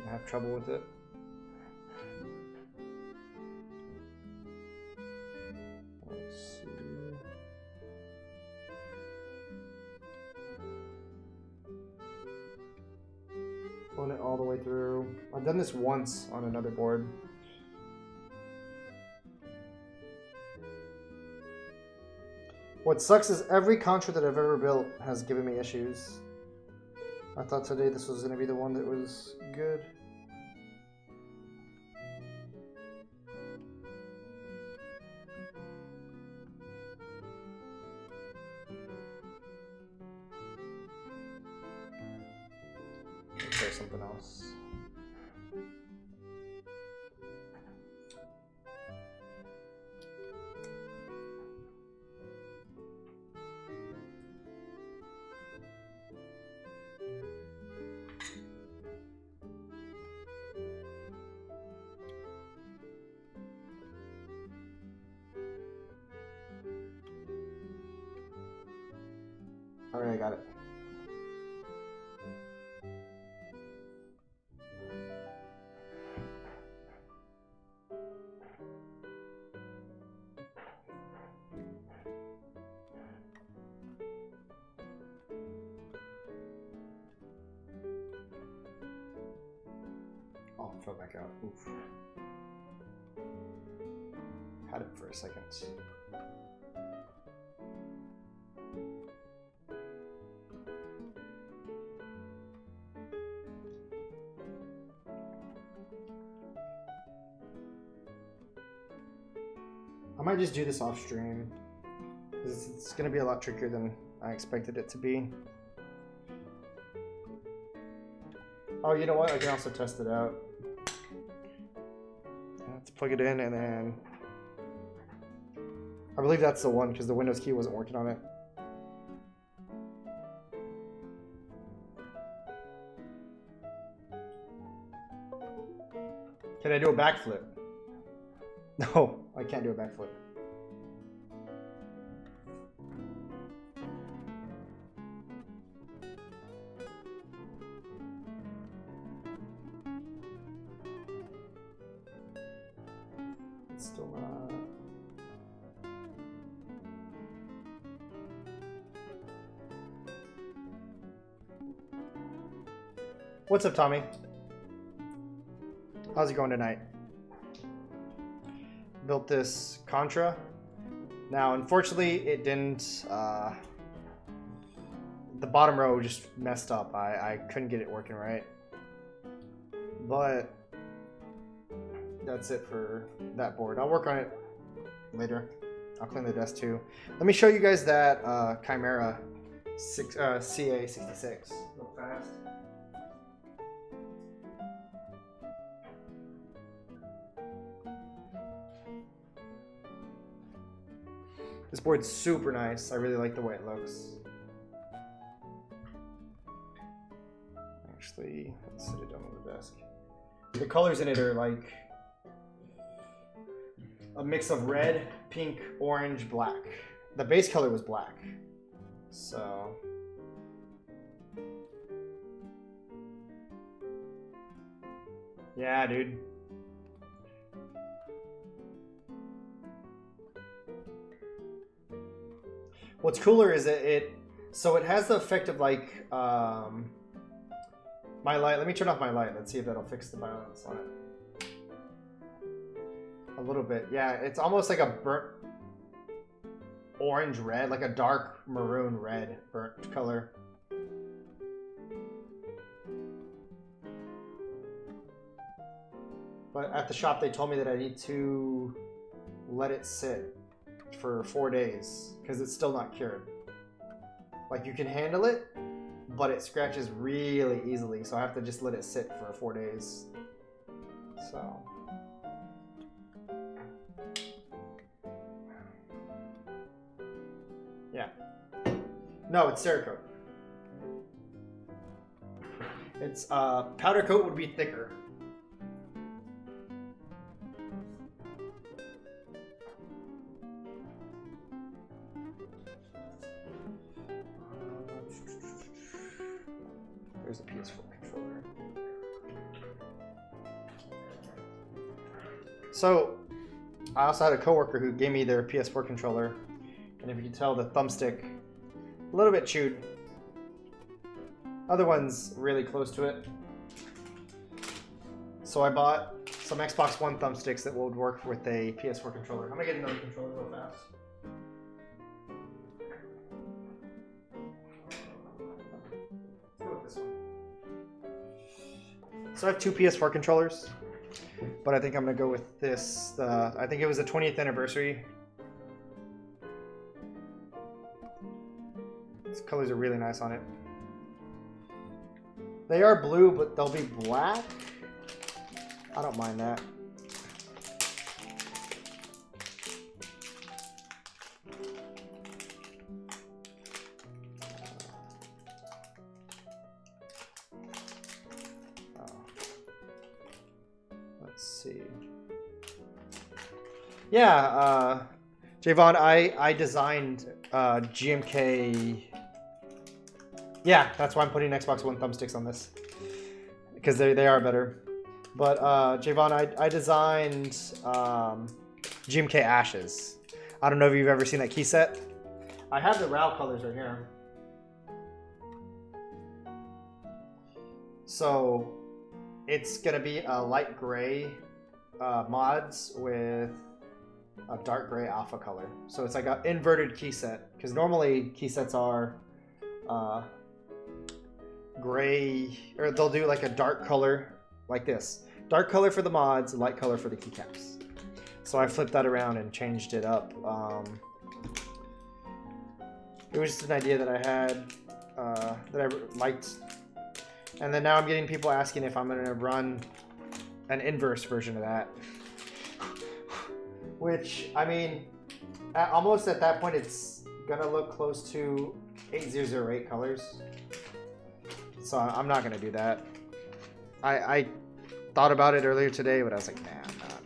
I have trouble with it. Let's see. Run it all the way through. I've done this once on another board. What sucks is every Contra that I've ever built has given me issues. I thought today this was going to be the one that was good. Let's try something else. Alright, I got it. Oh, it fell back out. Oof. Had it for a second. I might just do this off stream, because it's going to be a lot trickier than I expected it to be. Oh, you know what? I can also test it out. Let's plug it in, and then I believe that's the one, because the Windows key wasn't working on it. Can I do a backflip? No, I can't do a backflip. It's still not. What's up, Tommy? How's it going tonight? Built this Contra. Now, unfortunately, it didn't. The bottom row just messed up. I couldn't get it working right. But that's it for that board. I'll work on it later. I'll clean the desk too. Let me show you guys that Chimera CA66 real fast. This board's super nice. I really like the way it looks. Actually, let's sit it down on the desk. The colors in it are like a mix of red, pink, orange, black. The base color was black. So yeah, dude. What's cooler is that it has the effect of like my light. Let me turn off my light. Let's see if that'll fix the balance on it. A little bit. Yeah, it's almost like a burnt orange red, like a dark maroon red burnt color. But at the shop they told me that I need to let it sit for 4 days because it's still not cured. Like, you can handle it, but it scratches really easily, so I have to just let it sit for 4 days. So yeah. No, it's Cerakote. It's powder coat would be thicker. There's a PS4 controller. So, I also had a coworker who gave me their PS4 controller, and if you can tell, the thumbstick a little bit chewed. Other one's really close to it. So I bought some Xbox One thumbsticks that would work with a PS4 controller. I'm gonna get another controller real fast. So I have two PS4 controllers, but I think I'm gonna go with this. I think it was the 20th anniversary. These colors are really nice on it. They are blue, but they'll be black. I don't mind that. Yeah, Javon, I designed GMK Yeah, that's why I'm putting Xbox One thumbsticks on this. Because they are better. But, Javon, I designed GMK Ashes. I don't know if you've ever seen that key set. I have the RAL colors right here. So, it's going to be a light gray mods with a dark gray alpha color. So it's like an inverted key set. Because normally key sets are gray, or they'll do like a dark color like this. Dark color for the mods, light color for the keycaps. So I flipped that around and changed it up. It was just an idea that I had that I liked. And then now I'm getting people asking if I'm going to run an inverse version of that. Which, I mean, almost at that point it's going to look close to 8008 colors. So I'm not going to do that. I thought about it earlier today, but I was like, nah, I'm not.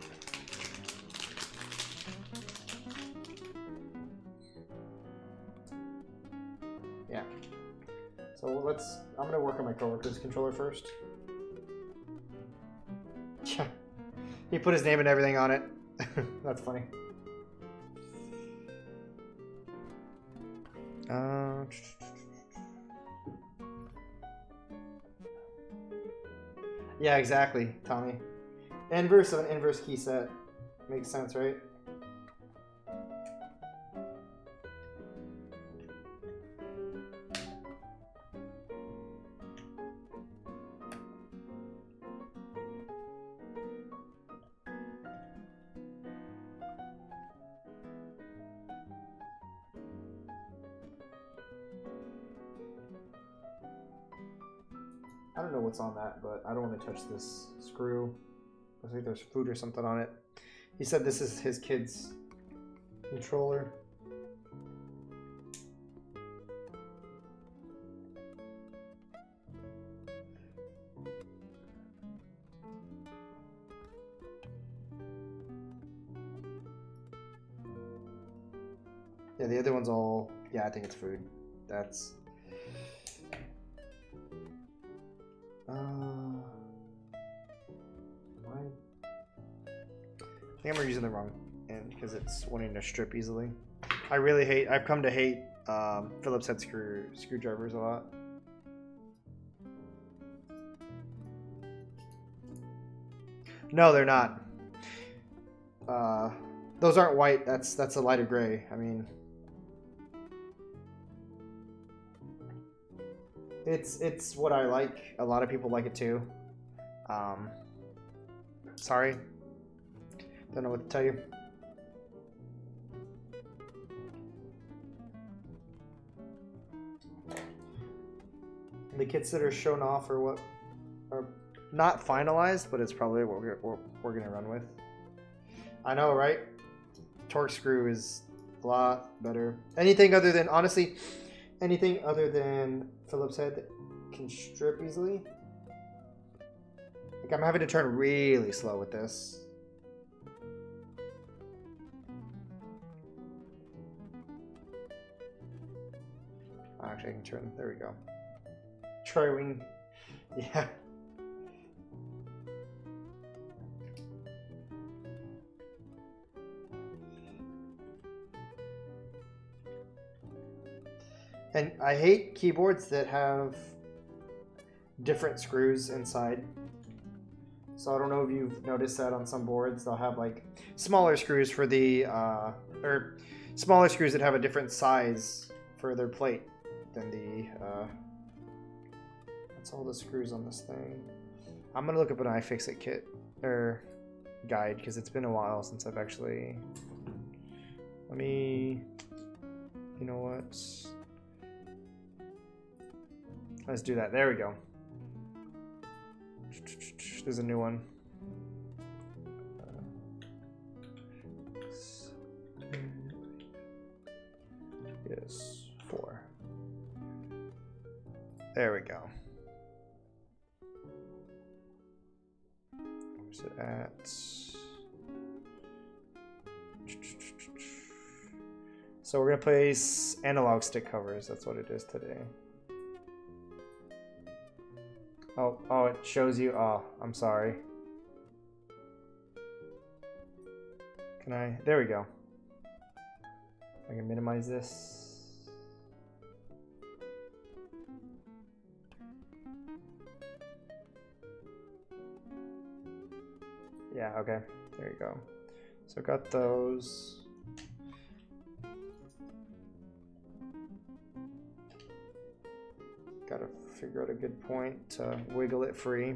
Yeah. So I'm going to work on my coworker's controller first. Yeah. He put his name and everything on it. That's funny. Yeah, exactly, Tommy. Inverse of an inverse key set. Makes sense, right? I don't know what's on that, but I don't want to touch this screw. I think there's food or something on it. He said this is his kid's controller. Yeah, the other one's all... Yeah, I think it's food. That's... I think I'm using the wrong end because it's wanting to strip easily. I really hate... I've come to hate Phillips head screwdrivers a lot. No, they're not. Those aren't white. That's a lighter gray. I mean... It's what I like. A lot of people like it too. Sorry. Don't know what to tell you. The kits that are shown off are what are not finalized, but it's probably what we're gonna run with. I know, right? Torque screw is a lot better. Anything other than, honestly, anything other than Phillips head that can strip easily. Like I'm having to turn really slow with this. Actually, I can turn. There we go. Tri-wing. Yeah. And I hate keyboards that have different screws inside. So I don't know if you've noticed that on some boards. They'll have like smaller screws for the, or smaller screws that have a different size for their plate than the, that's all the screws on this thing. I'm gonna look up an iFixit kit, or guide, because it's been a while since I've actually, let me, you know what? Let's do that. There we go. There's a new one. Yes, 4. There we go. Where's it at? So we're gonna place analog stick covers. That's what it is today. Oh, it shows you. Oh, I'm sorry. Can I? There we go. I can minimize this. Yeah, okay. There you go. So got those. Gotta figure out a good point to wiggle it free.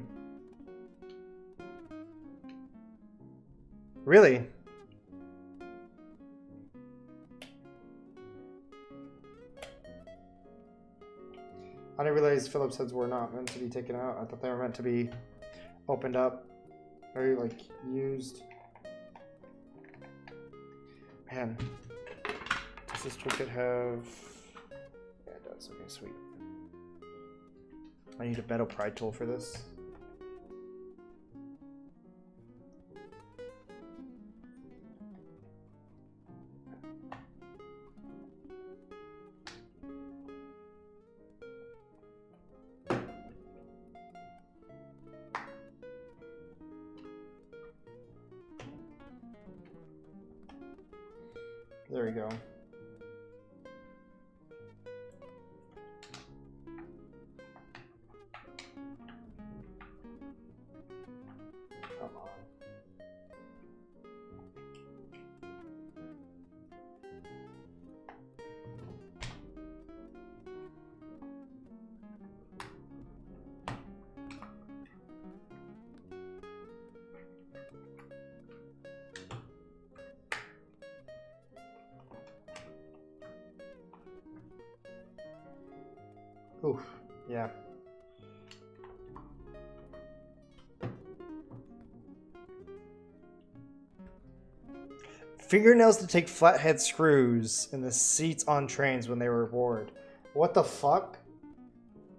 Really? I didn't realize Phillips heads were not meant to be taken out. I thought they were meant to be opened up or like used. Man, does this toolkit have? Yeah, it does. Okay, sweet. I need a metal pry tool for this. There we go. Come on. Oof, yeah. Fingernails to take flathead screws in the seats on trains when they were bored. What the fuck?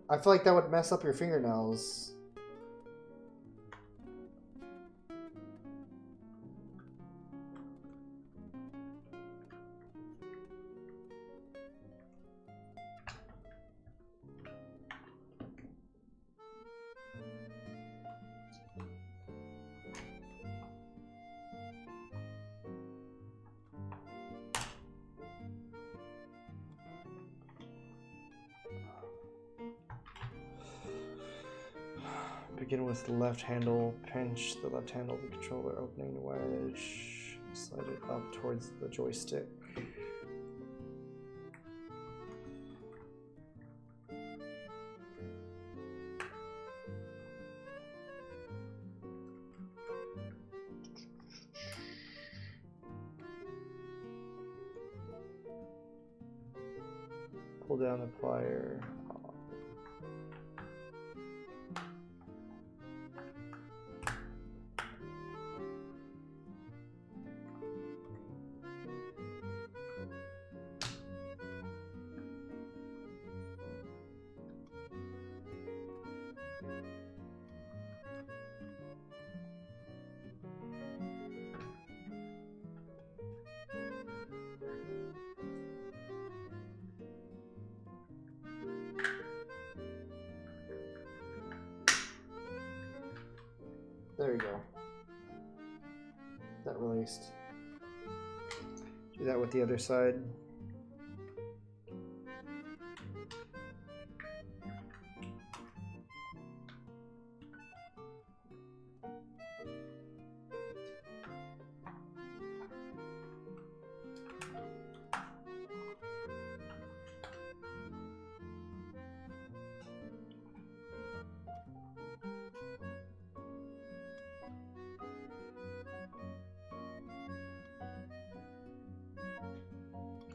I feel like that would mess up your fingernails. Begin with the left handle, pinch the left handle of the controller, opening wedge, slide it up towards the joystick. Pull down the plier. There we go. That released. Do that with the other side.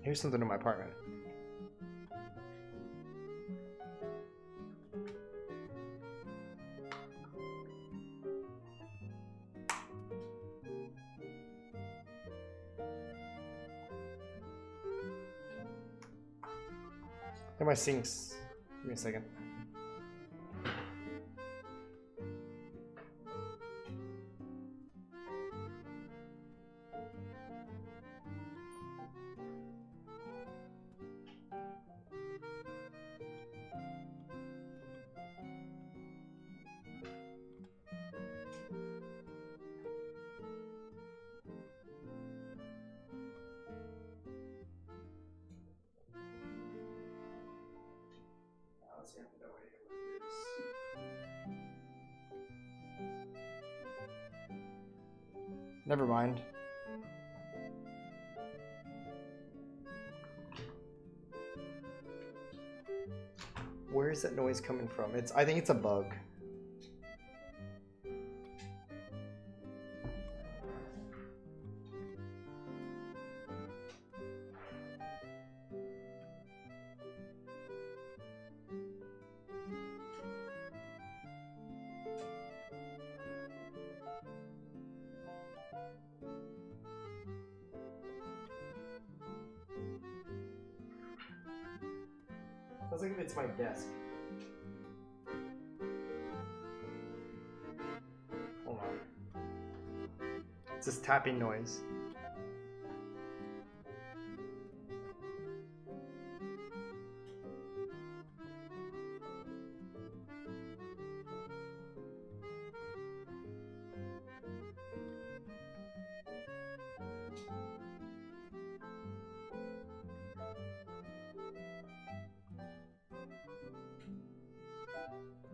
Here's something in my apartment. They're my sinks. Give me a second. Never mind. Where is that noise coming from? I think it's a bug. Sounds like it's my desk. Hold on. It's this tapping noise.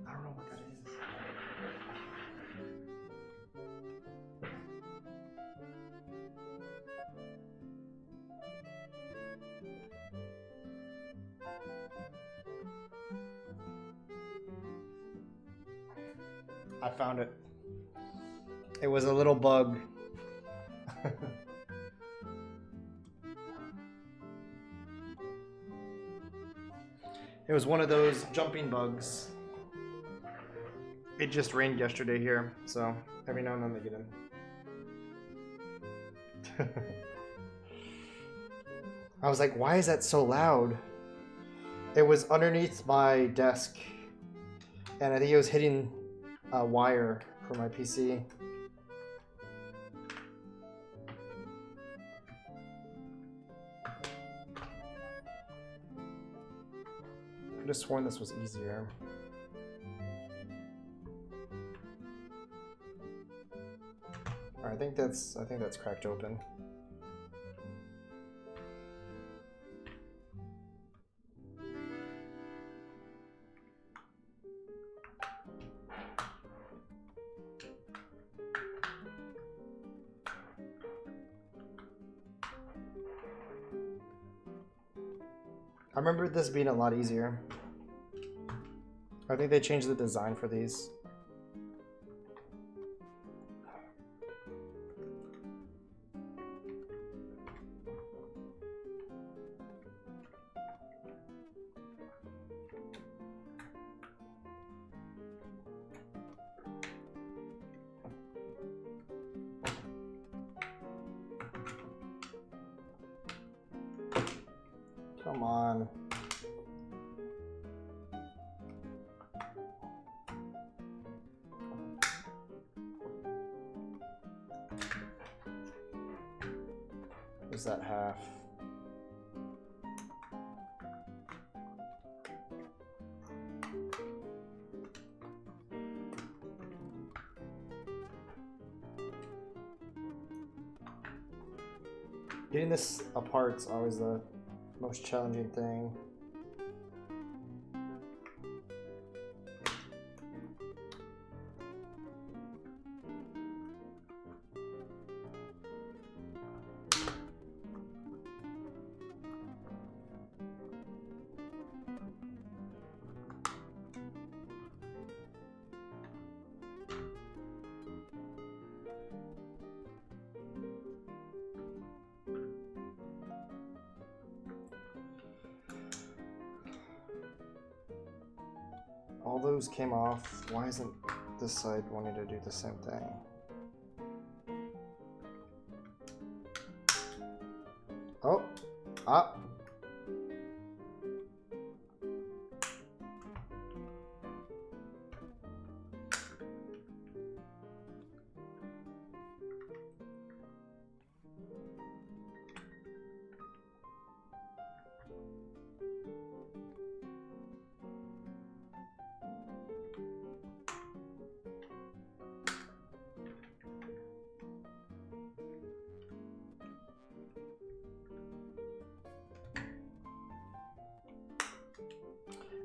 I don't know what that is. I found it. It was a little bug. It was one of those jumping bugs. It just rained yesterday here, so every now and then they get in. I was like, why is that so loud? It was underneath my desk, and I think it was hitting a wire for my PC. I could have sworn this was easier. I think that's cracked open. I remember this being a lot easier. I think they changed the design for these. Come on. Where's that half? Getting this apart is always the most challenging thing. All those came off. Why isn't this side wanting to do the same thing? Oh, ah.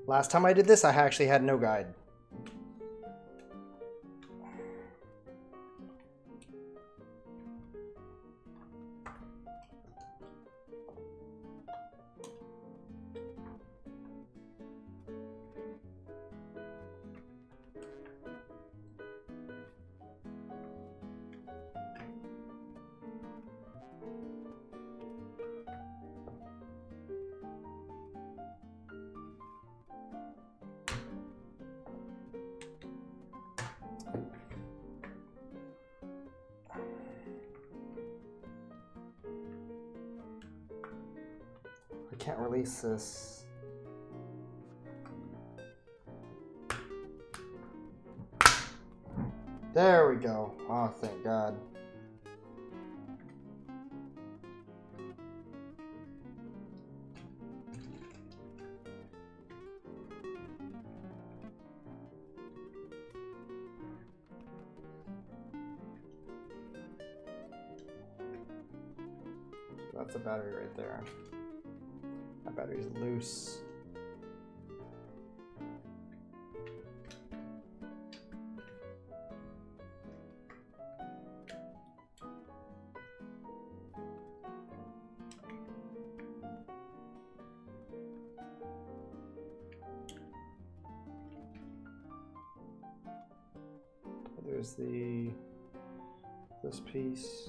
Last time I did this, I actually had no guide. can't release this. There we go. Oh, thank God. That's a battery right there. That battery's loose. There's this piece.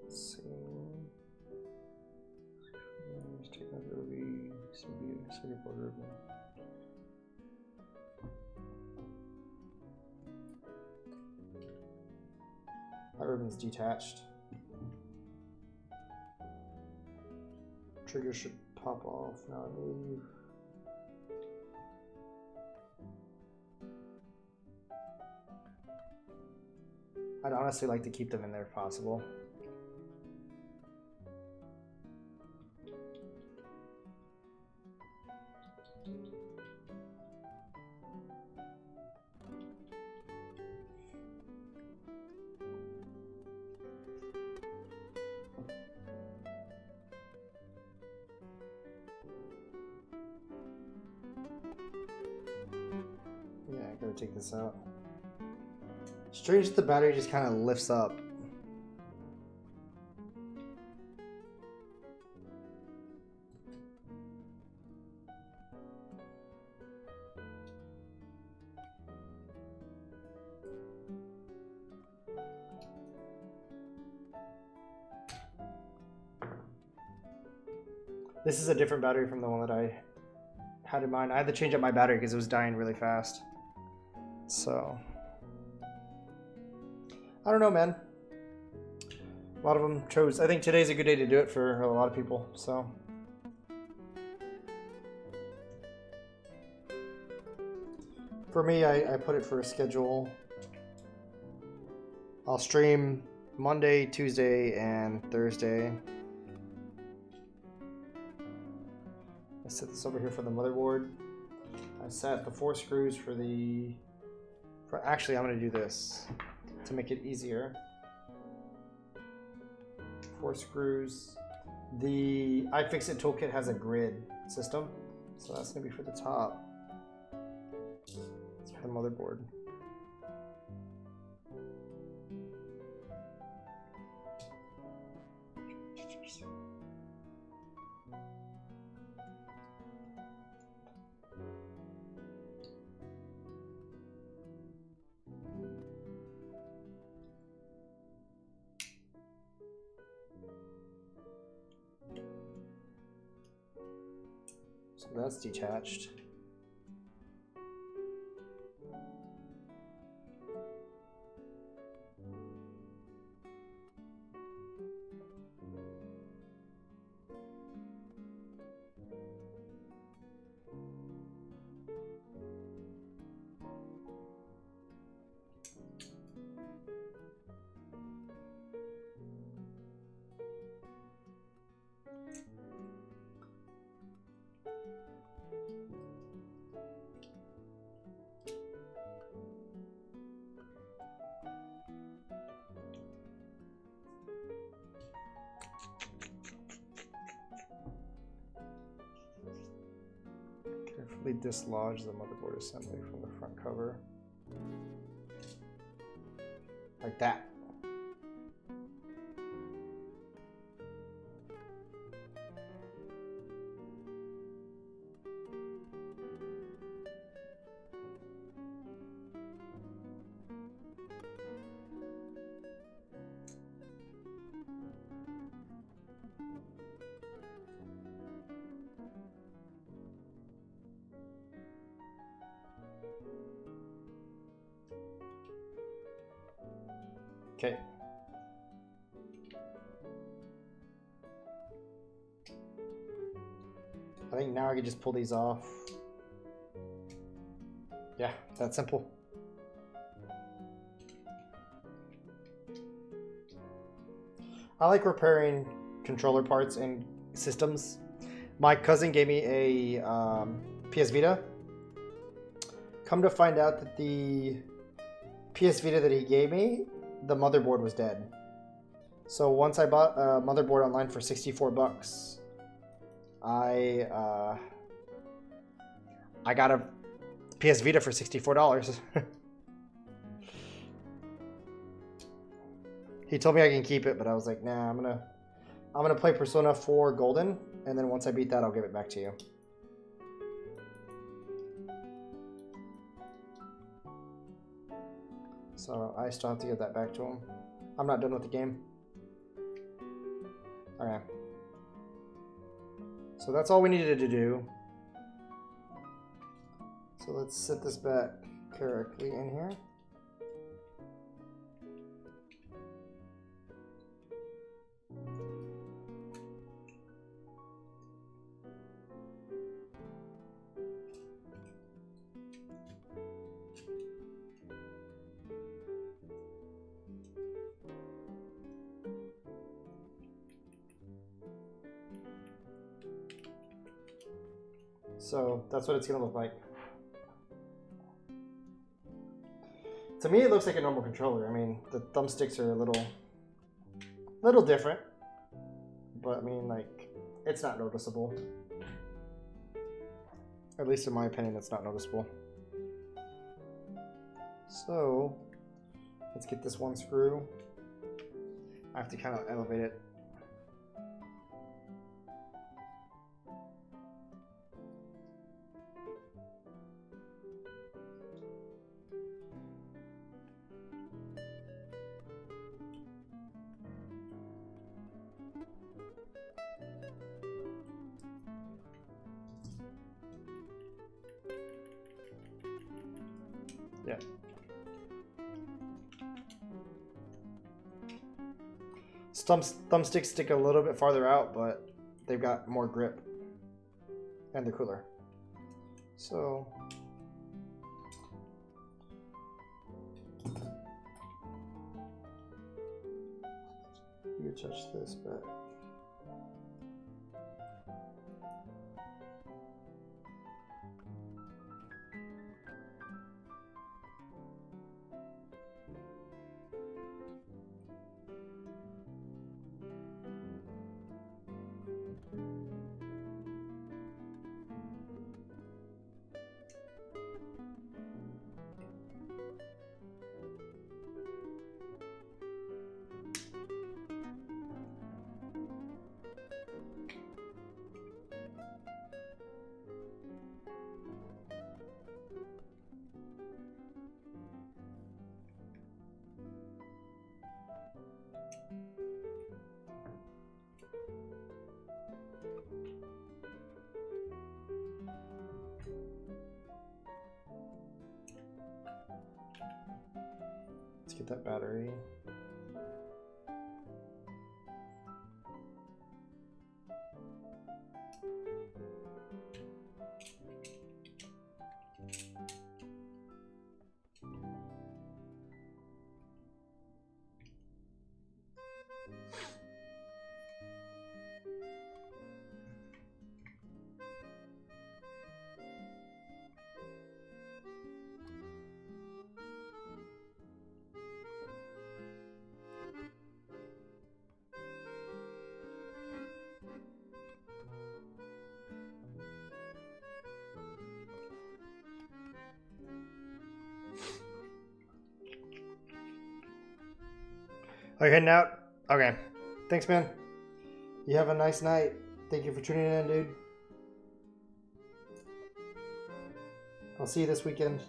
Let's see. Just take that Ruby, circuit board ribbon. That ribbon's detached. Trigger should pop off now, I believe. I'd honestly like to keep them in there if possible. Yeah, I gotta take this out. Strange that the battery just kind of lifts up. This is a different battery from the one that I had in mind. I had to change up my battery because it was dying really fast. So, I don't know, man. A lot of them chose. I think today's a good day to do it for a lot of people. So, for me, I put it for a schedule. I'll stream Monday, Tuesday, and Thursday. I set this over here for the motherboard. I set the 4 screws for the... actually, I'm going to do this to make it easier. 4 screws. The iFixit toolkit has a grid system, so that's going to be for the top. It's for the motherboard. So that's detached. Carefully dislodge the motherboard assembly from the front cover. Like that. Okay. I think now I can just pull these off. Yeah, it's that simple. I like repairing controller parts and systems. My cousin gave me a PS Vita. Come to find out that the PS Vita that he gave me, the motherboard was dead. So once I bought a motherboard online for 64 bucks, I got a PS Vita for $64. He told me I can keep it, but I was like, nah, I'm gonna play Persona 4 Golden, and then once I beat that, I'll give it back to you. So I still have to give that back to him. I'm not done with the game. Okay. So that's all we needed to do. So let's set this back correctly in here. So that's what it's gonna look like. To me, it looks like a normal controller. I mean, the thumbsticks are a little different, but I mean, like, it's not noticeable. At least in my opinion, it's not noticeable. So let's get this one screw. I have to kind of elevate it. Yeah. Thumbsticks stick a little bit farther out, but they've got more grip. And they're cooler. So you touch this back. Let's get that battery. Are you heading out? Okay. Thanks, man. You have a nice night. Thank you for tuning in, dude. I'll see you this weekend.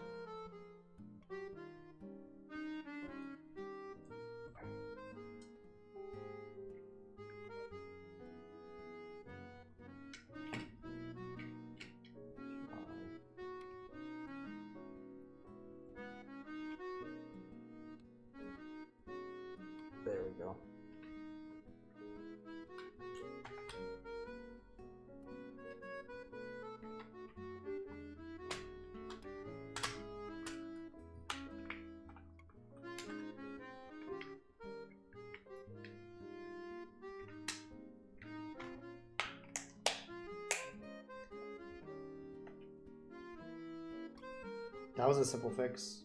That was a simple fix.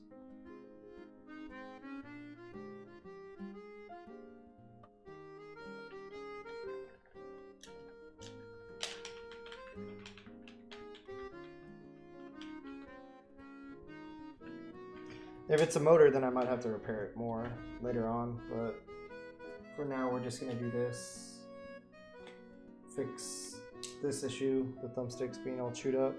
If it's a motor, then I might have to repair it more later on, but for now we're just gonna do this. Fix this issue, the thumbsticks being all chewed up.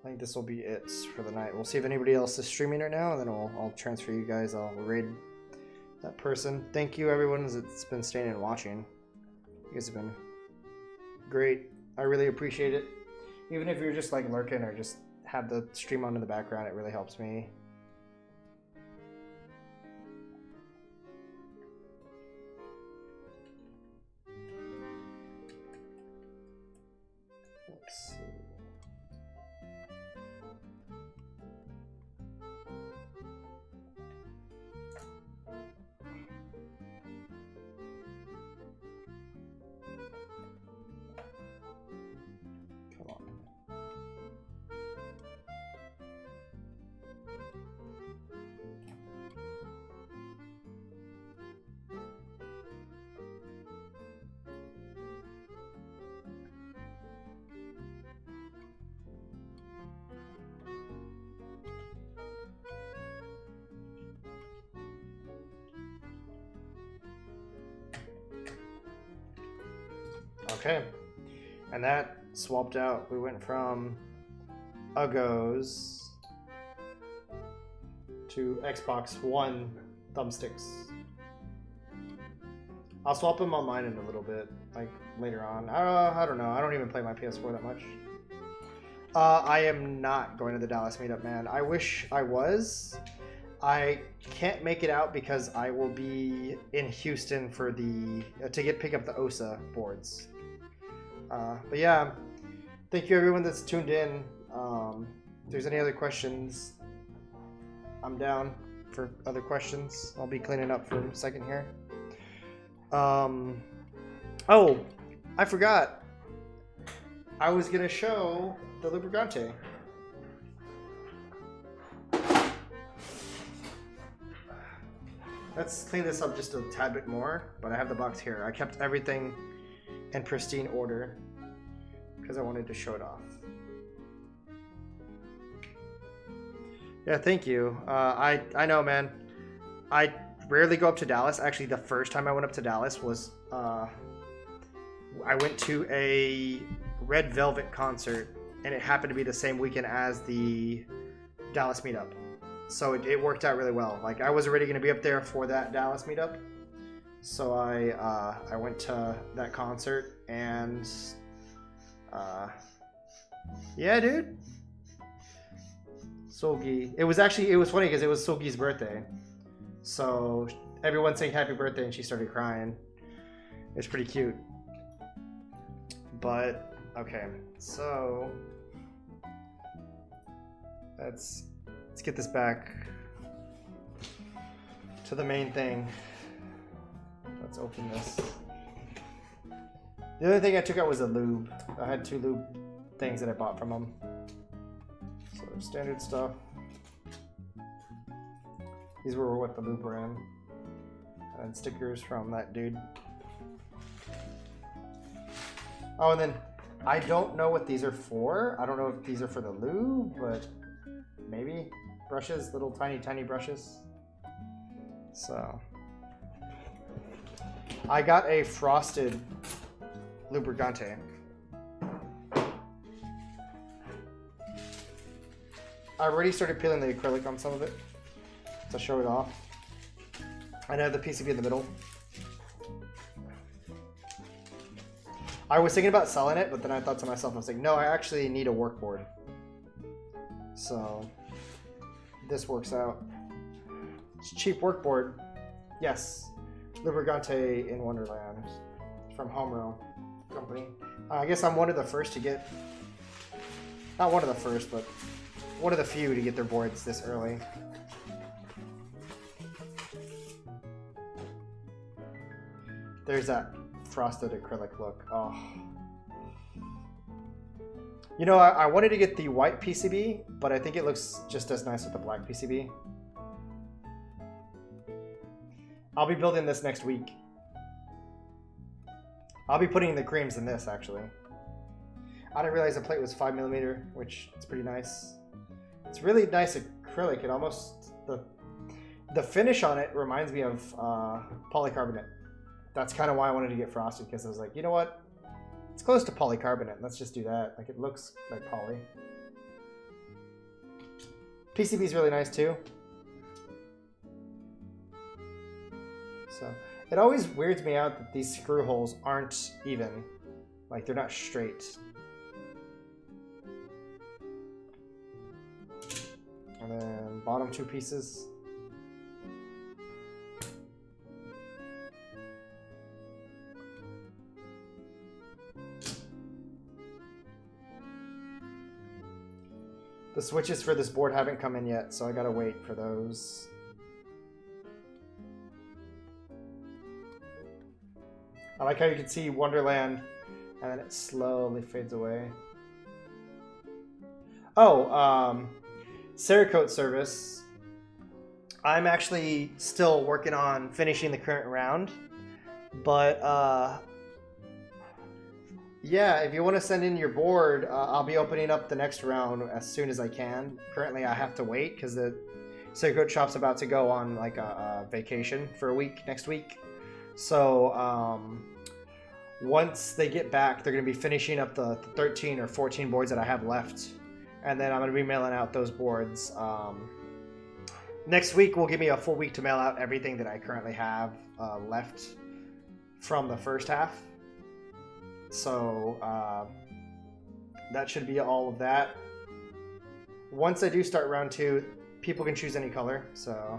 I think this will be it for the night. We'll see if anybody else is streaming right now, and then I'll transfer you guys. I'll raid that person. Thank you, everyone that's been staying and watching. You guys have been great. I really appreciate it. Even if you're just like lurking or just have the stream on in the background, it really helps me. Let's see. Okay, and that swapped out. We went from Uggos to Xbox One thumbsticks. I'll swap them on mine in a little bit, like later on. I don't know. I don't even play my PS4 that much. I am not going to the Dallas meetup, man. I wish I was. I can't make it out because I will be in Houston for the to pick up the OSA boards. But yeah, thank you everyone that's tuned in. If there's any other questions, I'm down for other questions. I'll be cleaning up for a second here. Oh, I forgot. I was gonna show the Lubricante. Let's clean this up just a tad bit more, but I have the box here. I kept everything in pristine order because I wanted to show it off. Yeah, thank you. I know, man. I rarely go up to Dallas. Actually, the first time I went up to Dallas was I went to a Red Velvet concert, and it happened to be the same weekend as the Dallas meetup. So it worked out really well. Like, I was already going to be up there for that Dallas meetup. So I went to that concert, and yeah, dude. Solgi. It was funny because it was Solgi's birthday. So everyone sang happy birthday and she started crying. It was pretty cute. But okay, so let's get this back to the main thing. Let's open this. The other thing I took out was a lube. I had 2 lube things that I bought from them. So standard stuff. These were what the lube were in. And stickers from that dude. Oh, and then I don't know what these are for. I don't know if these are for the lube, but maybe. Brushes, little tiny brushes. So I got a frosted Lubricante. I already started peeling the acrylic on some of it to show it off. I have the PCB in the middle. I was thinking about selling it, but then I thought to myself, I was like, no, I actually need a work board. So this works out. It's a cheap work board. Yes. Lubricante in Wonderland from Homero Company. I guess I'm one of the first to get, not one of the first, but one of the few to get their boards this early. There's that frosted acrylic look. Oh. You know, I wanted to get the white PCB, but I think it looks just as nice with the black PCB. I'll be building this next week. I'll be putting the creams in this, actually. I didn't realize the plate was 5mm, which is pretty nice. It's really nice acrylic. It almost... The finish on it reminds me of polycarbonate. That's kind of why I wanted to get frosted, because I was like, you know what? It's close to polycarbonate. Let's just do that. Like, it looks like poly. PCB is really nice too. So it always weirds me out that these screw holes aren't even. Like, they're not straight. And then bottom two pieces. The switches for this board haven't come in yet, so I gotta wait for those. I like how you can see Wonderland, and then it slowly fades away. Oh, Cerakote service. I'm actually still working on finishing the current round, but yeah, if you want to send in your board, I'll be opening up the next round as soon as I can. Currently, I have to wait because the Cerakote shop's about to go on like a vacation for a week next week. So once they get back, they're going to be finishing up the 13 or 14 boards that I have left. And then I'm going to be mailing out those boards. Next week will give me a full week to mail out everything that I currently have left from the first half. So that should be all of that. Once I do start round 2, people can choose any color. So,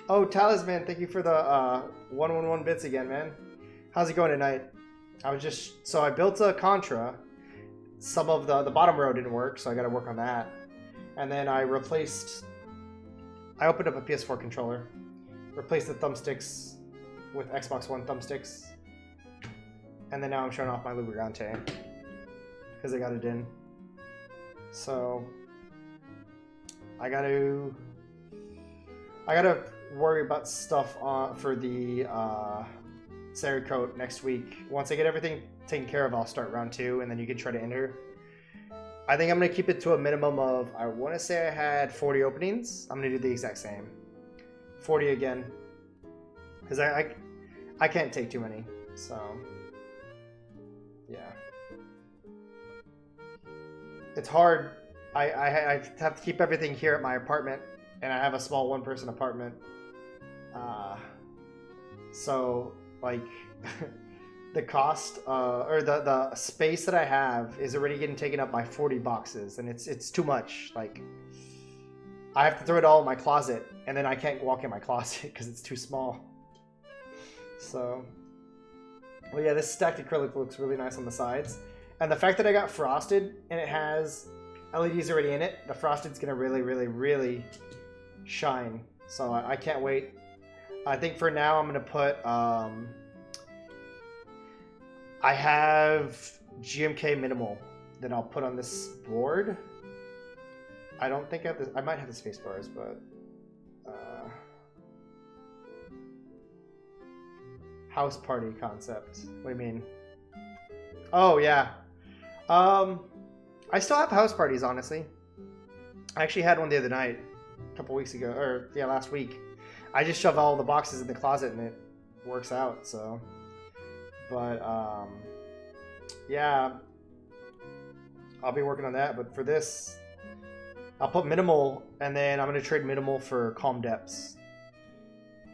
oh, Talisman, thank you for the 111 bits again, man. How's it going tonight? I built a Contra. Some of the bottom row didn't work, so I got to work on that. And then I opened up a PS4 controller, replaced the thumbsticks with Xbox One thumbsticks. And then now I'm showing off my Lubricante because I got it in. So I gotta worry about stuff for the Cerakote next week. Once I get everything taken care of, I'll start round 2, and then you can try to enter. I think I'm gonna keep it to a minimum of, I want to say I had 40 openings. I'm gonna do the exact same, 40 again, because I can't take too many. So. Yeah, it's hard. I have to keep everything here at my apartment, and I have a small one-person apartment. So like the cost or the space that I have is already getting taken up by 40 boxes, and it's too much. Like, I have to throw it all in my closet, and then I can't walk in my closet because it's too small. So. Well, yeah, this stacked acrylic looks really nice on the sides. And the fact that I got frosted and it has LEDs already in it, the frosted's going to really, really, really shine. So I can't wait. I think for now I'm going to put... I have GMK Minimal that I'll put on this board. I don't think I have this... I might have the space bars, but... House party concept. What do you mean? Oh, yeah. I still have house parties, honestly. I actually had one the other night, a couple weeks ago, or yeah, last week. I just shove all the boxes in the closet and it works out, so. But, yeah. I'll be working on that, but for this, I'll put Minimal, and then I'm going to trade Minimal for Calm Depths.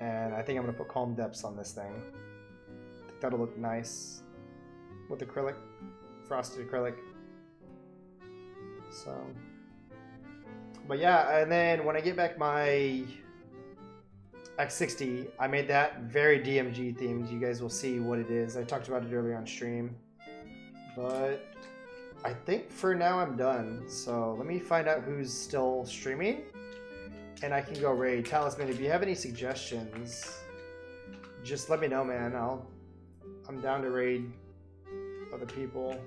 And I think I'm going to put Calm Depths on this thing. That'll look nice with acrylic, frosted acrylic. So, but yeah, and then when I get back my X60, I made that very DMG themed. You guys will see what it is. I talked about it earlier on stream, but I think for now I'm done. So let me find out who's still streaming, and I can go raid. Talisman, if you have any suggestions, just let me know, man. I'm down to raid other people.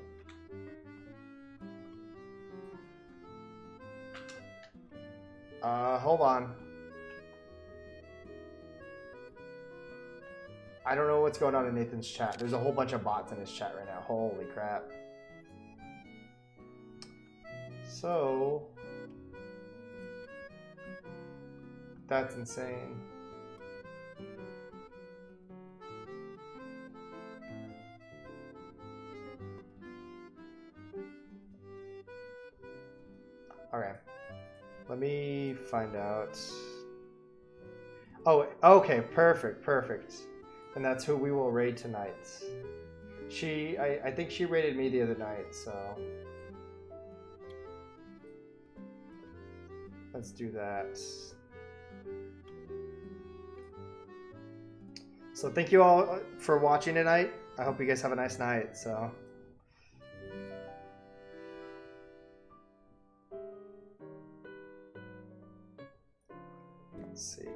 Hold on. I don't know what's going on in Nathan's chat. There's a whole bunch of bots in his chat right now. Holy crap. So... that's insane. Okay. Let me find out. Oh, okay, perfect, perfect. And that's who we will raid tonight. I think she raided me the other night, so... let's do that. So thank you all for watching tonight. I hope you guys have a nice night, so... let's see.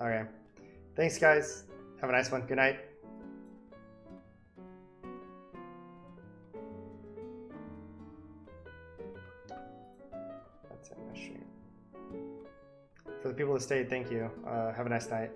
Okay. Thanks, guys. Have a nice one. Good night. That's it. For the people that stayed, thank you. Have a nice night.